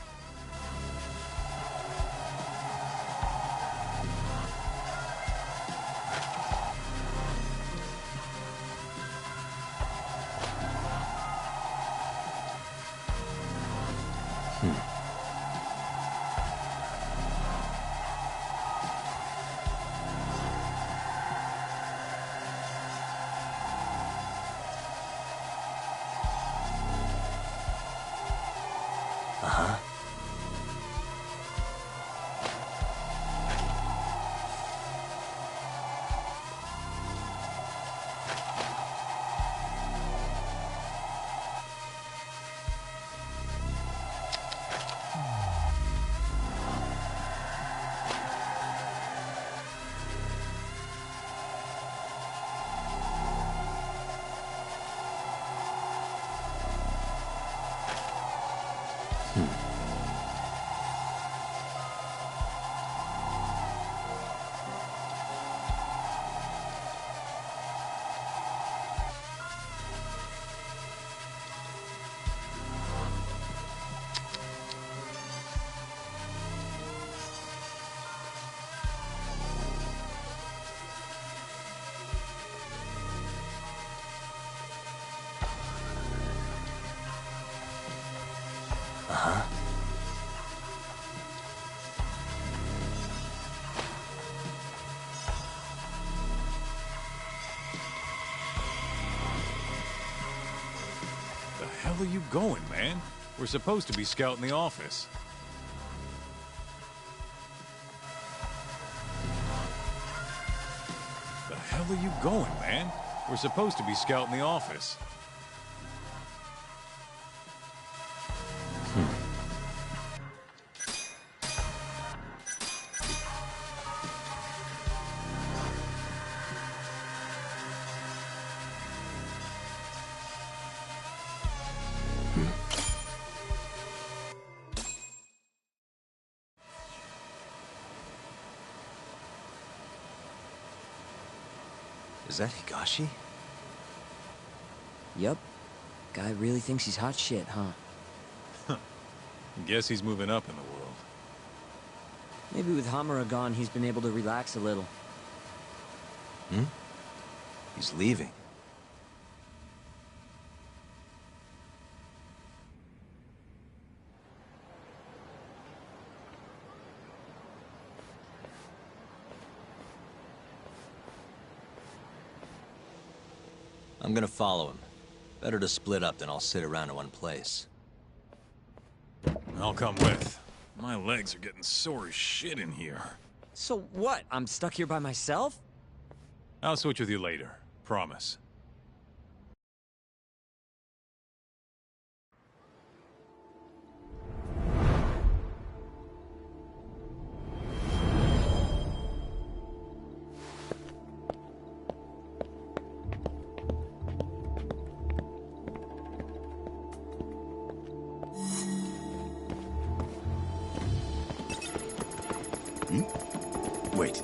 hell are you going, man? We're supposed to be scouting the office. The hell are you going, man? We're supposed to be scouting the office. Is that Higashi? Yup. Guy really thinks he's hot shit, huh? Guess he's moving up in the world. Maybe with Hamura gone, he's been able to relax a little. Hmm? He's leaving. I'm gonna follow him. Better to split up than I'll sit around in one place. I'll come with. My legs are getting sore as shit in here. So what? I'm stuck here by myself? I'll switch with you later. Promise. Wait.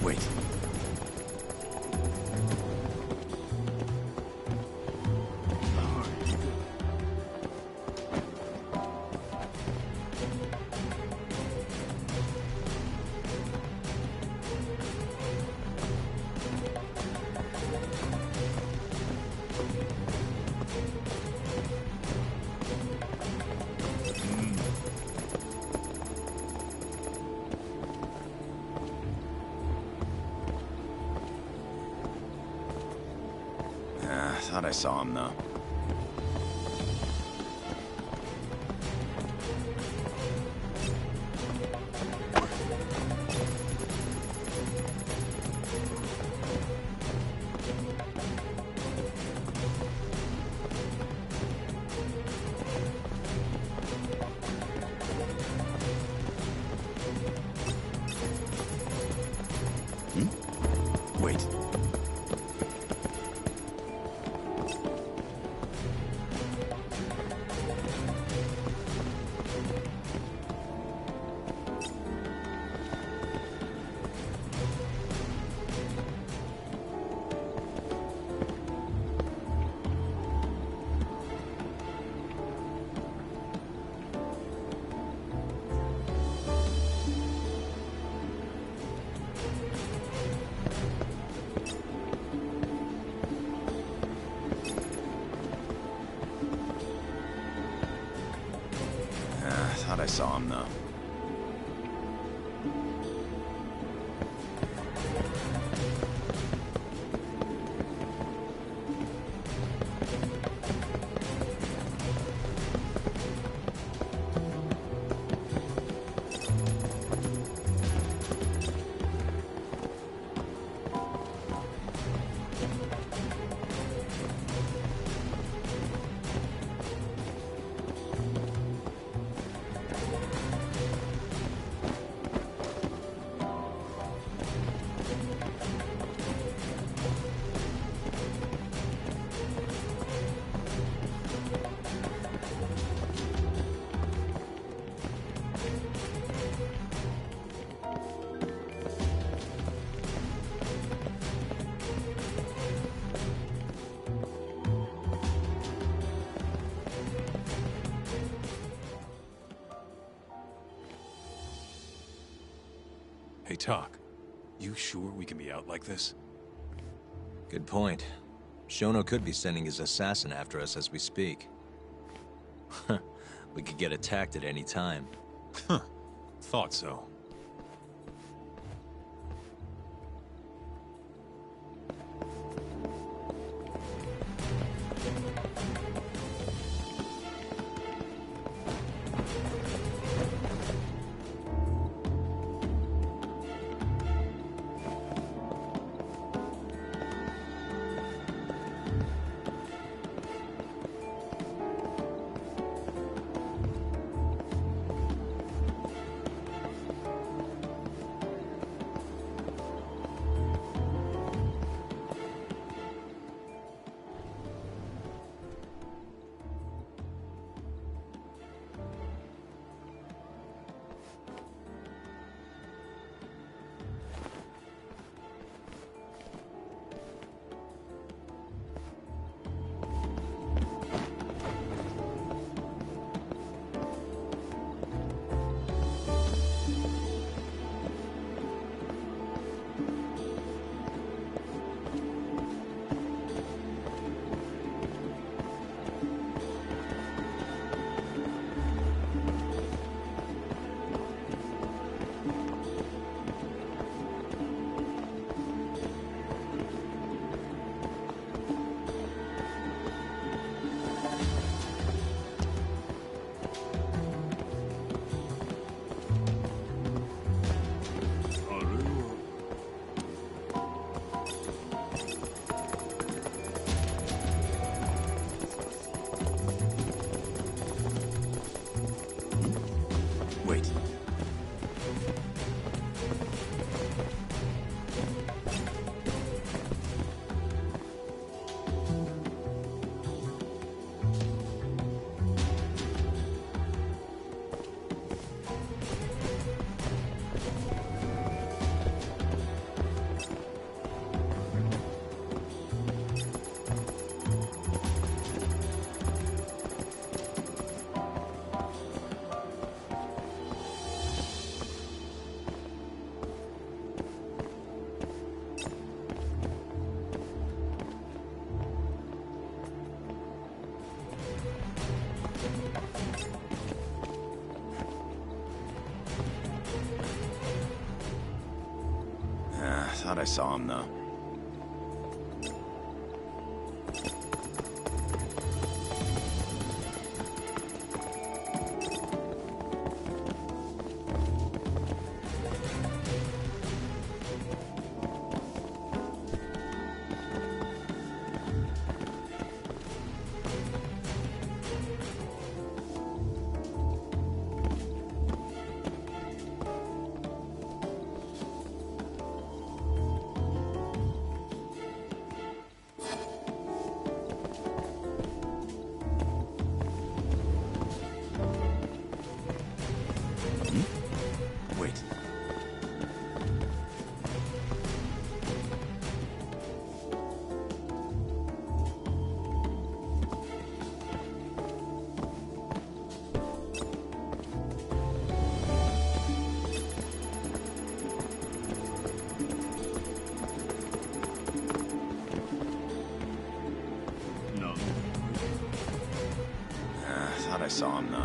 Wait. Thought I saw him, though. Wait. saw him, though. Hey, Talk. You sure we can be out like this? Good point. Shono could be sending his assassin after us as we speak. We could get attacked at any time. Huh. Thought so. Wait. Thought I saw him, though. I saw him, though.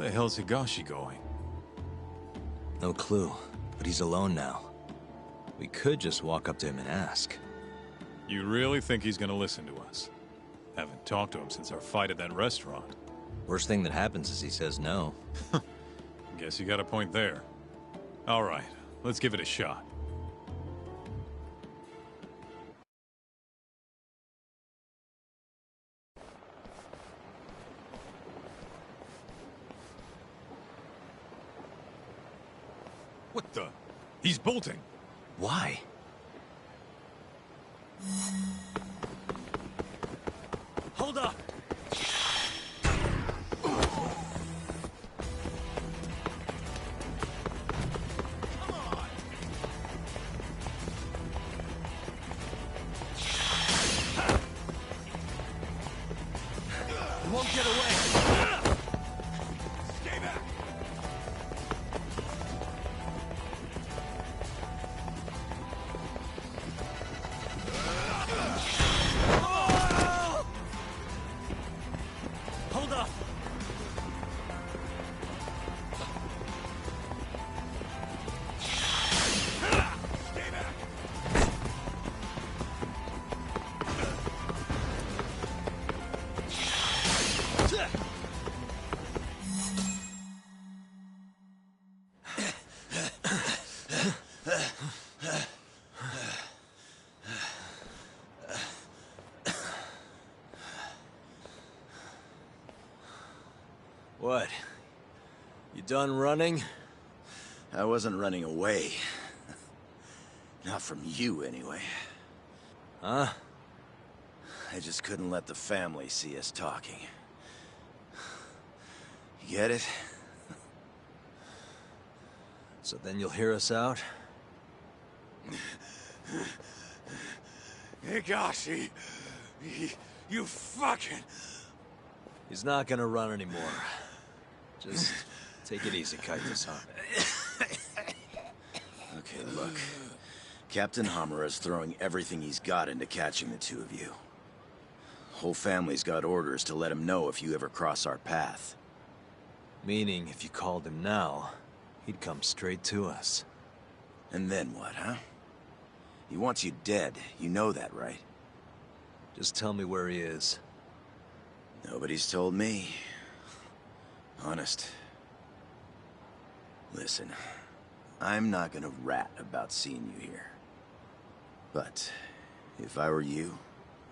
the hell's Higashi going? No clue, but he's alone now. We could just walk up to him and ask. You really think he's gonna listen to us? Haven't talked to him since our fight at that restaurant. Worst thing that happens is he says no. Guess you got a point there. All right, let's give it a shot. What the? He's bolting. Why? Hold up! You won't get away! Stay back! Hold up! Stay back! What? You done running? I wasn't running away. Not from you, anyway. Huh? I just couldn't let the family see us talking. You get it? So then you'll hear us out? Higashi! You fucking... He's not gonna run anymore. Just take it easy, Kaito-san. Okay, look. Captain Hamura's throwing everything he's got into catching the two of you. Whole family's got orders to let him know if you ever cross our path. Meaning, if you called him now, he'd come straight to us. And then what, huh? He wants you dead. You know that, right? Just tell me where he is. Nobody's told me. Honest. Listen, I'm not gonna rat about seeing you here. But if I were you,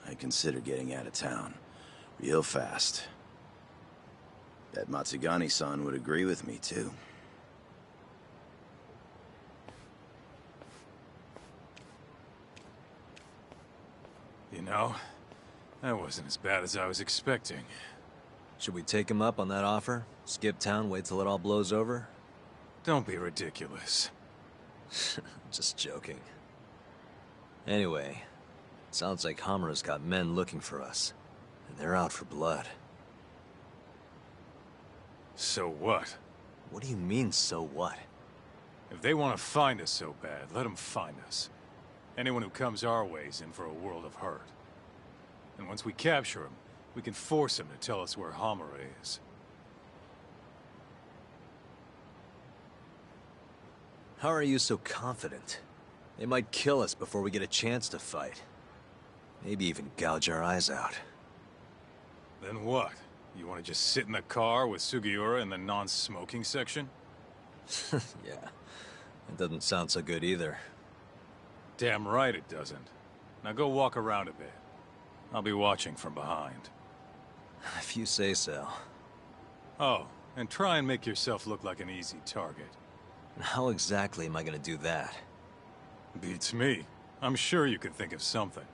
I'd consider getting out of town. Real fast. Bet Matsugani-san would agree with me, too. You know, that wasn't as bad as I was expecting. Should we take him up on that offer? Skip town, wait till it all blows over? Don't be ridiculous. Just joking. Anyway, sounds like Hamura's got men looking for us. And they're out for blood. So what? What do you mean, so what? If they want to find us so bad, let them find us. Anyone who comes our way is in for a world of hurt. And once we capture him, we can force him to tell us where Hamura is. How are you so confident? They might kill us before we get a chance to fight. Maybe even gouge our eyes out. Then what? You want to just sit in the car with Sugiura in the non-smoking section? Yeah, that doesn't sound so good either. Damn right it doesn't. Now go walk around a bit. I'll be watching from behind. If you say so. Oh, and try and make yourself look like an easy target. How exactly am I gonna do that? Beats me. I'm sure you can think of something.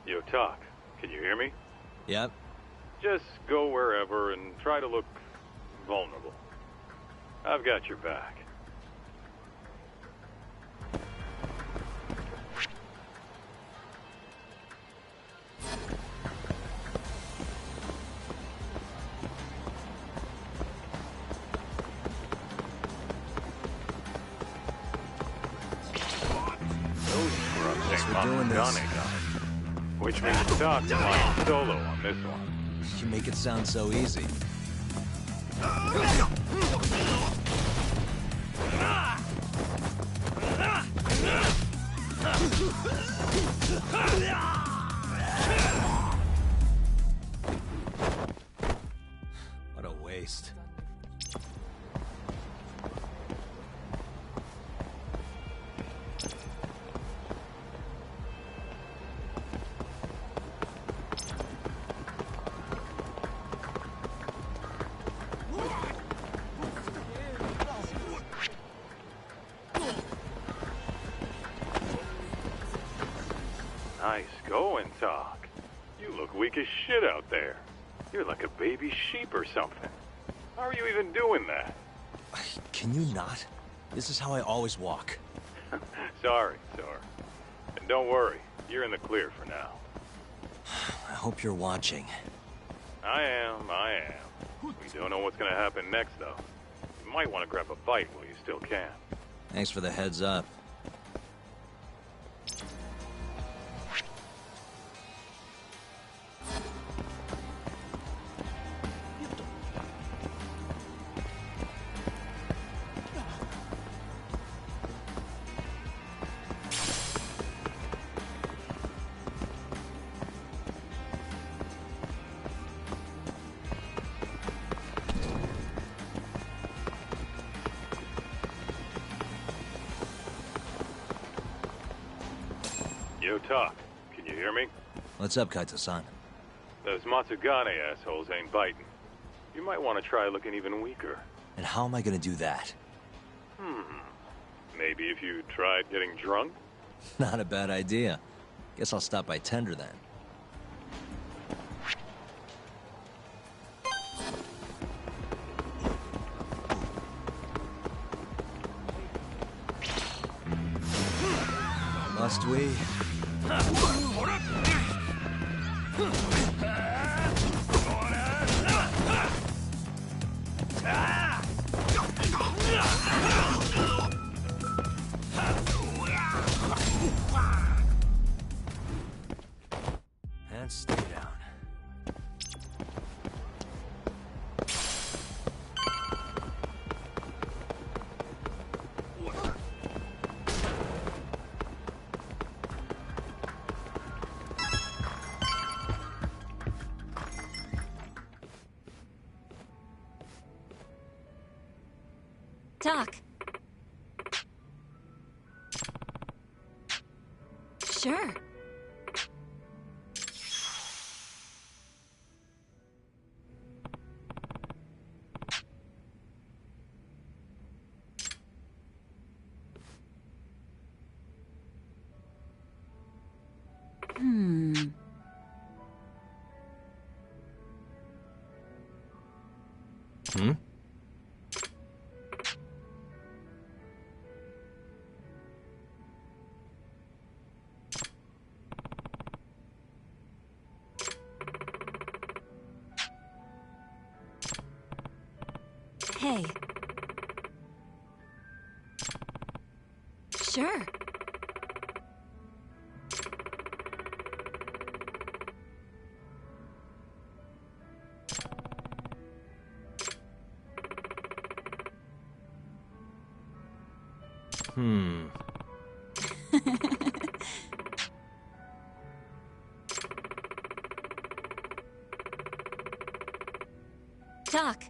Yo, Talk. Can you hear me? Yep. Just go wherever and try to look vulnerable. I've got your back. Gunny guy. Which means Doc's flying solo on this one. You make it sound so easy. What a waste. Nice going, Doc. You look weak as shit out there. You're like a baby sheep or something. How are you even doing that? Can you not? This is how I always walk. Sorry. And don't worry, you're in the clear for now. I hope you're watching. I am. We don't know what's gonna happen next, though. You might want to grab a bite while you still can. Thanks for the heads up. Yo, Doc, can you hear me? What's up, Kaito-san? Those Matsugane assholes ain't biting. You might want to try looking even weaker. And how am I gonna do that? Maybe if you tried getting drunk? Not a bad idea. Guess I'll stop by Tender then. Must we? And stay down. Doc. Sure. Hey. Sure. Doc.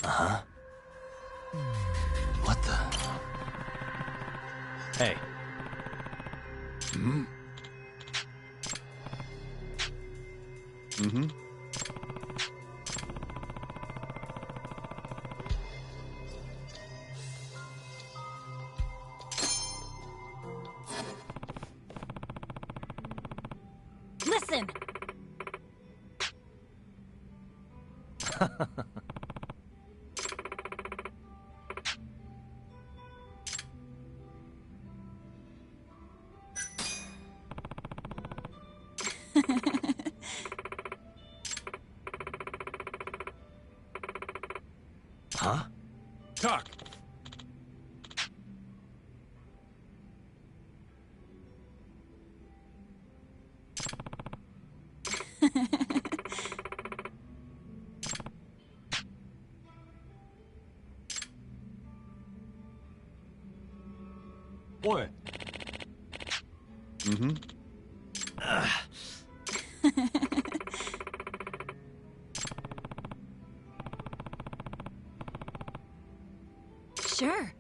Uh-huh. What the? Hey. Listen. Huh? Talk. Boy. Mm-hmm. Sure.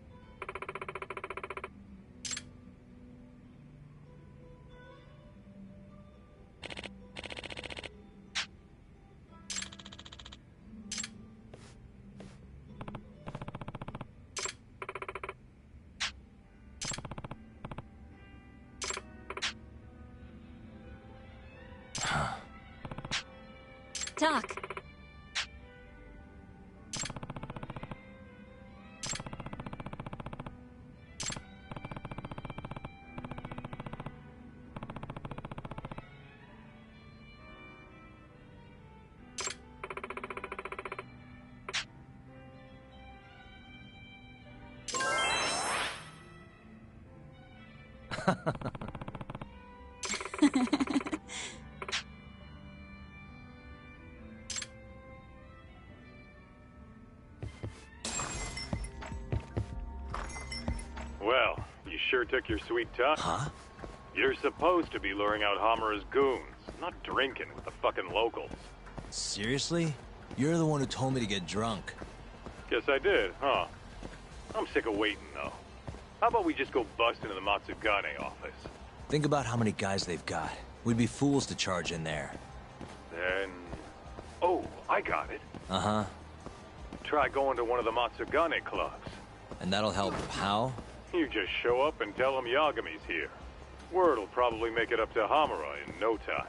Doc. Well, you sure took your sweet time. Huh? You're supposed to be luring out Hamura's goons, not drinking with the fucking locals. Seriously? You're the one who told me to get drunk. Guess I did, huh? I'm sick of waiting, though. How about we just go bust into the Matsugane office? Think about how many guys they've got. We'd be fools to charge in there. Then... Oh, I got it. Uh-huh. Try going to one of the Matsugane clubs. And that'll help how? You just show up and tell them Yagami's here. Word'll probably make it up to Hamura in no time.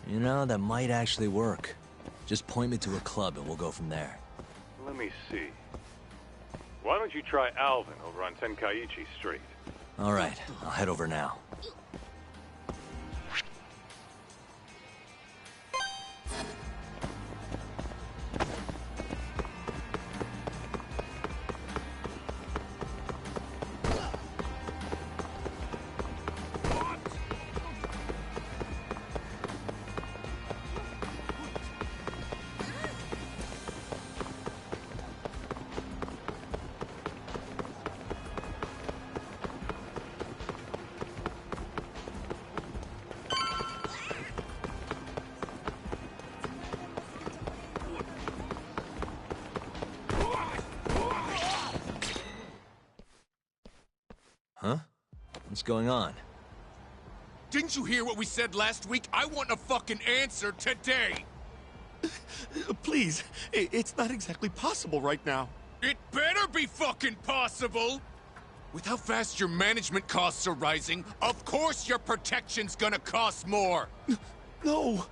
You know, that might actually work. Just point me to a club and we'll go from there. Let me see. Why don't you try Alvin over on Tenkaichi Street? All right, I'll head over now. Huh? What's going on? Didn't you hear what we said last week? I want a fucking answer today! Please, it's not exactly possible right now. It better be fucking possible! With how fast your management costs are rising, of course your protection's gonna cost more! No!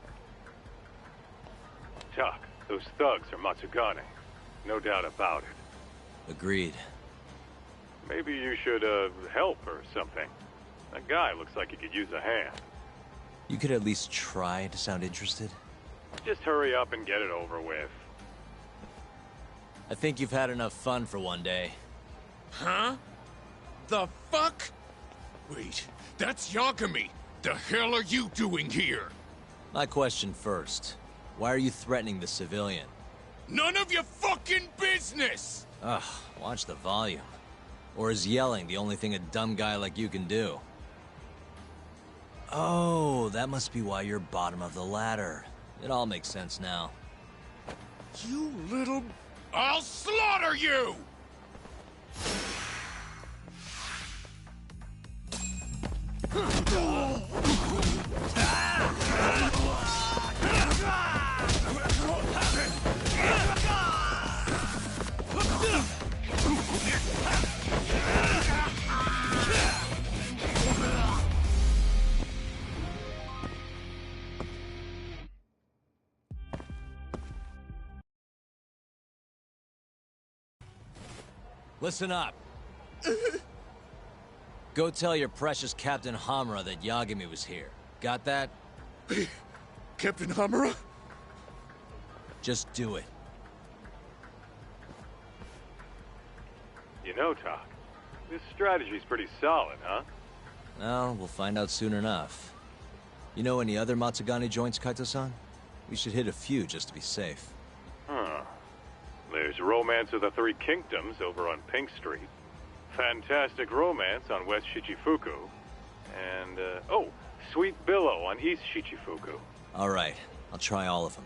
Tuck, those thugs are Matsugane. No doubt about it. Agreed. Maybe you should, help or something. That guy looks like he could use a hand. You could at least try to sound interested. Just hurry up and get it over with. I think you've had enough fun for one day. Huh? The fuck? Wait, that's Yagami! The hell are you doing here? My question first. Why are you threatening the civilian? None of your fucking business! Ugh, watch the volume. Or is yelling the only thing a dumb guy like you can do? Oh, that must be why you're bottom of the ladder. It all makes sense now. You little... I'll slaughter you! Listen up. Go tell your precious Captain Hamura that Yagami was here. Got that? Captain Hamura? Just do it. you know, Tak. This strategy's pretty solid, huh? Well, we'll find out soon enough. You know any other Matsugane joints, Kaito-san? We should hit a few just to be safe. Huh. There's Romance of the Three Kingdoms over on Pink Street. Fantastic Romance on West Shichifuku. And, oh, Sweet Billow on East Shichifuku. All right, I'll try all of them.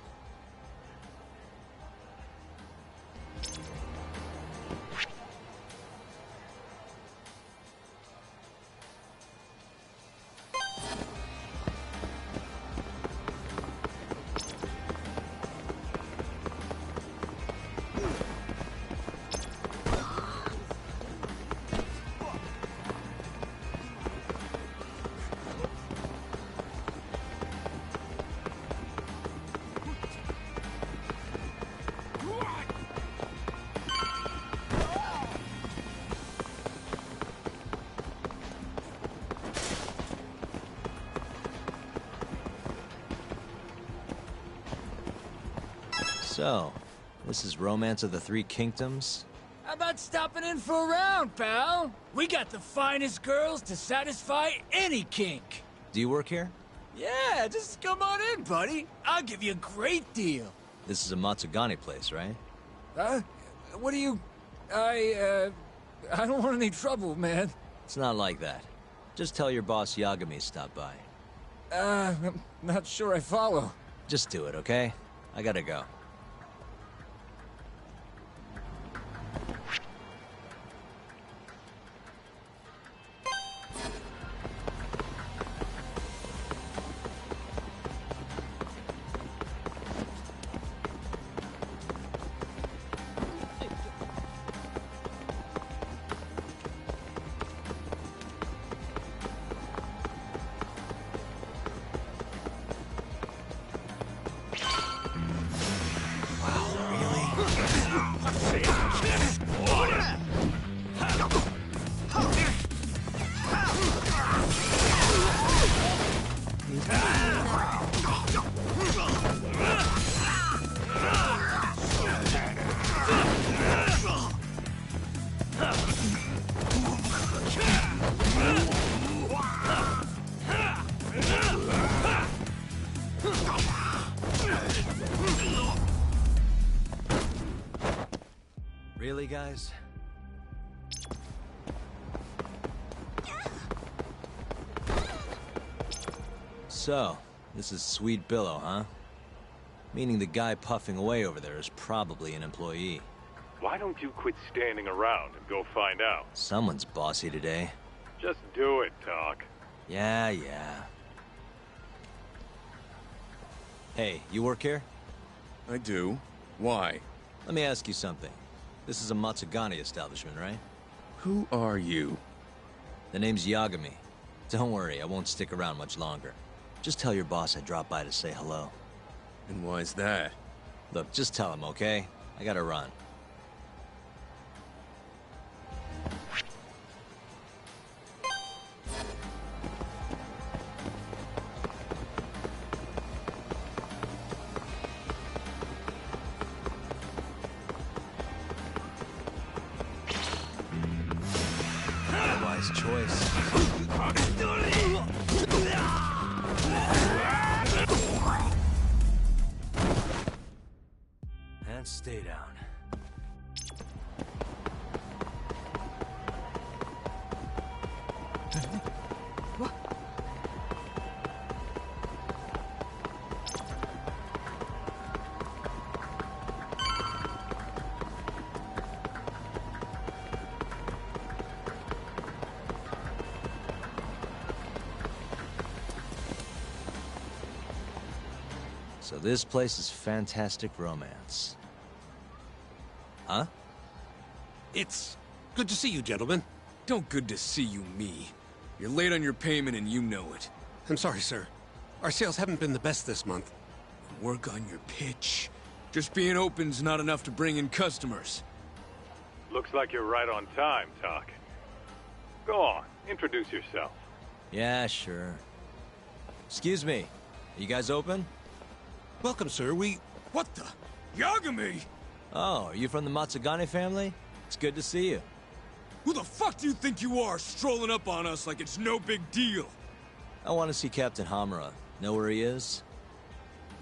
So, this is Romance of the Three Kingdoms? How about stopping in for a round, pal? We got the finest girls to satisfy any kink. Do you work here? Yeah, just come on in, buddy. I'll give you a great deal. This is a Matsugane place, right? What do you... I don't want any trouble, man. It's not like that. Just tell your boss Yagami stopped by. I'm not sure I follow. Just do it, okay? I gotta go. Really, guys? So, this is Sweet Billow, huh? Meaning the guy puffing away over there is probably an employee. Why don't you quit standing around and go find out? Someone's bossy today. Just do it, Tak. Yeah. Hey, you work here? I do. Why? Let me ask you something. This is a Matsugane establishment, right? Who are you? The name's Yagami. Don't worry, I won't stick around much longer. Just tell your boss I dropped by to say hello. And why's that? Look, just tell him, okay? I gotta run. Wise choice. And stay down. So this place is Fantastic Romance. Huh? It's good to see you, gentlemen. Don't good to see you me. You're late on your payment and you know it. I'm sorry, sir. Our sales haven't been the best this month. Work on your pitch. Just being open's not enough to bring in customers. Looks like you're right on time, Tak. Go on, introduce yourself. Yeah, sure. Excuse me, are you guys open? Welcome, sir. What the? Yagami! Oh, are you from the Matsugane family? It's good to see you. Who the fuck do you think you are, strolling up on us like it's no big deal? I want to see Captain Hamura. Know where he is?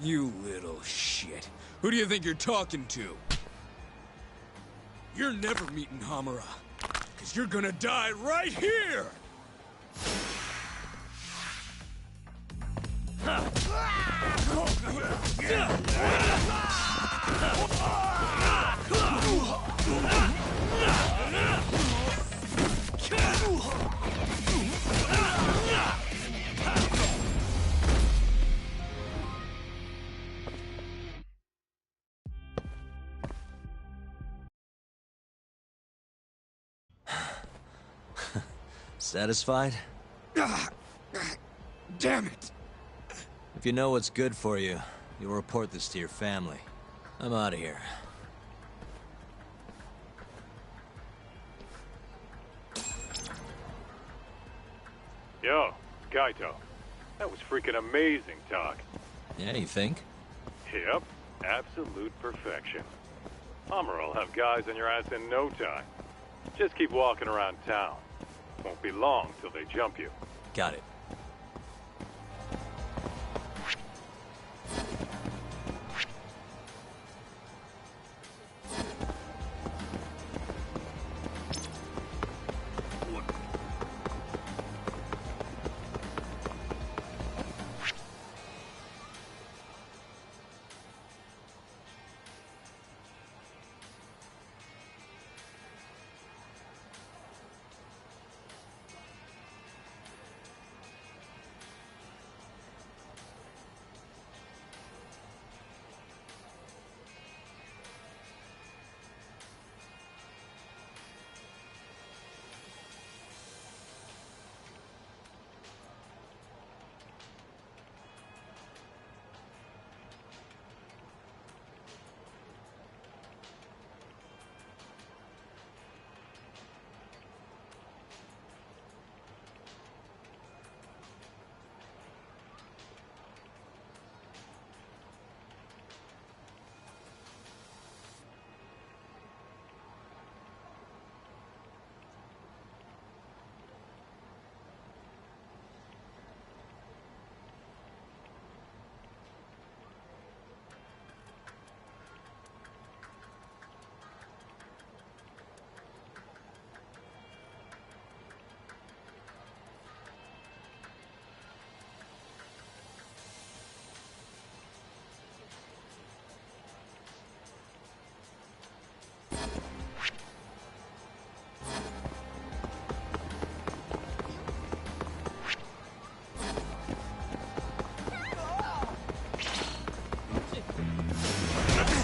You little shit. Who do you think you're talking to? You're never meeting Hamura, because you're gonna die right here! Satisfied? Damn it! If you know what's good for you, you'll report this to your family. I'm out of here. Yo, Kaito. That was freaking amazing talk. Yeah, you think? Yep, absolute perfection. Hamura will have guys on your ass in no time. Just keep walking around town. Won't be long till they jump you. Got it.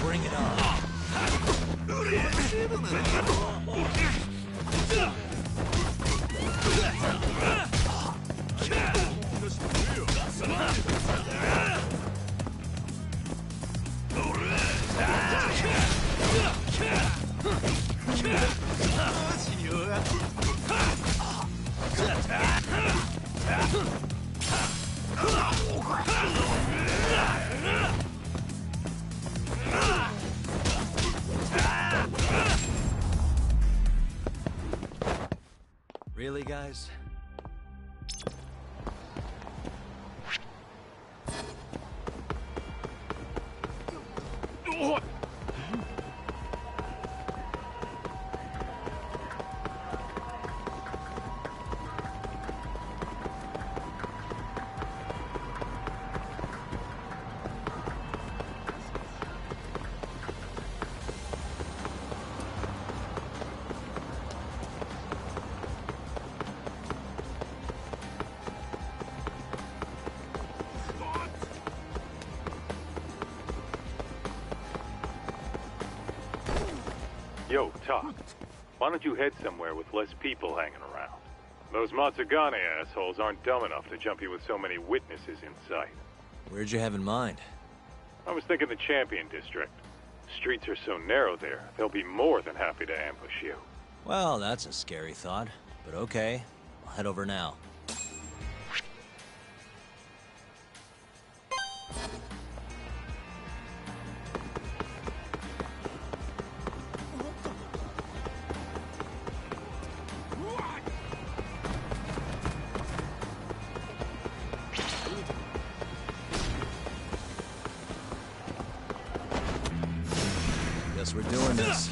Bring it on. Really, guys? Yo, Talk. Why don't you head somewhere with less people hanging around? Those Matsugane assholes aren't dumb enough to jump you with so many witnesses in sight. Where'd you have in mind? I was thinking the Champion District. Streets are so narrow there, they'll be more than happy to ambush you. Well, that's a scary thought, but okay. I'll head over now. Guess we're doing this.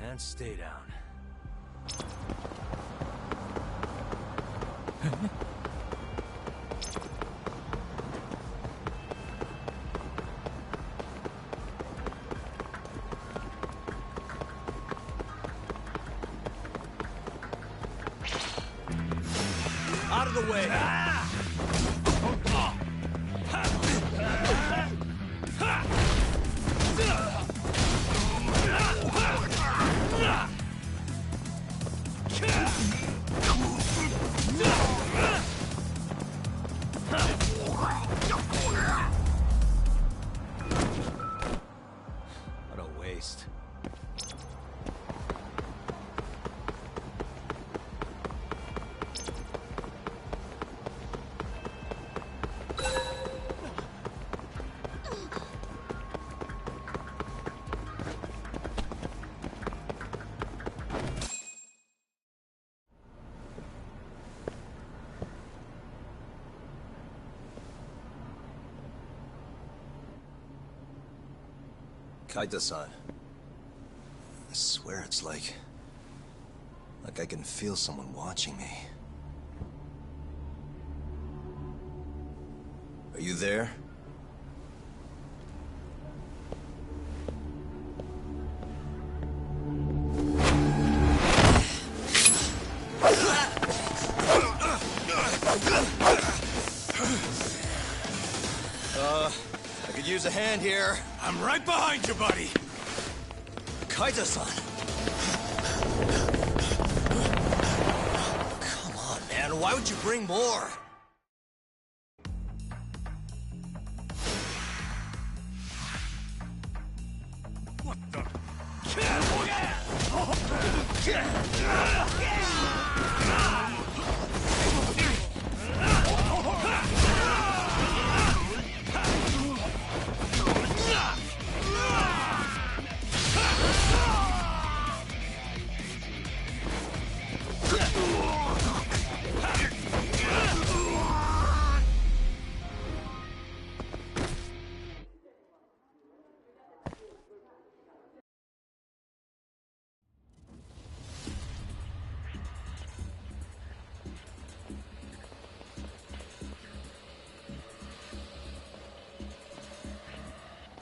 And stay down. Out of the way! What a waste. Kaita-san. I swear it's like I can feel someone watching me. Are you there? I could use a hand here. I'm right behind you, buddy. Kaita-san. Come on, man. Why would you bring more? What the?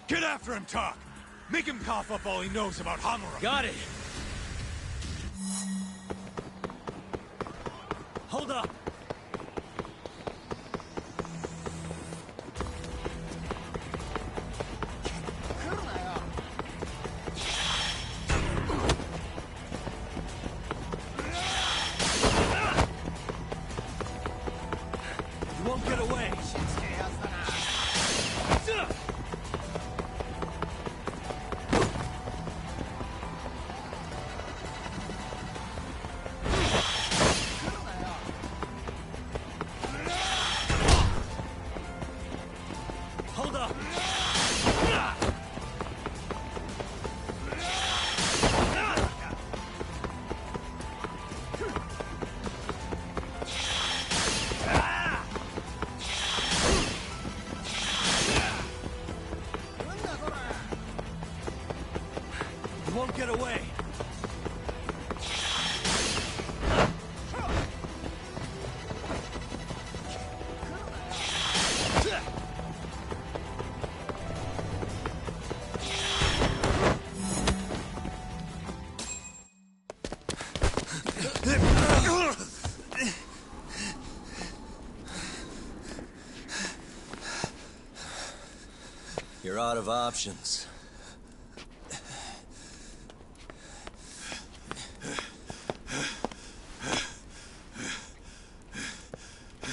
Get after him, Talk! Make him cough up all he knows about Hamura! Got it! Hold up! You won't get away! Hold up! You won't get away! You're out of options.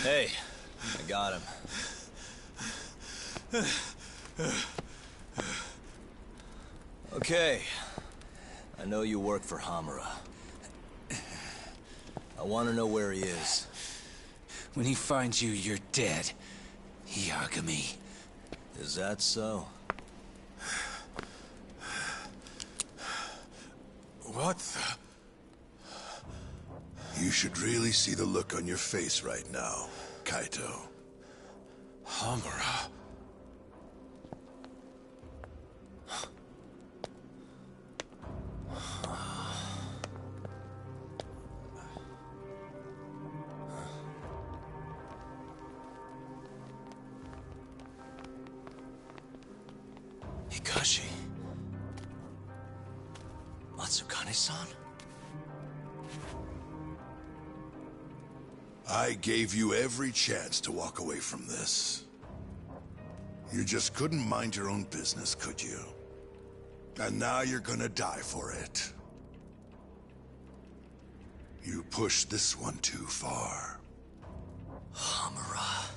Hey, I got him. Okay. I know you work for Hamura. I want to know where he is. When he finds you, you're dead. Yagami. Is that so? What the... You should really see the look on your face right now. Kaito. Hamura. Hikashi. Matsukane-san? I gave you every chance to walk away from this. You just couldn't mind your own business, could you? And now you're gonna die for it. You pushed this one too far. Hamura.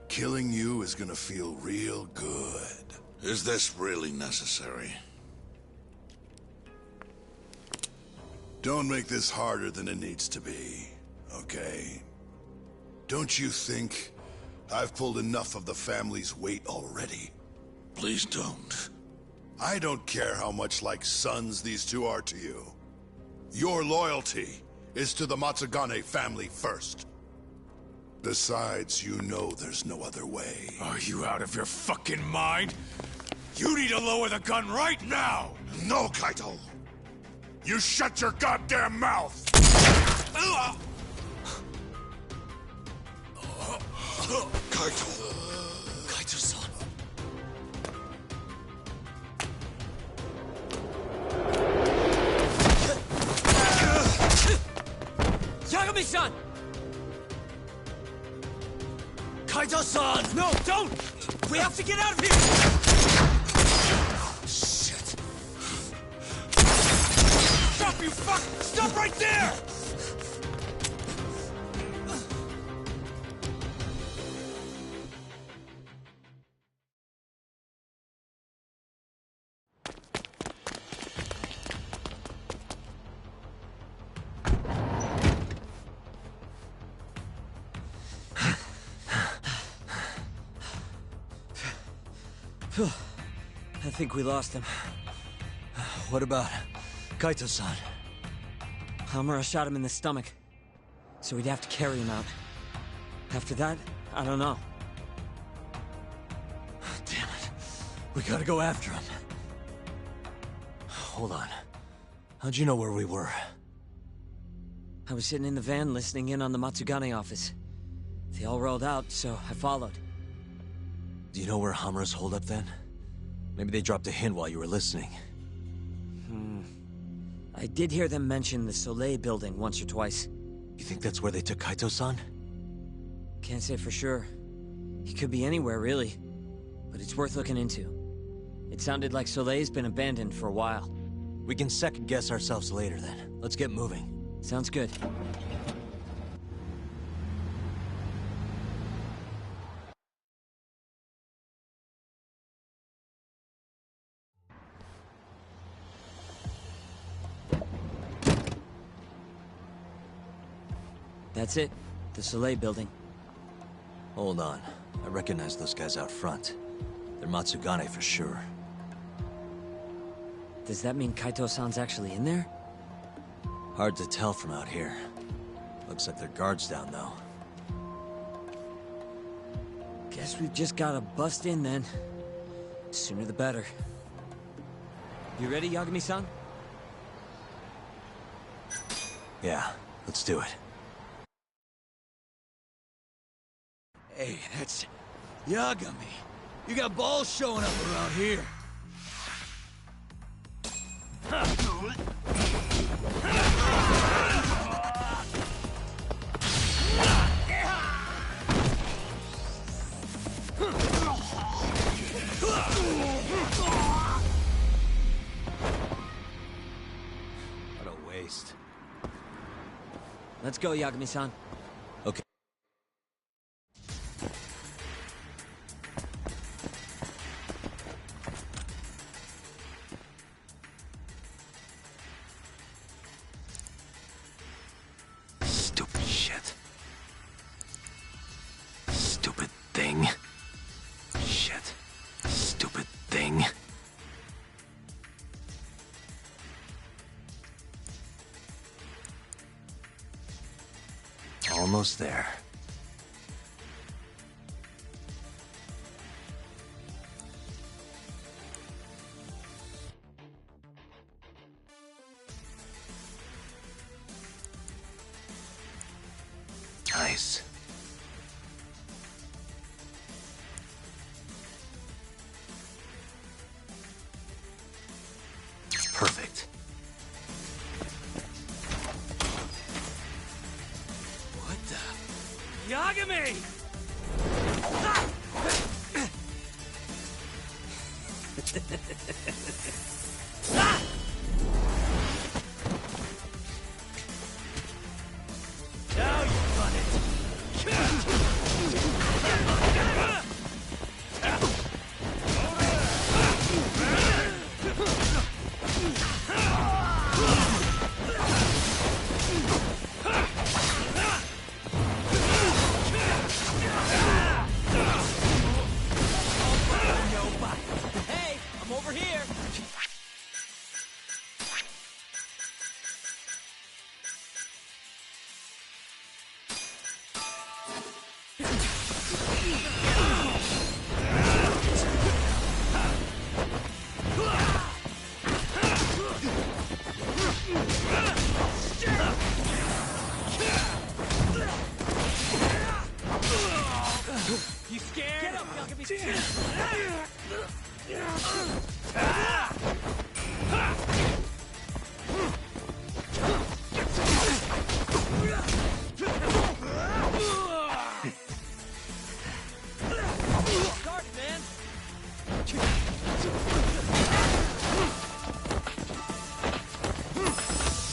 Killing you is gonna feel real good. Is this really necessary? Don't make this harder than it needs to be, okay? Don't you think I've pulled enough of the family's weight already? Please don't. I don't care how much like sons these two are to you. Your loyalty is to the Matsugane family first. Besides, you know there's no other way. Are you out of your fucking mind? You need to lower the gun right now! No, Kaito! You shut your goddamn mouth! Kaito. Kaito-san. Yagami-san! Kaito-san! No, don't! We have to get out of here! Shit. Stop, you fuck! Stop right there! I think we lost him. What about Kaito-san? Hamura shot him in the stomach, so we'd have to carry him out. After that, I don't know. Damn it. We gotta go after him. Hold on. How'd you know where we were? I was sitting in the van listening in on the Matsugane office. They all rolled out, so I followed. Do you know where Hamura's holed up then? Maybe they dropped a hint while you were listening. I did hear them mention the Soleil building once or twice. You think that's where they took Kaito-san? Can't say for sure. He could be anywhere, really. But it's worth looking into. It sounded like Soleil's been abandoned for a while. We can second-guess ourselves later, then. Let's get moving. Sounds good. That's it. The Soleil building. Hold on. I recognize those guys out front. They're Matsugane for sure. Does that mean Kaito-san's actually in there? Hard to tell from out here. Looks like their guard's down, though. Guess we've just gotta bust in, then. Sooner the better. You ready, Yagami-san? Yeah, let's do it. Hey, that's Yagami. You got balls showing up around here. What a waste. Let's go, Yagami-san. Okay. Stupid shit. Stupid thing. Shit. Stupid thing. Almost there. Nice. Perfect. What the? Yagami! Now you run it! Hey, I'm over here! You scared? Get up, Yagami! Start it, man!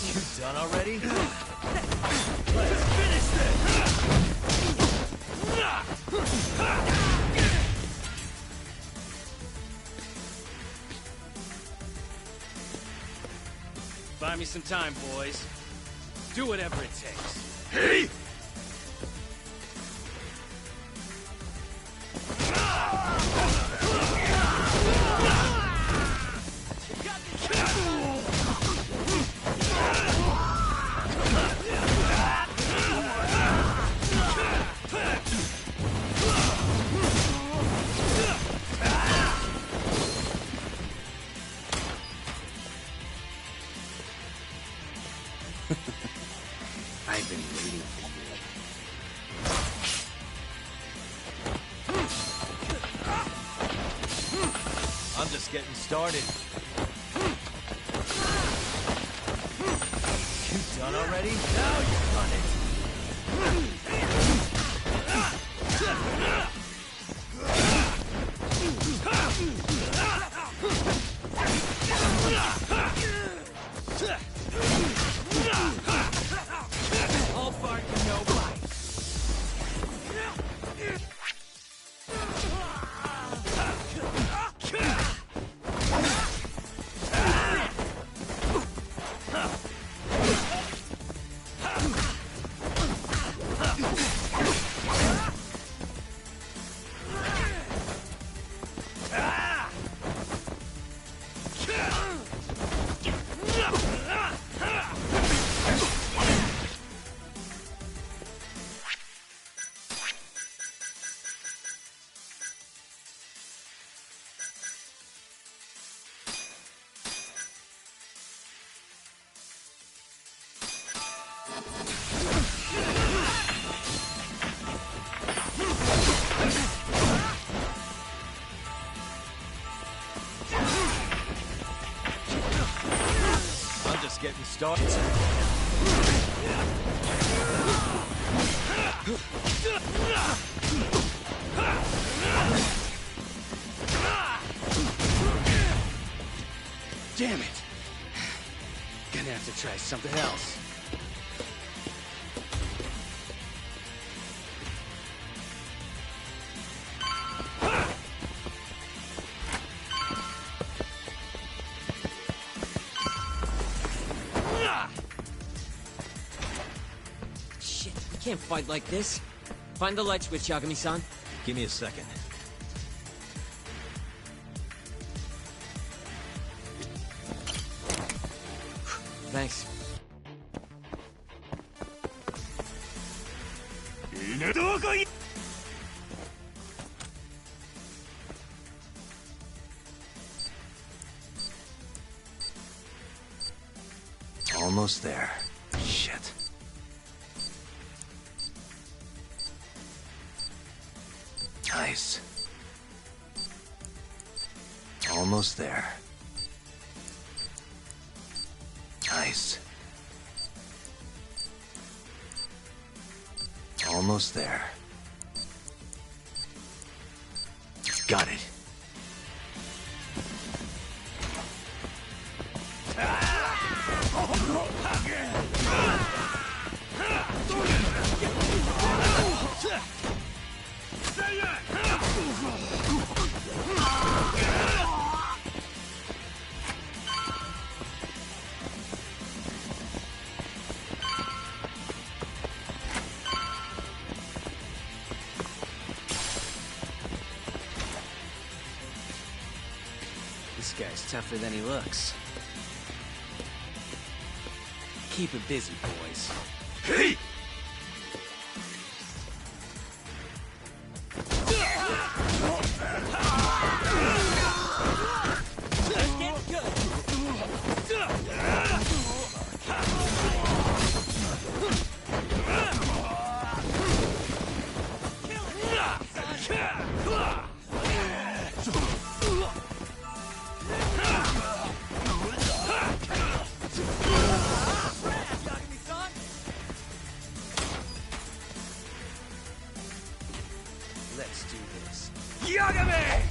You done already? Let's finish this! Buy me some time, boys. Do whatever it takes. Hey! I've been waiting for you. I'm just getting started. You done already? Now you run it. All bark and no bite. I'm just getting started. Damn it! Gonna have to try something else. Shit, we can't fight like this. Find the light switch, Yagami-san. Give me a second. Thanks. Almost there. Shit. Nice. Almost there. Nice. Almost there. Got it. This guy's tougher than he looks. Keep it busy, boys. Hey! Let's do this. Yagami!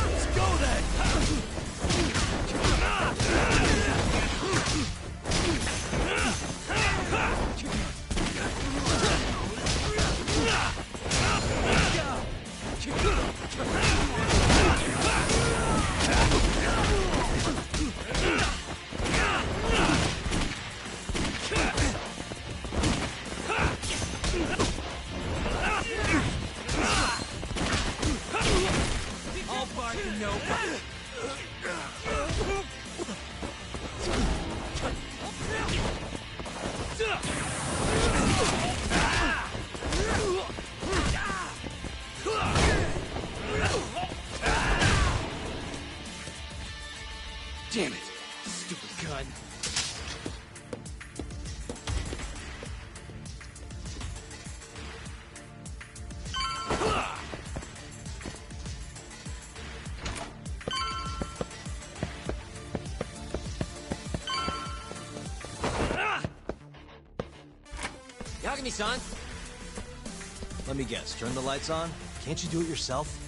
Let's go then! All bark and no bite. Damn it! Stupid gun. Yagami-san! Let me guess, turn the lights on? Can't you do it yourself?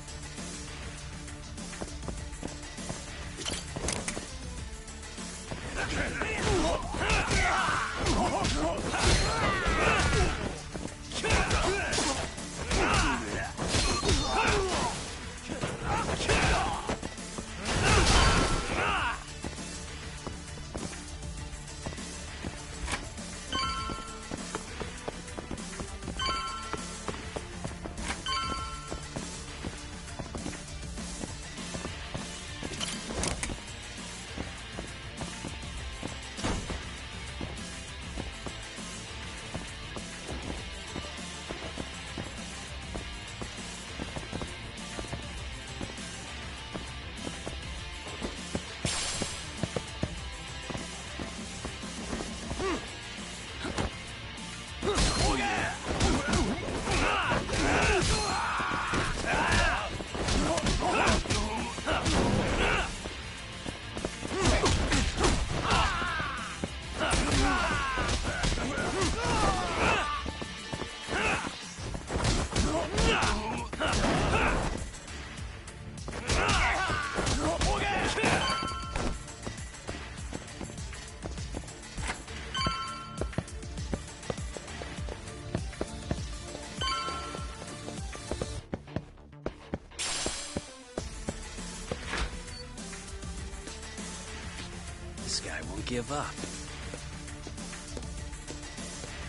This guy won't give up.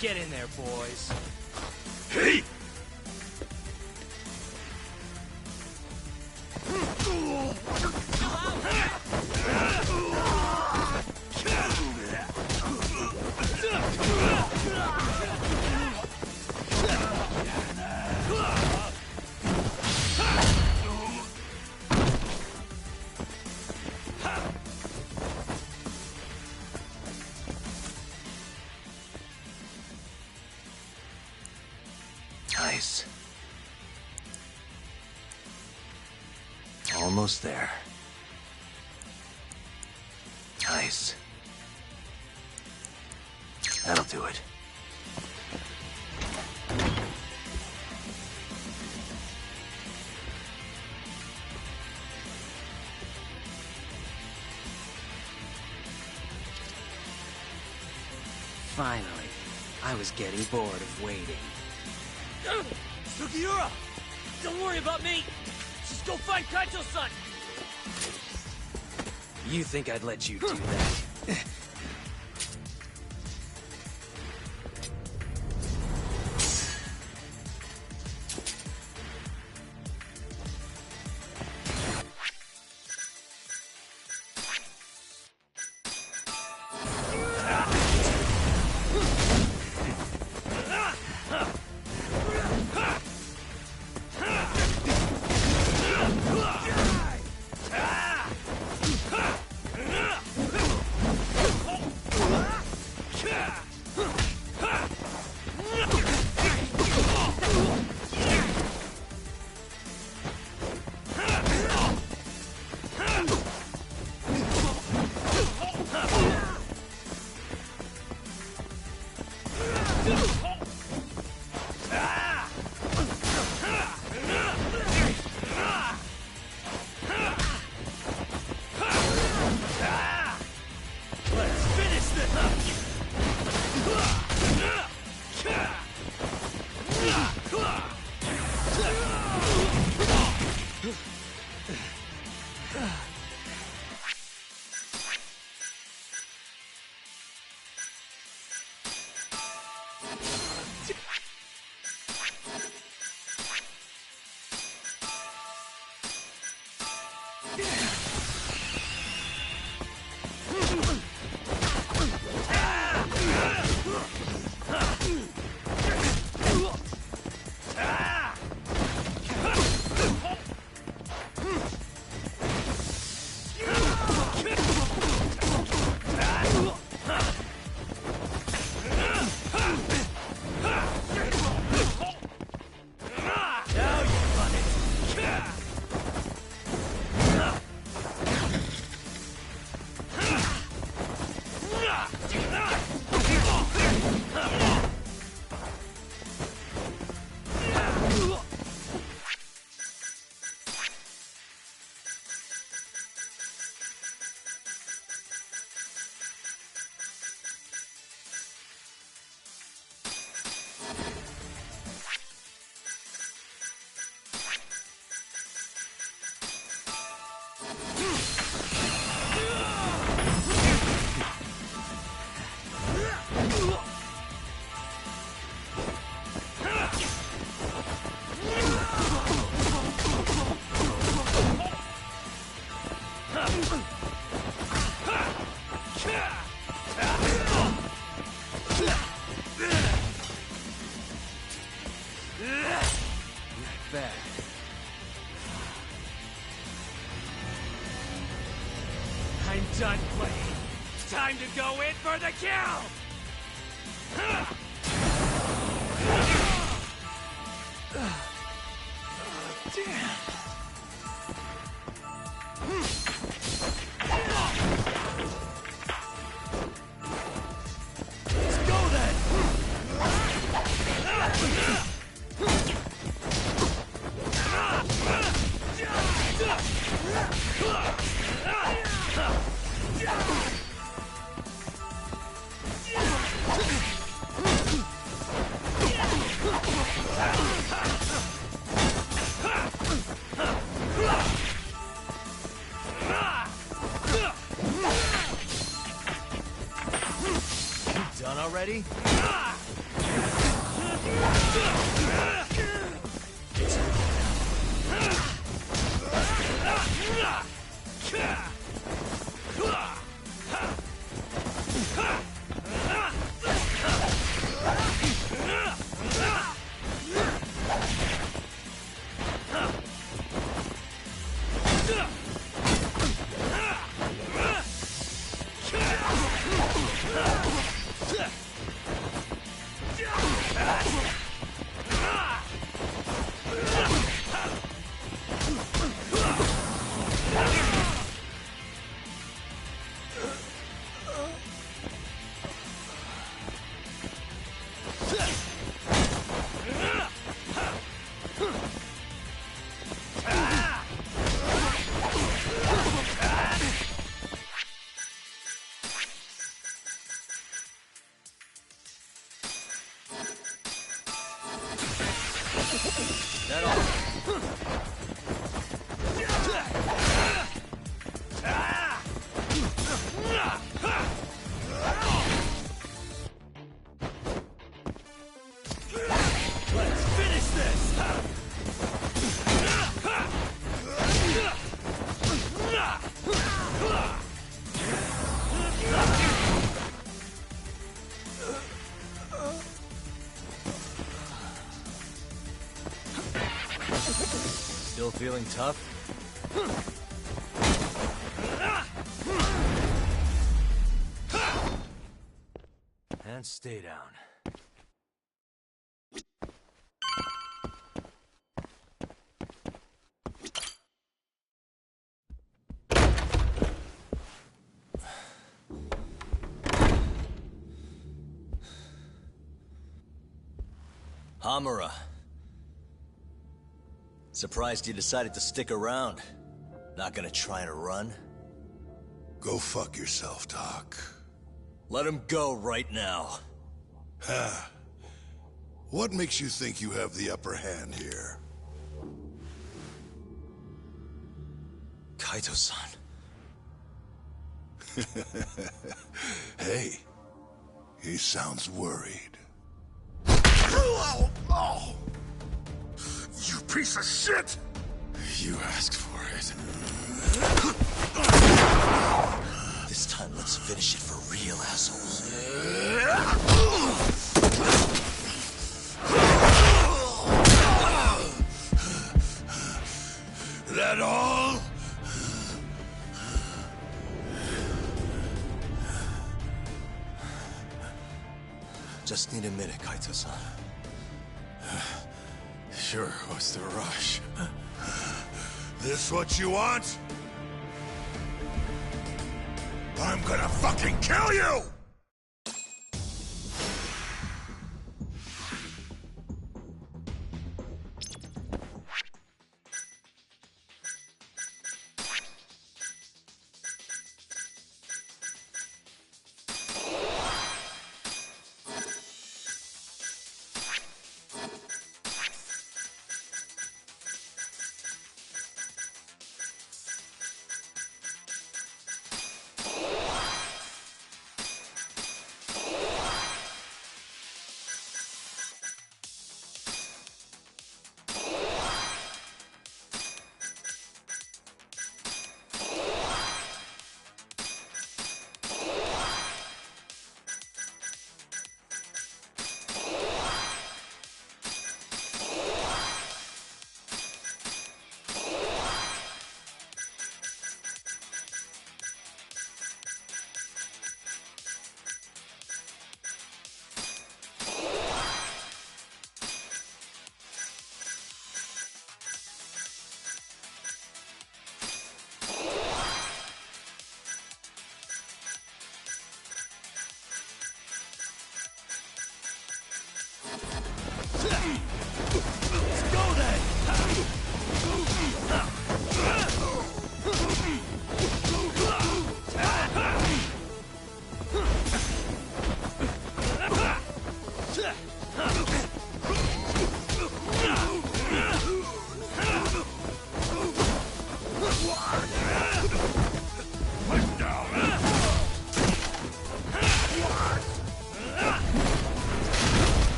Get in there, boys. Hey! Almost there. Nice. That'll do it. Finally. I was getting bored of waiting. Sugiura! Don't worry about me! Just go find Kaito-san! You think I'd let you do that? I'm done playing. Time to go in for the kill! Damn. Let's go then! Done already? Still feeling tough? And stay down. Hamura. Surprised you decided to stick around. Not gonna try and run? Go fuck yourself, Doc. Let him go right now. Ha. What makes you think you have the upper hand here? Kaito-san. Hey, he sounds worried. Oh, you piece of shit! You asked for it. This time, let's finish it for real, assholes. That all? Just need a minute, Kaito-san. Sure, what's the rush? This what you want? I'm gonna fucking kill you!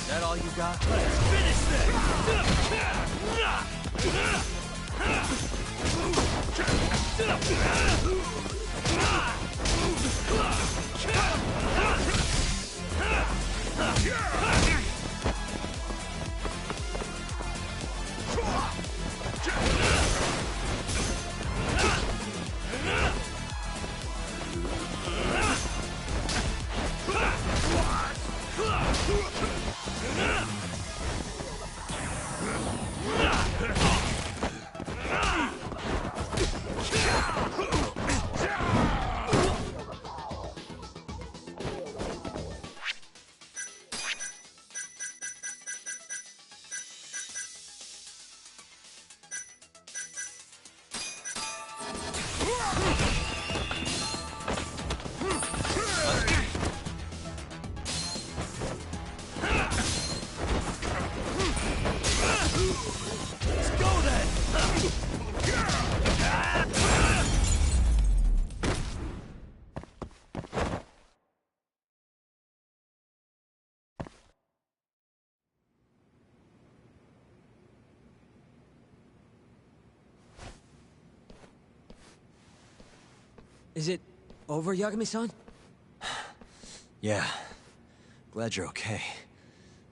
That all you got? Let's finish Is it over, Yagami-san? Yeah. Glad you're okay.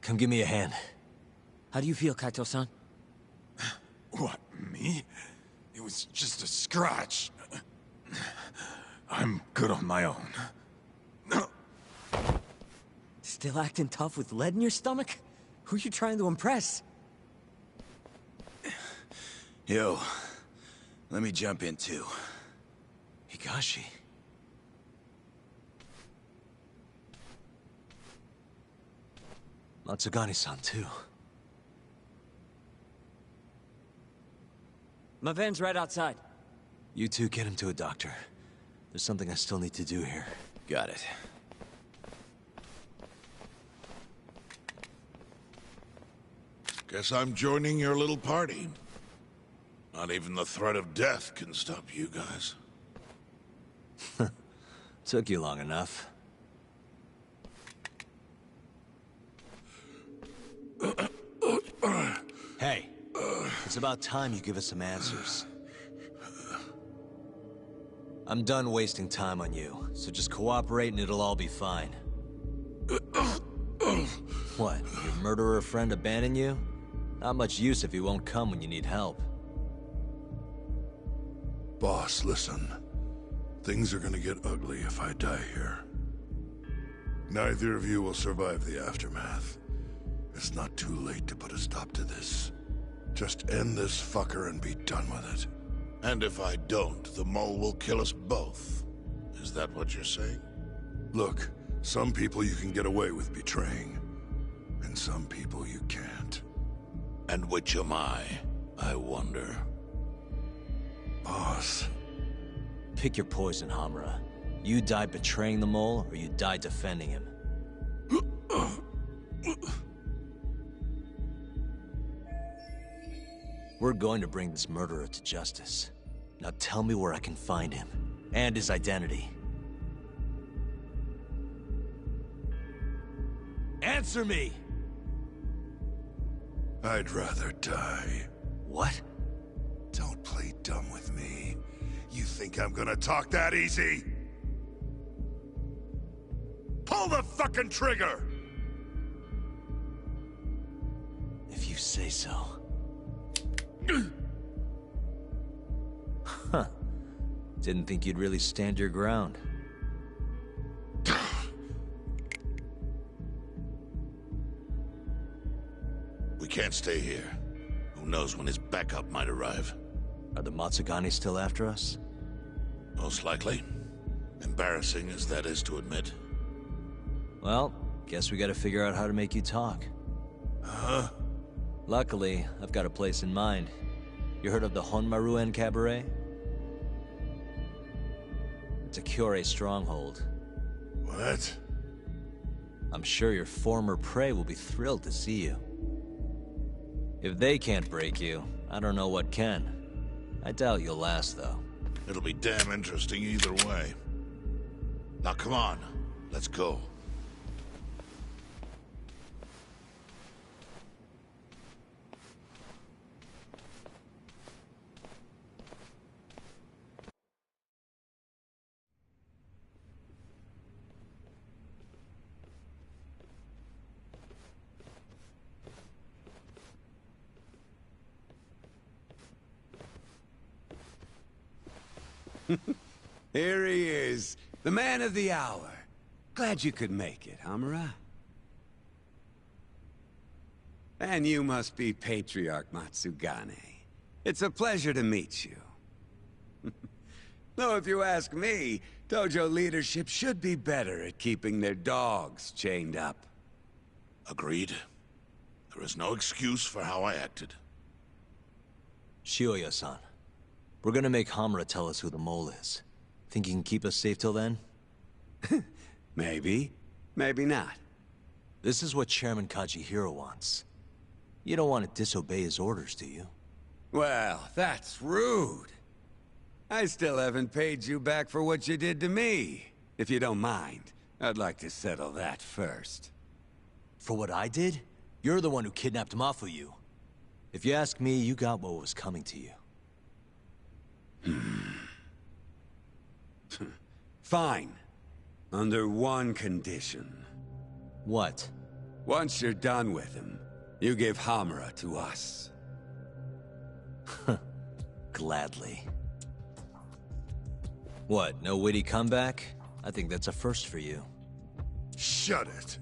Come give me a hand. How do you feel, Kaito-san? What, me? It was just a scratch. I'm good on my own. Still acting tough with lead in your stomach? Who are you trying to impress? Yo, let me jump in too. Higashi. Matsugani-san too. My van's right outside. You two get him to a doctor. There's something I still need to do here. Got it. Guess I'm joining your little party. Not even the threat of death can stop you guys. Took you long enough. Hey, it's about time you give us some answers. I'm done wasting time on you, so just cooperate and it'll all be fine. What, your murderer friend abandoned you? Not much use if he won't come when you need help. Boss, listen. Things are gonna get ugly if I die here. Neither of you will survive the aftermath. It's not too late to put a stop to this. Just end this fucker and be done with it. And if I don't, the mole will kill us both. Is that what you're saying? Look, some people you can get away with betraying. And some people you can't. And which am I wonder? Boss. Pick your poison, Hamura. You die betraying the mole, or you die defending him. We're going to bring this murderer to justice. Now tell me where I can find him, and his identity. Answer me! I'd rather die. What? Don't play dumb with me. You think I'm gonna talk that easy? Pull the fucking trigger! If you say so. Huh. Didn't think you'd really stand your ground. We can't stay here. Who knows when his backup might arrive? Are the Matsugani still after us? Most likely. Embarrassing as that is to admit. Well, guess we gotta figure out how to make you talk. Huh? Luckily, I've got a place in mind. You heard of the Honmaruen Cabaret? It's a Kyorei stronghold. What? I'm sure your former prey will be thrilled to see you. If they can't break you, I don't know what can. I doubt you'll last, though. It'll be damn interesting either way. Now come on, let's go. Here he is, the man of the hour. Glad you could make it, Hamura. And you must be Patriarch Matsugane. It's a pleasure to meet you. Though if you ask me, dojo leadership should be better at keeping their dogs chained up. Agreed. There is no excuse for how I acted. Shioya-san, we're gonna make Hamura tell us who the mole is. Think he can keep us safe till then? Maybe. Maybe not. This is what Chairman Kajihiro wants. You don't want to disobey his orders, do you? Well, that's rude. I still haven't paid you back for what you did to me. If you don't mind, I'd like to settle that first. For what I did? You're the one who kidnapped Mafuyu. If you ask me, you got what was coming to you. Fine. Under one condition. What? Once you're done with him, you give Hamura to us. Gladly. What, no witty comeback? I think that's a first for you. Shut it.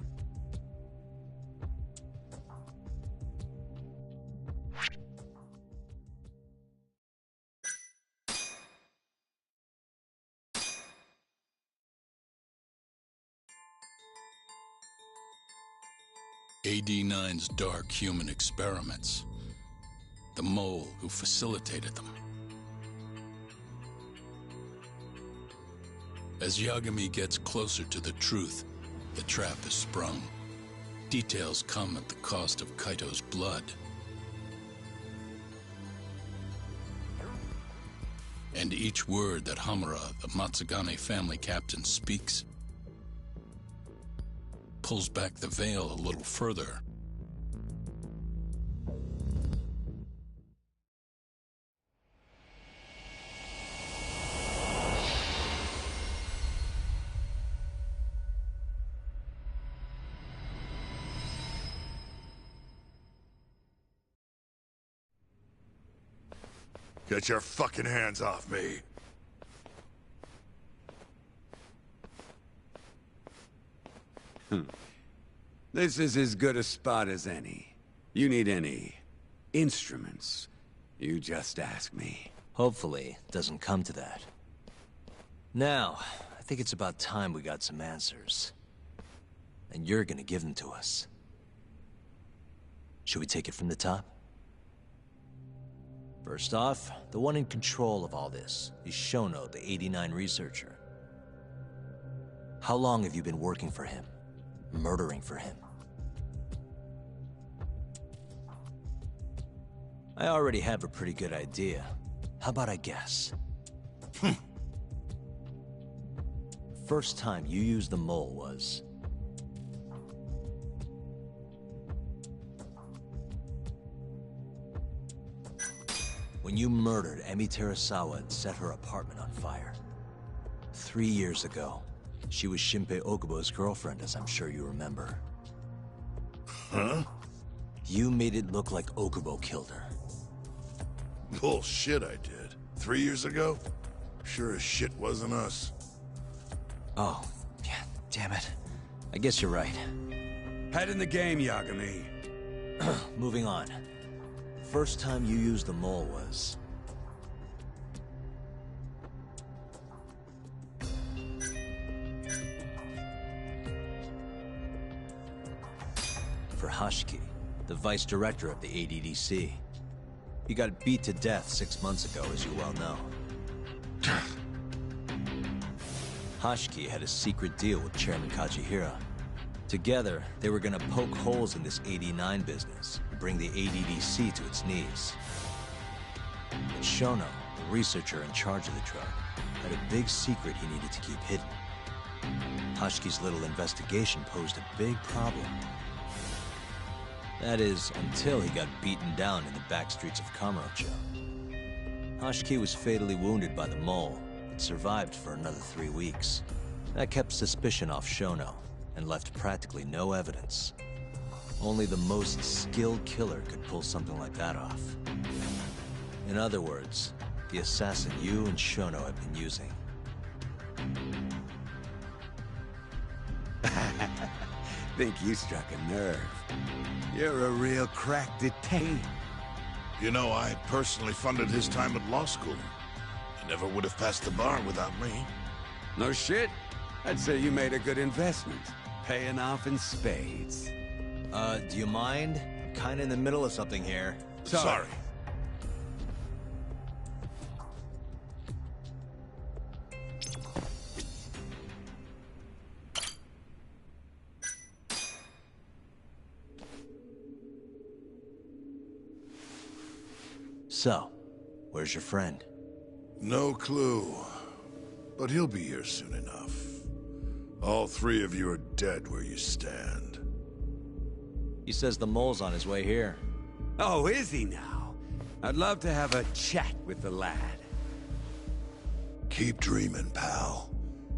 AD-9's dark human experiments. The mole who facilitated them. As Yagami gets closer to the truth, the trap is sprung. Details come at the cost of Kaito's blood. And each word that Hamura, the Matsugane family captain, speaks pulls back the veil a little further. Get your fucking hands off me. This is as good a spot as any. You need any instruments, you just ask me. Hopefully, it doesn't come to that. Now, I think it's about time we got some answers. And you're gonna give them to us. Should we take it from the top? First off, the one in control of all this is Shono, the 89 researcher. How long have you been working for him? Murdering for him? I already have a pretty good idea. How about I guess? First time you used the mole was... when you murdered Emi Terasawa and set her apartment on fire. 3 years ago. She was Shinpei Okubo's girlfriend, as I'm sure you remember. Huh? You made it look like Okubo killed her. Bullshit I did. 3 years ago? Sure as shit wasn't us. Oh, yeah, damn it. I guess you're right. Head in the game, Yagami. Moving on. First time you used the mole was... for Hashiki, the vice director of the ADDC. He got beat to death 6 months ago, as you well know. Hashiki had a secret deal with Chairman Kajihira. Together, they were gonna poke holes in this 89 business and bring the ADDC to its knees. But Shono, the researcher in charge of the drug, had a big secret he needed to keep hidden. Hashiki's little investigation posed a big problem. That is, until he got beaten down in the back streets of Kamurocho. Hashiki was fatally wounded by the mole, but survived for another 3 weeks. That kept suspicion off Shono, and left practically no evidence. Only the most skilled killer could pull something like that off. In other words, the assassin you and Shono have been using. Think you struck a nerve. You're a real crack detective. You know, I personally funded his time at law school. He never would have passed the bar without me. No shit. I'd say you made a good investment. Paying off in spades. Do you mind? I'm kinda in the middle of something here. Sorry. So, where's your friend? No clue. But he'll be here soon enough. All 3 of you are dead where you stand. He says the mole's on his way here. Oh, is he now? I'd love to have a chat with the lad. Keep dreaming, pal.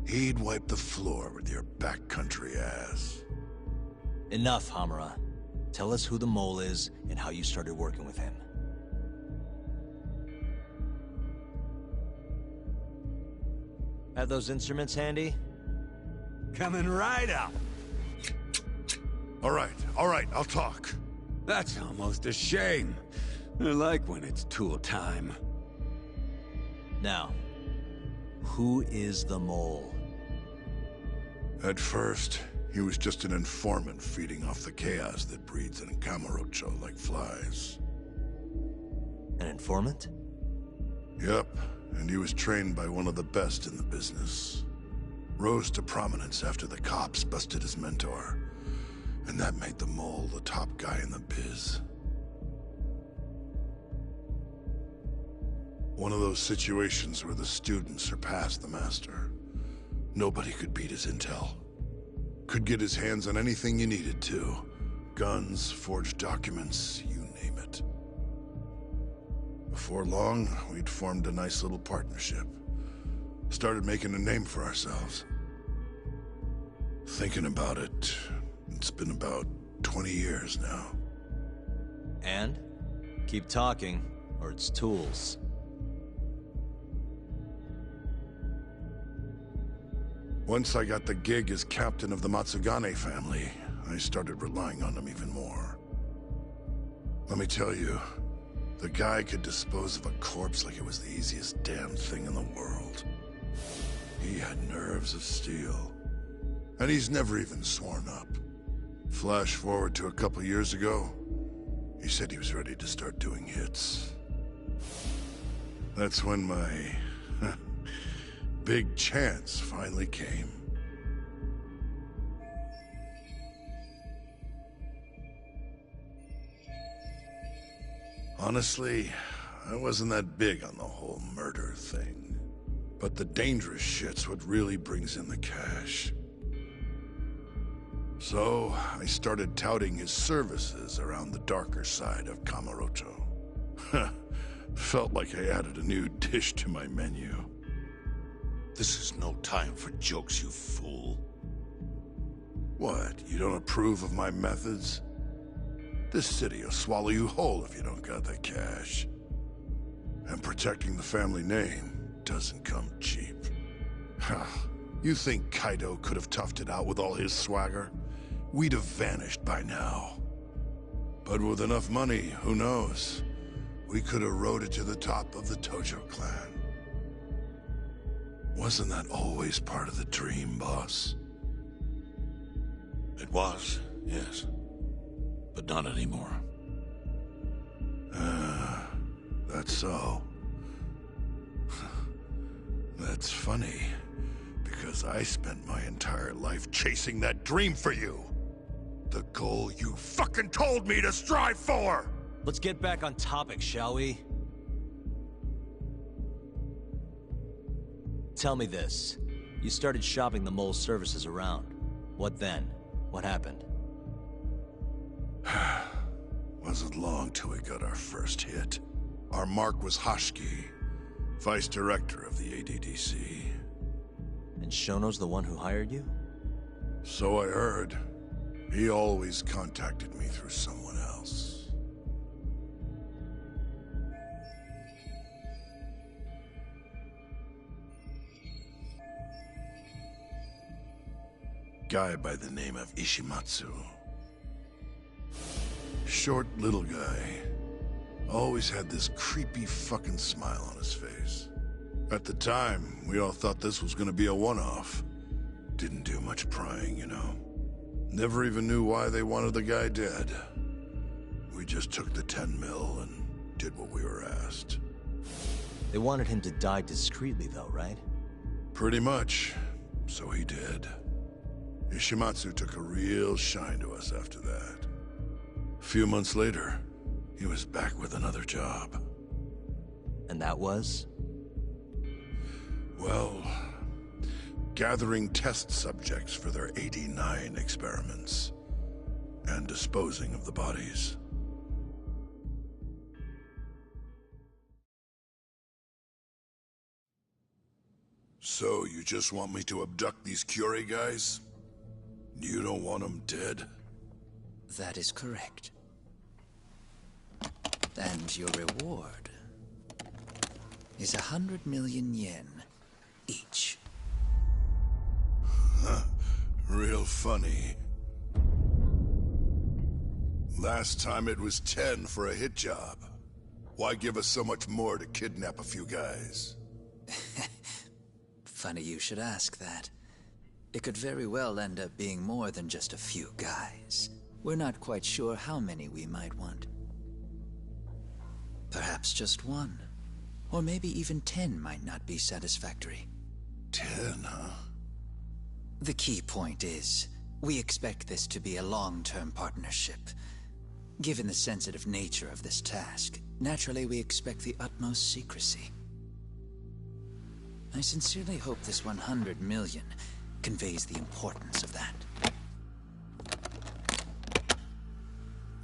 He'd wipe the floor with your backcountry ass. Enough, Hamura. Tell us who the mole is and how you started working with him. Have those instruments handy? Coming right up. All right, I'll talk. That's almost a shame. I like when it's tool time. Now, who is the mole? At first, he was just an informant feeding off the chaos that breeds in Kamurocho like flies. An informant? Yep, and he was trained by one of the best in the business. Rose to prominence after the cops busted his mentor. And that made the mole the top guy in the biz. One of those situations where the student surpassed the master. Nobody could beat his intel. Could get his hands on anything you needed to. Guns, forged documents, you name it. Before long, we'd formed a nice little partnership. Started making a name for ourselves. Thinking about it, it's been about 20 years now. And? Keep talking, or it's tools. Once I got the gig as captain of the Matsugane family, I started relying on him even more. Let me tell you, the guy could dispose of a corpse like it was the easiest damn thing in the world. He had nerves of steel. And he's never even sworn up. Flash forward to a couple years ago, he said he was ready to start doing hits. That's when my big chance finally came. Honestly, I wasn't that big on the whole murder thing. But the dangerous shit's what really brings in the cash. So, I started touting his services around the darker side of Kamurocho. Felt like I added a new dish to my menu. This is no time for jokes, you fool. What, you don't approve of my methods? This city will swallow you whole if you don't got the cash. And protecting the family name doesn't come cheap. You think Kaido could have toughed it out with all his swagger? We'd have vanished by now. But with enough money, who knows? We could have rode it to the top of the Tojo clan. Wasn't that always part of the dream, boss? It was, yes. But not anymore. That's so. That's funny, because I spent my entire life chasing that dream for you. The goal you fucking told me to strive for! Let's get back on topic, shall we? Tell me this. You started shopping the mole's services around. What then? What happened? Wasn't long till we got our first hit. Our mark was Hashiki, vice director of the ADDC. And Shono's the one who hired you? So I heard. He always contacted me through someone else. Guy by the name of Ishimatsu. Short little guy. Always had this creepy fucking smile on his face. At the time, we all thought this was gonna be a one-off. Didn't do much prying, you know. Never even knew why they wanted the guy dead. We just took the 10 mil and did what we were asked. They wanted him to die discreetly though, right? Pretty much. So he did. Ishimatsu took a real shine to us after that. A few months later, he was back with another job. And that was? Well, gathering test subjects for their 89 experiments. And disposing of the bodies. So, you just want me to abduct these Curie guys? You don't want them dead? That is correct. And your reward is 100 million yen each. Huh. Real funny. Last time it was 10 for a hit job. Why give us so much more to kidnap a few guys? Funny you should ask that. It could very well end up being more than just a few guys. We're not quite sure how many we might want. Perhaps just one. Or maybe even 10 might not be satisfactory. 10, huh? The key point is, we expect this to be a long-term partnership. Given the sensitive nature of this task, naturally we expect the utmost secrecy. I sincerely hope this 100 million conveys the importance of that.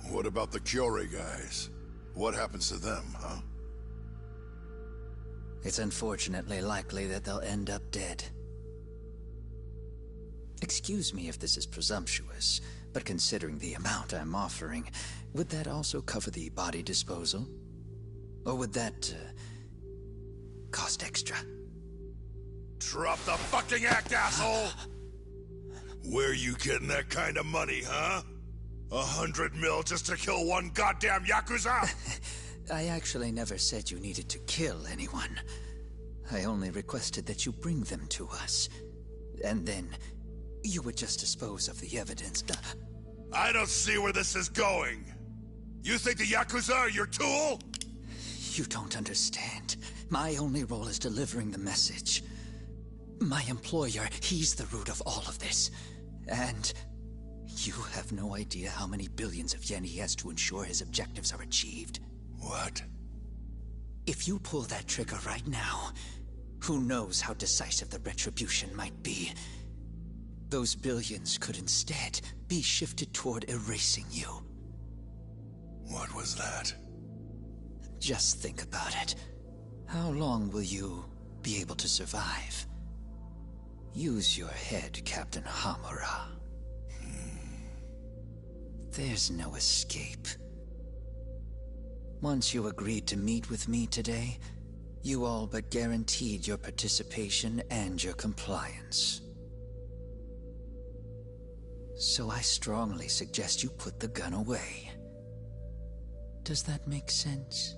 What about the Curie guys? What happens to them, huh? It's unfortunately likely that they'll end up dead. Excuse me if this is presumptuous, but considering the amount I'm offering, would that also cover the body disposal? Or would that, cost extra? Drop the fucking act, asshole! Where you getting that kind of money, huh? 100 mil just to kill one goddamn Yakuza? I actually never said you needed to kill anyone. I only requested that you bring them to us. And then, you would just dispose of the evidence. I don't see where this is going. You think the Yakuza are your tool? You don't understand. My only role is delivering the message. My employer, he's the root of all of this. And you have no idea how many billions of yen he has to ensure his objectives are achieved. What? If you pull that trigger right now, who knows how decisive the retribution might be. Those billions could instead be shifted toward erasing you. What was that? Just think about it. How long will you be able to survive? Use your head, Captain Hamura. There's no escape. Once you agreed to meet with me today, you all but guaranteed your participation and your compliance. So I strongly suggest you put the gun away. Does that make sense?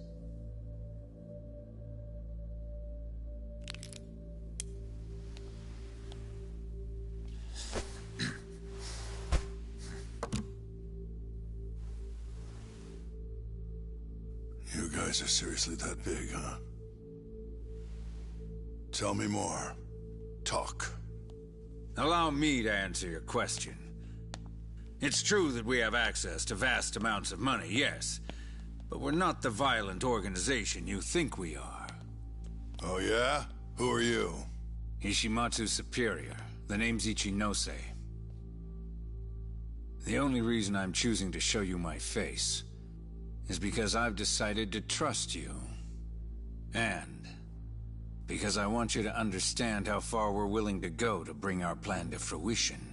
You guys are seriously that big, huh? Tell me more. Talk. Allow me to answer your question. It's true that we have access to vast amounts of money, yes. But we're not the violent organization you think we are. Oh yeah? Who are you? Ishimatsu's superior. The name's Ichinose. The only reason I'm choosing to show you my face is because I've decided to trust you. And because I want you to understand how far we're willing to go to bring our plan to fruition.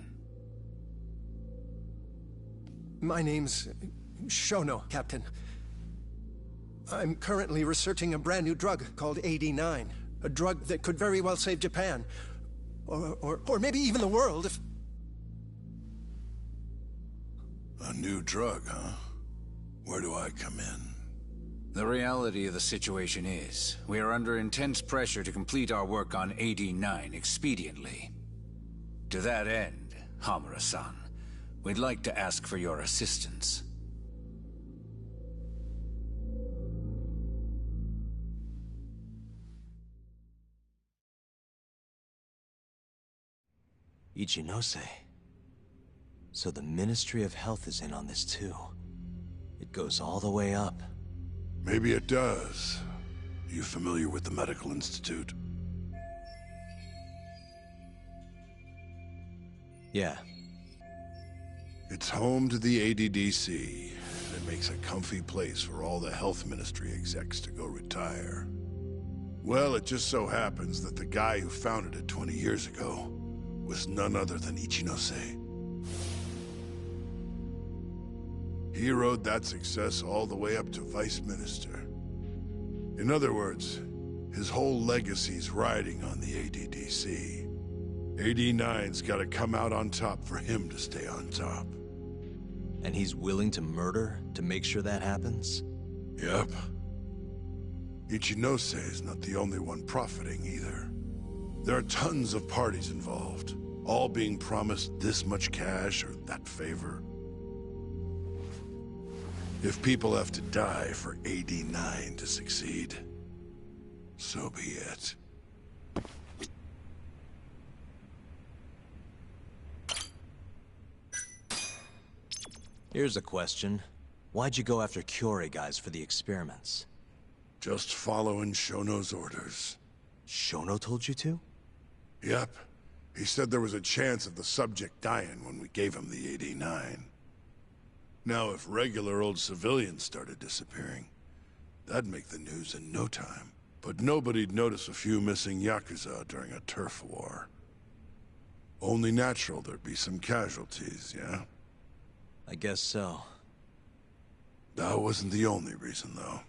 My name's Shono, Captain. I'm currently researching a brand new drug called AD9. A drug that could very well save Japan. Or maybe even the world if... A new drug, huh? Where do I come in? The reality of the situation is, we are under intense pressure to complete our work on AD9 expediently. To that end, Hamura-san, we'd like to ask for your assistance. Ichinose. So the Ministry of Health is in on this too. It goes all the way up. Maybe it does. You familiar with the Medical Institute? Yeah. It's home to the ADDC, and it makes a comfy place for all the Health Ministry execs to go retire. Well, it just so happens that the guy who founded it 20 years ago was none other than Ichinose. He rode that success all the way up to Vice Minister. In other words, his whole legacy's riding on the ADDC. AD9's gotta come out on top for him to stay on top. And he's willing to murder to make sure that happens? Yep. Ichinose is not the only one profiting either. There are tons of parties involved, all being promised this much cash or that favor. If people have to die for AD9 to succeed, so be it. Here's a question. Why'd you go after Kyorei guys for the experiments? Just following Shono's orders. Shono told you to? Yep. He said there was a chance of the subject dying when we gave him the AD9. Now, if regular old civilians started disappearing, that'd make the news in no time. But nobody'd notice a few missing Yakuza during a turf war. Only natural there'd be some casualties, yeah? I guess so. That wasn't the only reason, though.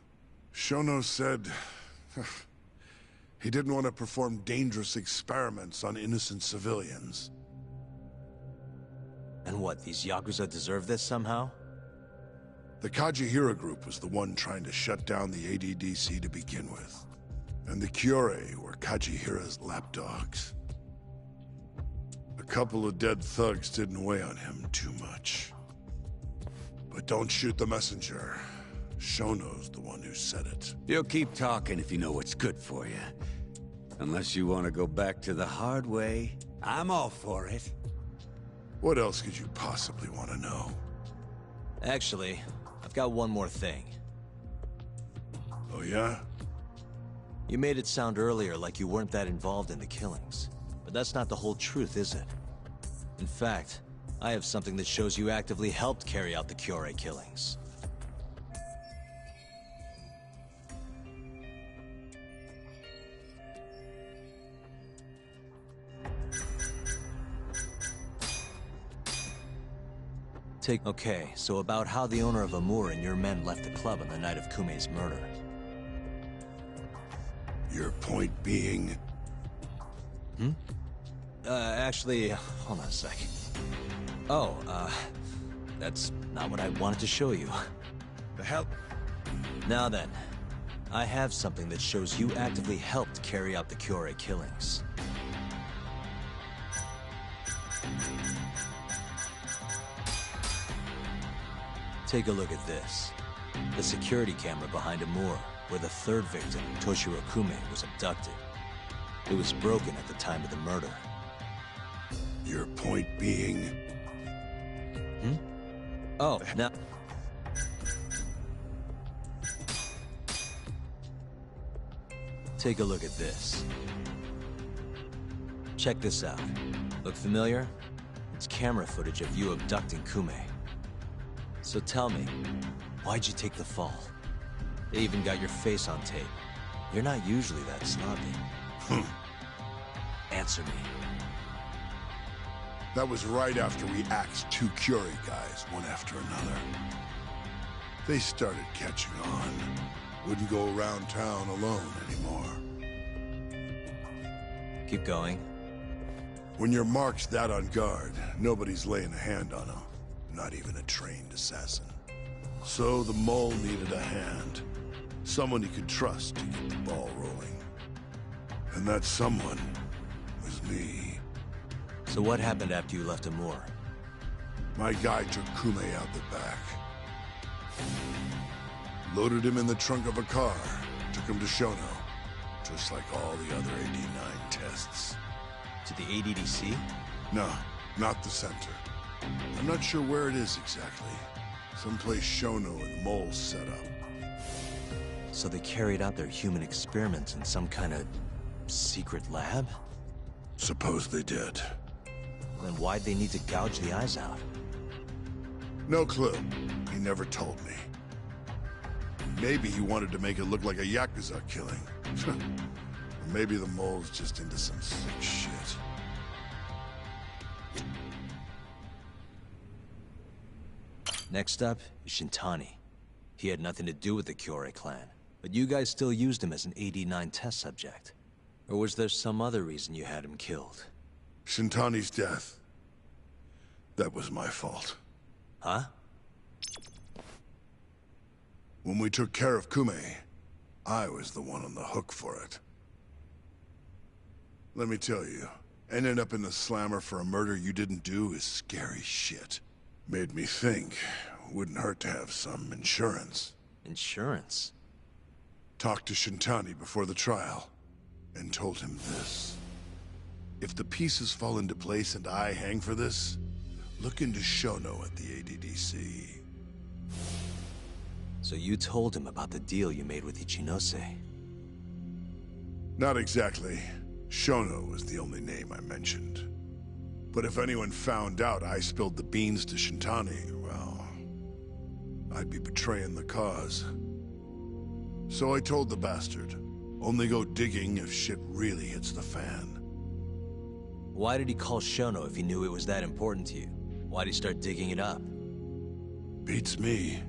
Shono said he didn't want to perform dangerous experiments on innocent civilians. And what, these Yakuza deserve this somehow? The Kajihira group was the one trying to shut down the ADDC to begin with. And the Kyorei were Kajihira's lapdogs. A couple of dead thugs didn't weigh on him too much. But don't shoot the messenger. Shono's the one who said it. You'll keep talking if you know what's good for you. Unless you want to go back to the hard way, I'm all for it. What else could you possibly want to know? Actually, I've got one more thing. Oh yeah? You made it sound earlier like you weren't that involved in the killings. But that's not the whole truth, is it? In fact, I have something that shows you actively helped carry out the Kyorei killings. Okay, so about how the owner of Amur and your men left the club on the night of Kumei's murder. Your point being? Actually, hold on a sec. Oh, that's not what I wanted to show you. The hell? Now then, I have something that shows you actively helped carry out the Kyorei killings. Take a look at this. The security camera behind Amur, where the third victim, Toshiro Kume, was abducted. It was broken at the time of the murder. Your point being? Oh, now... Take a look at this. Check this out. Look familiar? It's camera footage of you abducting Kume. So tell me, why'd you take the fall? They even got your face on tape. You're not usually that snobby. Answer me. That was right after we axed 2 Kyorei guys, one after another. They started catching on. Wouldn't go around town alone anymore. Keep going. When your mark's that on guard, nobody's laying a hand on them. Not even a trained assassin. So the mole needed a hand. Someone he could trust to get the ball rolling. And that someone was me. So what happened after you left Amur? My guy took Kume out the back. Loaded him in the trunk of a car. Took him to Shono. Just like all the other AD9 tests. To the ADDC? No, not the center. I'm not sure where it is exactly. Someplace Shono and the Mole set up. So they carried out their human experiments in some kind of secret lab? Suppose they did. Then why'd they need to gouge the eyes out? No clue. He never told me. Maybe he wanted to make it look like a Yakuza killing. Maybe the mole's just into some sick shit. Next up is Shintani. He had nothing to do with the Kyorei clan, but you guys still used him as an AD-9 test subject. Or was there some other reason you had him killed? Shintani's death. That was my fault. Huh? When we took care of Kume, I was the one on the hook for it. Let me tell you, ending up in the slammer for a murder you didn't do is scary shit. Made me think, wouldn't hurt to have some insurance. Insurance? Talked to Shintani before the trial, and told him this. If the pieces fall into place and I hang for this, look into Shono at the ADDC. So you told him about the deal you made with Ichinose? Not exactly. Shono was the only name I mentioned. But if anyone found out I spilled the beans to Shintani, well, I'd be betraying the cause. So I told the bastard, only go digging if shit really hits the fan. Why did he call Shono if he knew it was that important to you? Why'd he start digging it up? Beats me.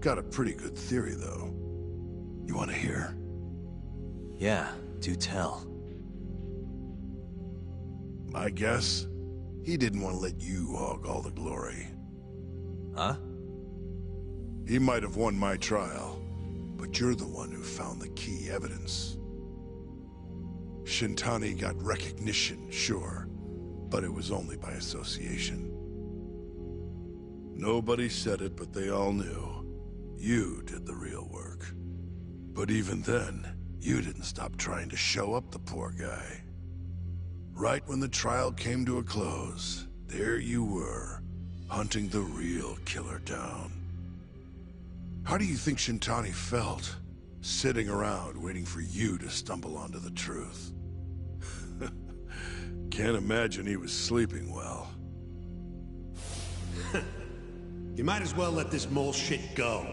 Got a pretty good theory, though. You want to hear? Yeah, do tell. My guess? He didn't want to let you hog all the glory. Huh? He might have won my trial, but you're the one who found the key evidence. Shintani got recognition, sure, but it was only by association. Nobody said it, but they all knew. You did the real work. But even then, you didn't stop trying to show up the poor guy. Right when the trial came to a close, there you were, hunting the real killer down. How do you think Shintani felt, sitting around waiting for you to stumble onto the truth? Can't imagine he was sleeping well. You might as well let this mole shit go.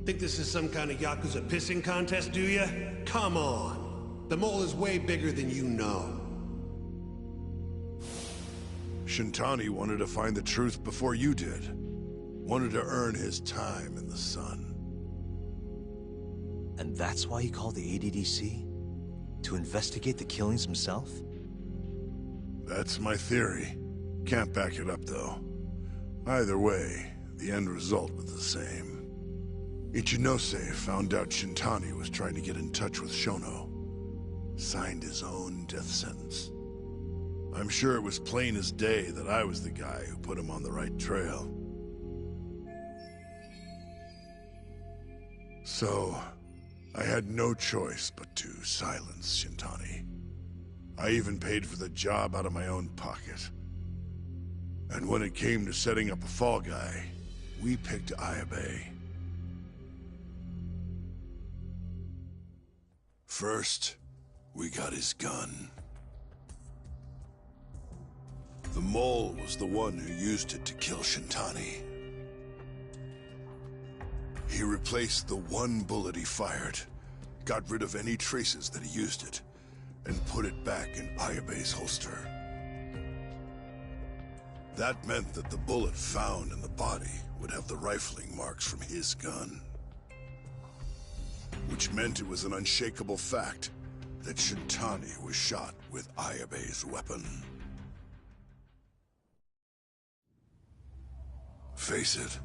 Think this is some kind of Yakuza pissing contest, do ya? Come on. The mole is way bigger than you know. Shintani wanted to find the truth before you did. Wanted to earn his time in the sun. And that's why he called the ADDC? To investigate the killings himself? That's my theory. Can't back it up, though. Either way, the end result was the same. Ichinose found out Shintani was trying to get in touch with Shono. Signed his own death sentence. I'm sure it was plain as day that I was the guy who put him on the right trail. So, I had no choice but to silence Shintani. I even paid for the job out of my own pocket. And when it came to setting up a fall guy, we picked Ayabe. First, we got his gun. The mole was the one who used it to kill Shintani. He replaced the one bullet he fired, got rid of any traces that he used it, and put it back in Ayabe's holster. That meant that the bullet found in the body would have the rifling marks from his gun. Which meant it was an unshakable fact that Shintani was shot with Ayabe's weapon. Face it,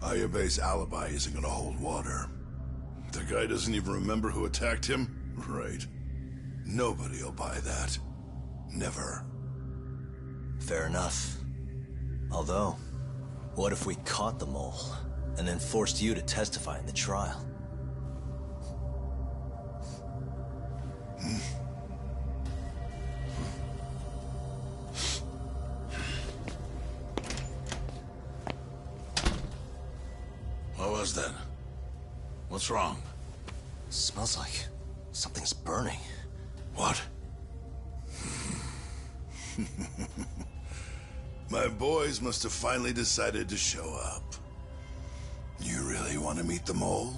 Ayabe's alibi isn't gonna hold water. The guy doesn't even remember who attacked him? Right. Nobody'll buy that. Never. Fair enough. Although, what if we caught the mole, and then forced you to testify in the trial? What was that? What's wrong? Smells like something's burning. What? My boys must have finally decided to show up. You really want to meet the mole?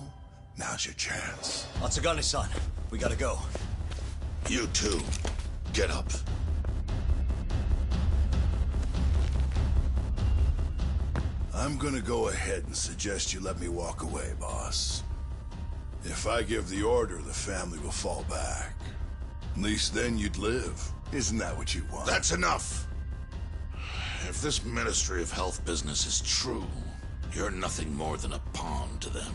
Now's your chance. Atsugane-san, we gotta go. You too. Get up. I'm gonna go ahead and suggest you let me walk away, boss. If I give the order, the family will fall back. At least then you'd live. Isn't that what you want? That's enough. If this Ministry of Health business is true, you're nothing more than a pawn to them.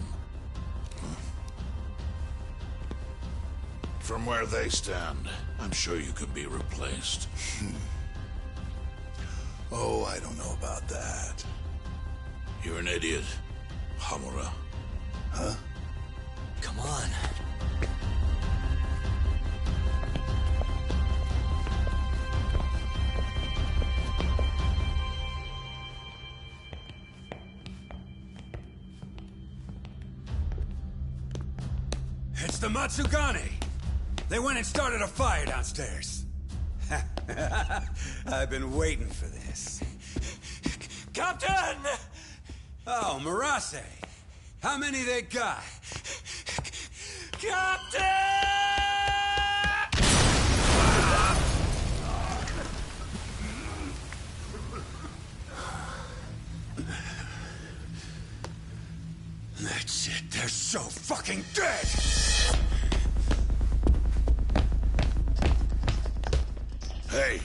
From where they stand, I'm sure you can be replaced. Oh, I don't know about that. You're an idiot, Hamura. Huh? Come on. It's the Matsugane! They went and started a fire downstairs. I've been waiting for this. Captain! Oh, Marase. How many they got? Captain! That's it. They're so fucking dead! Hey,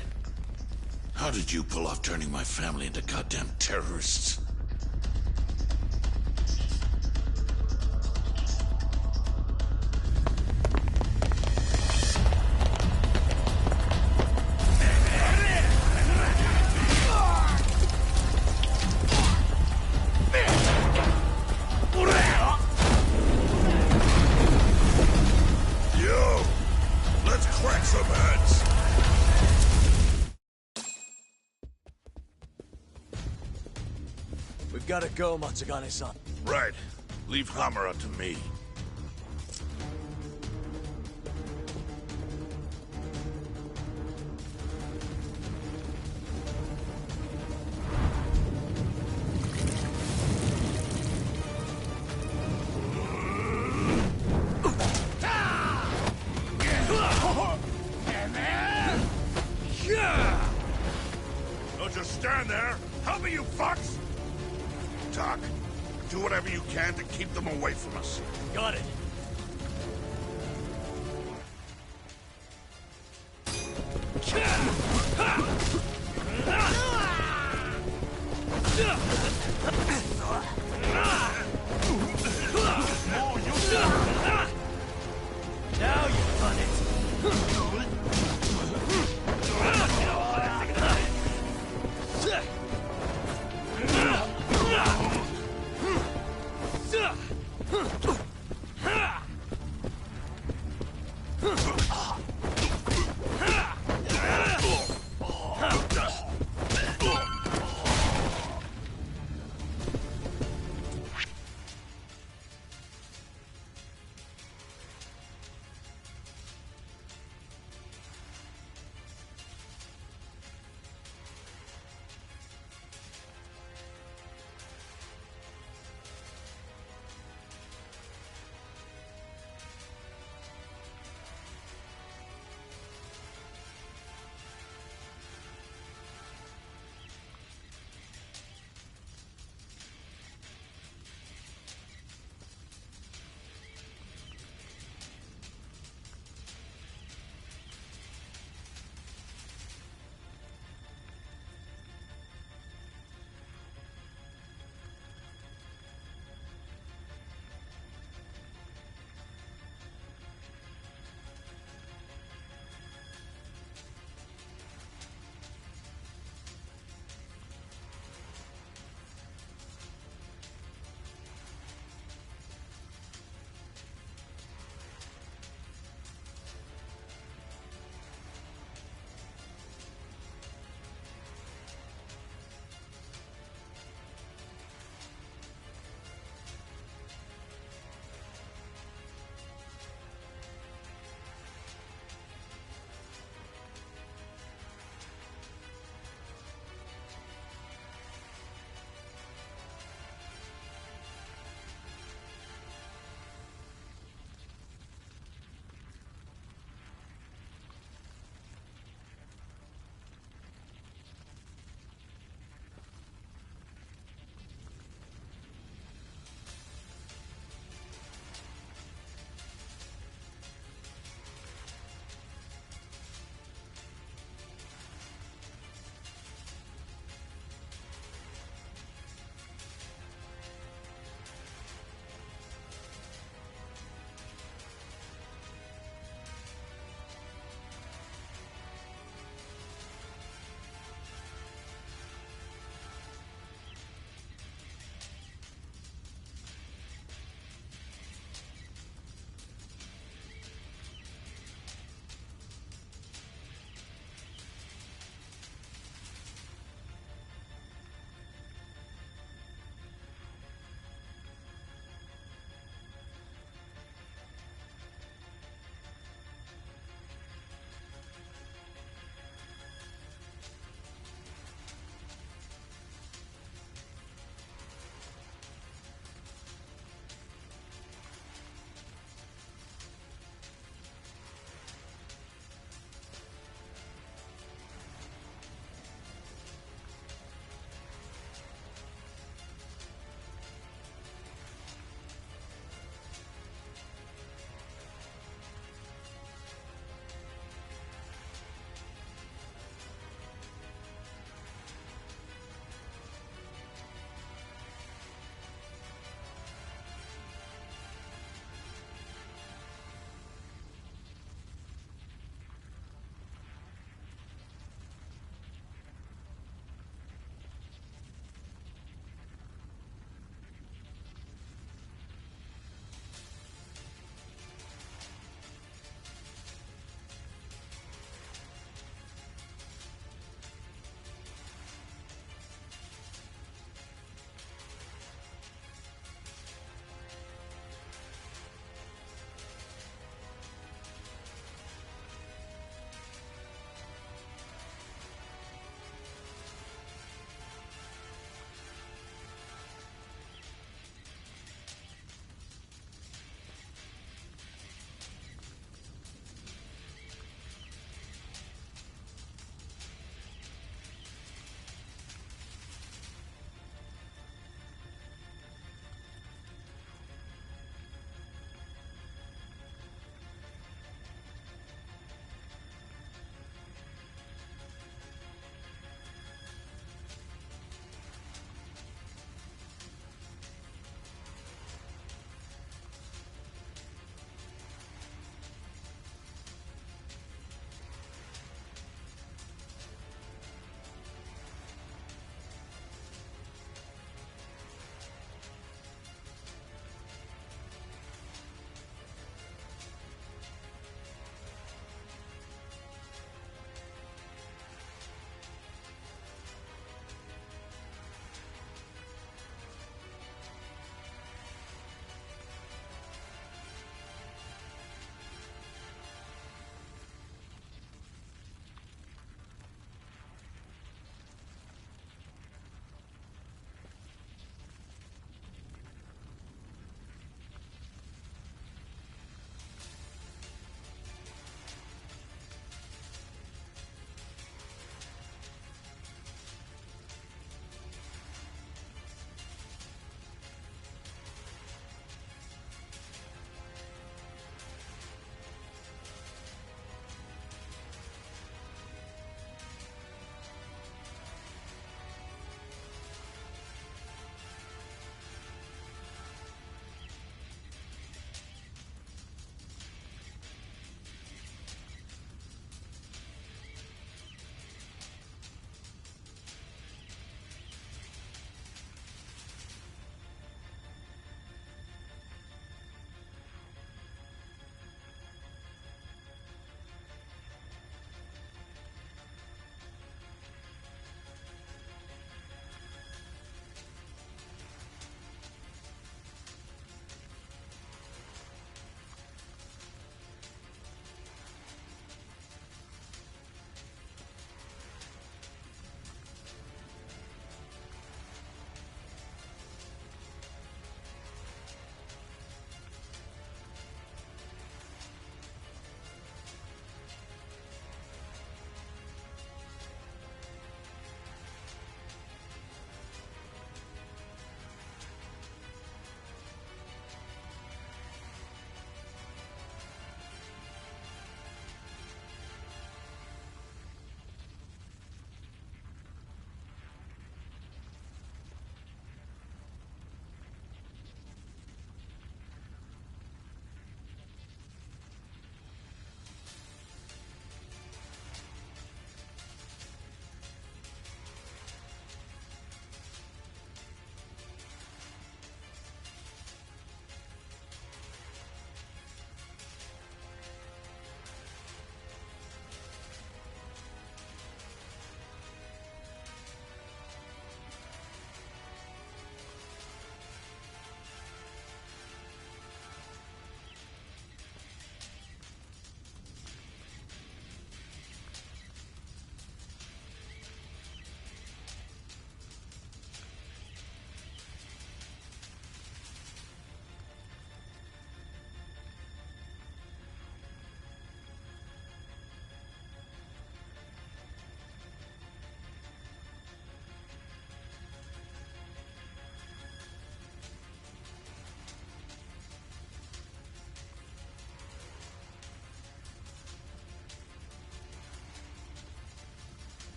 how did you pull off turning my family into goddamn terrorists? Yo, let's crack some heads. We've got to go, Matsugane-san. Right. Leave Hamura to me. Don't just stand there. Help me, you fucks! Doc, do whatever you can to keep them away from us. Got it.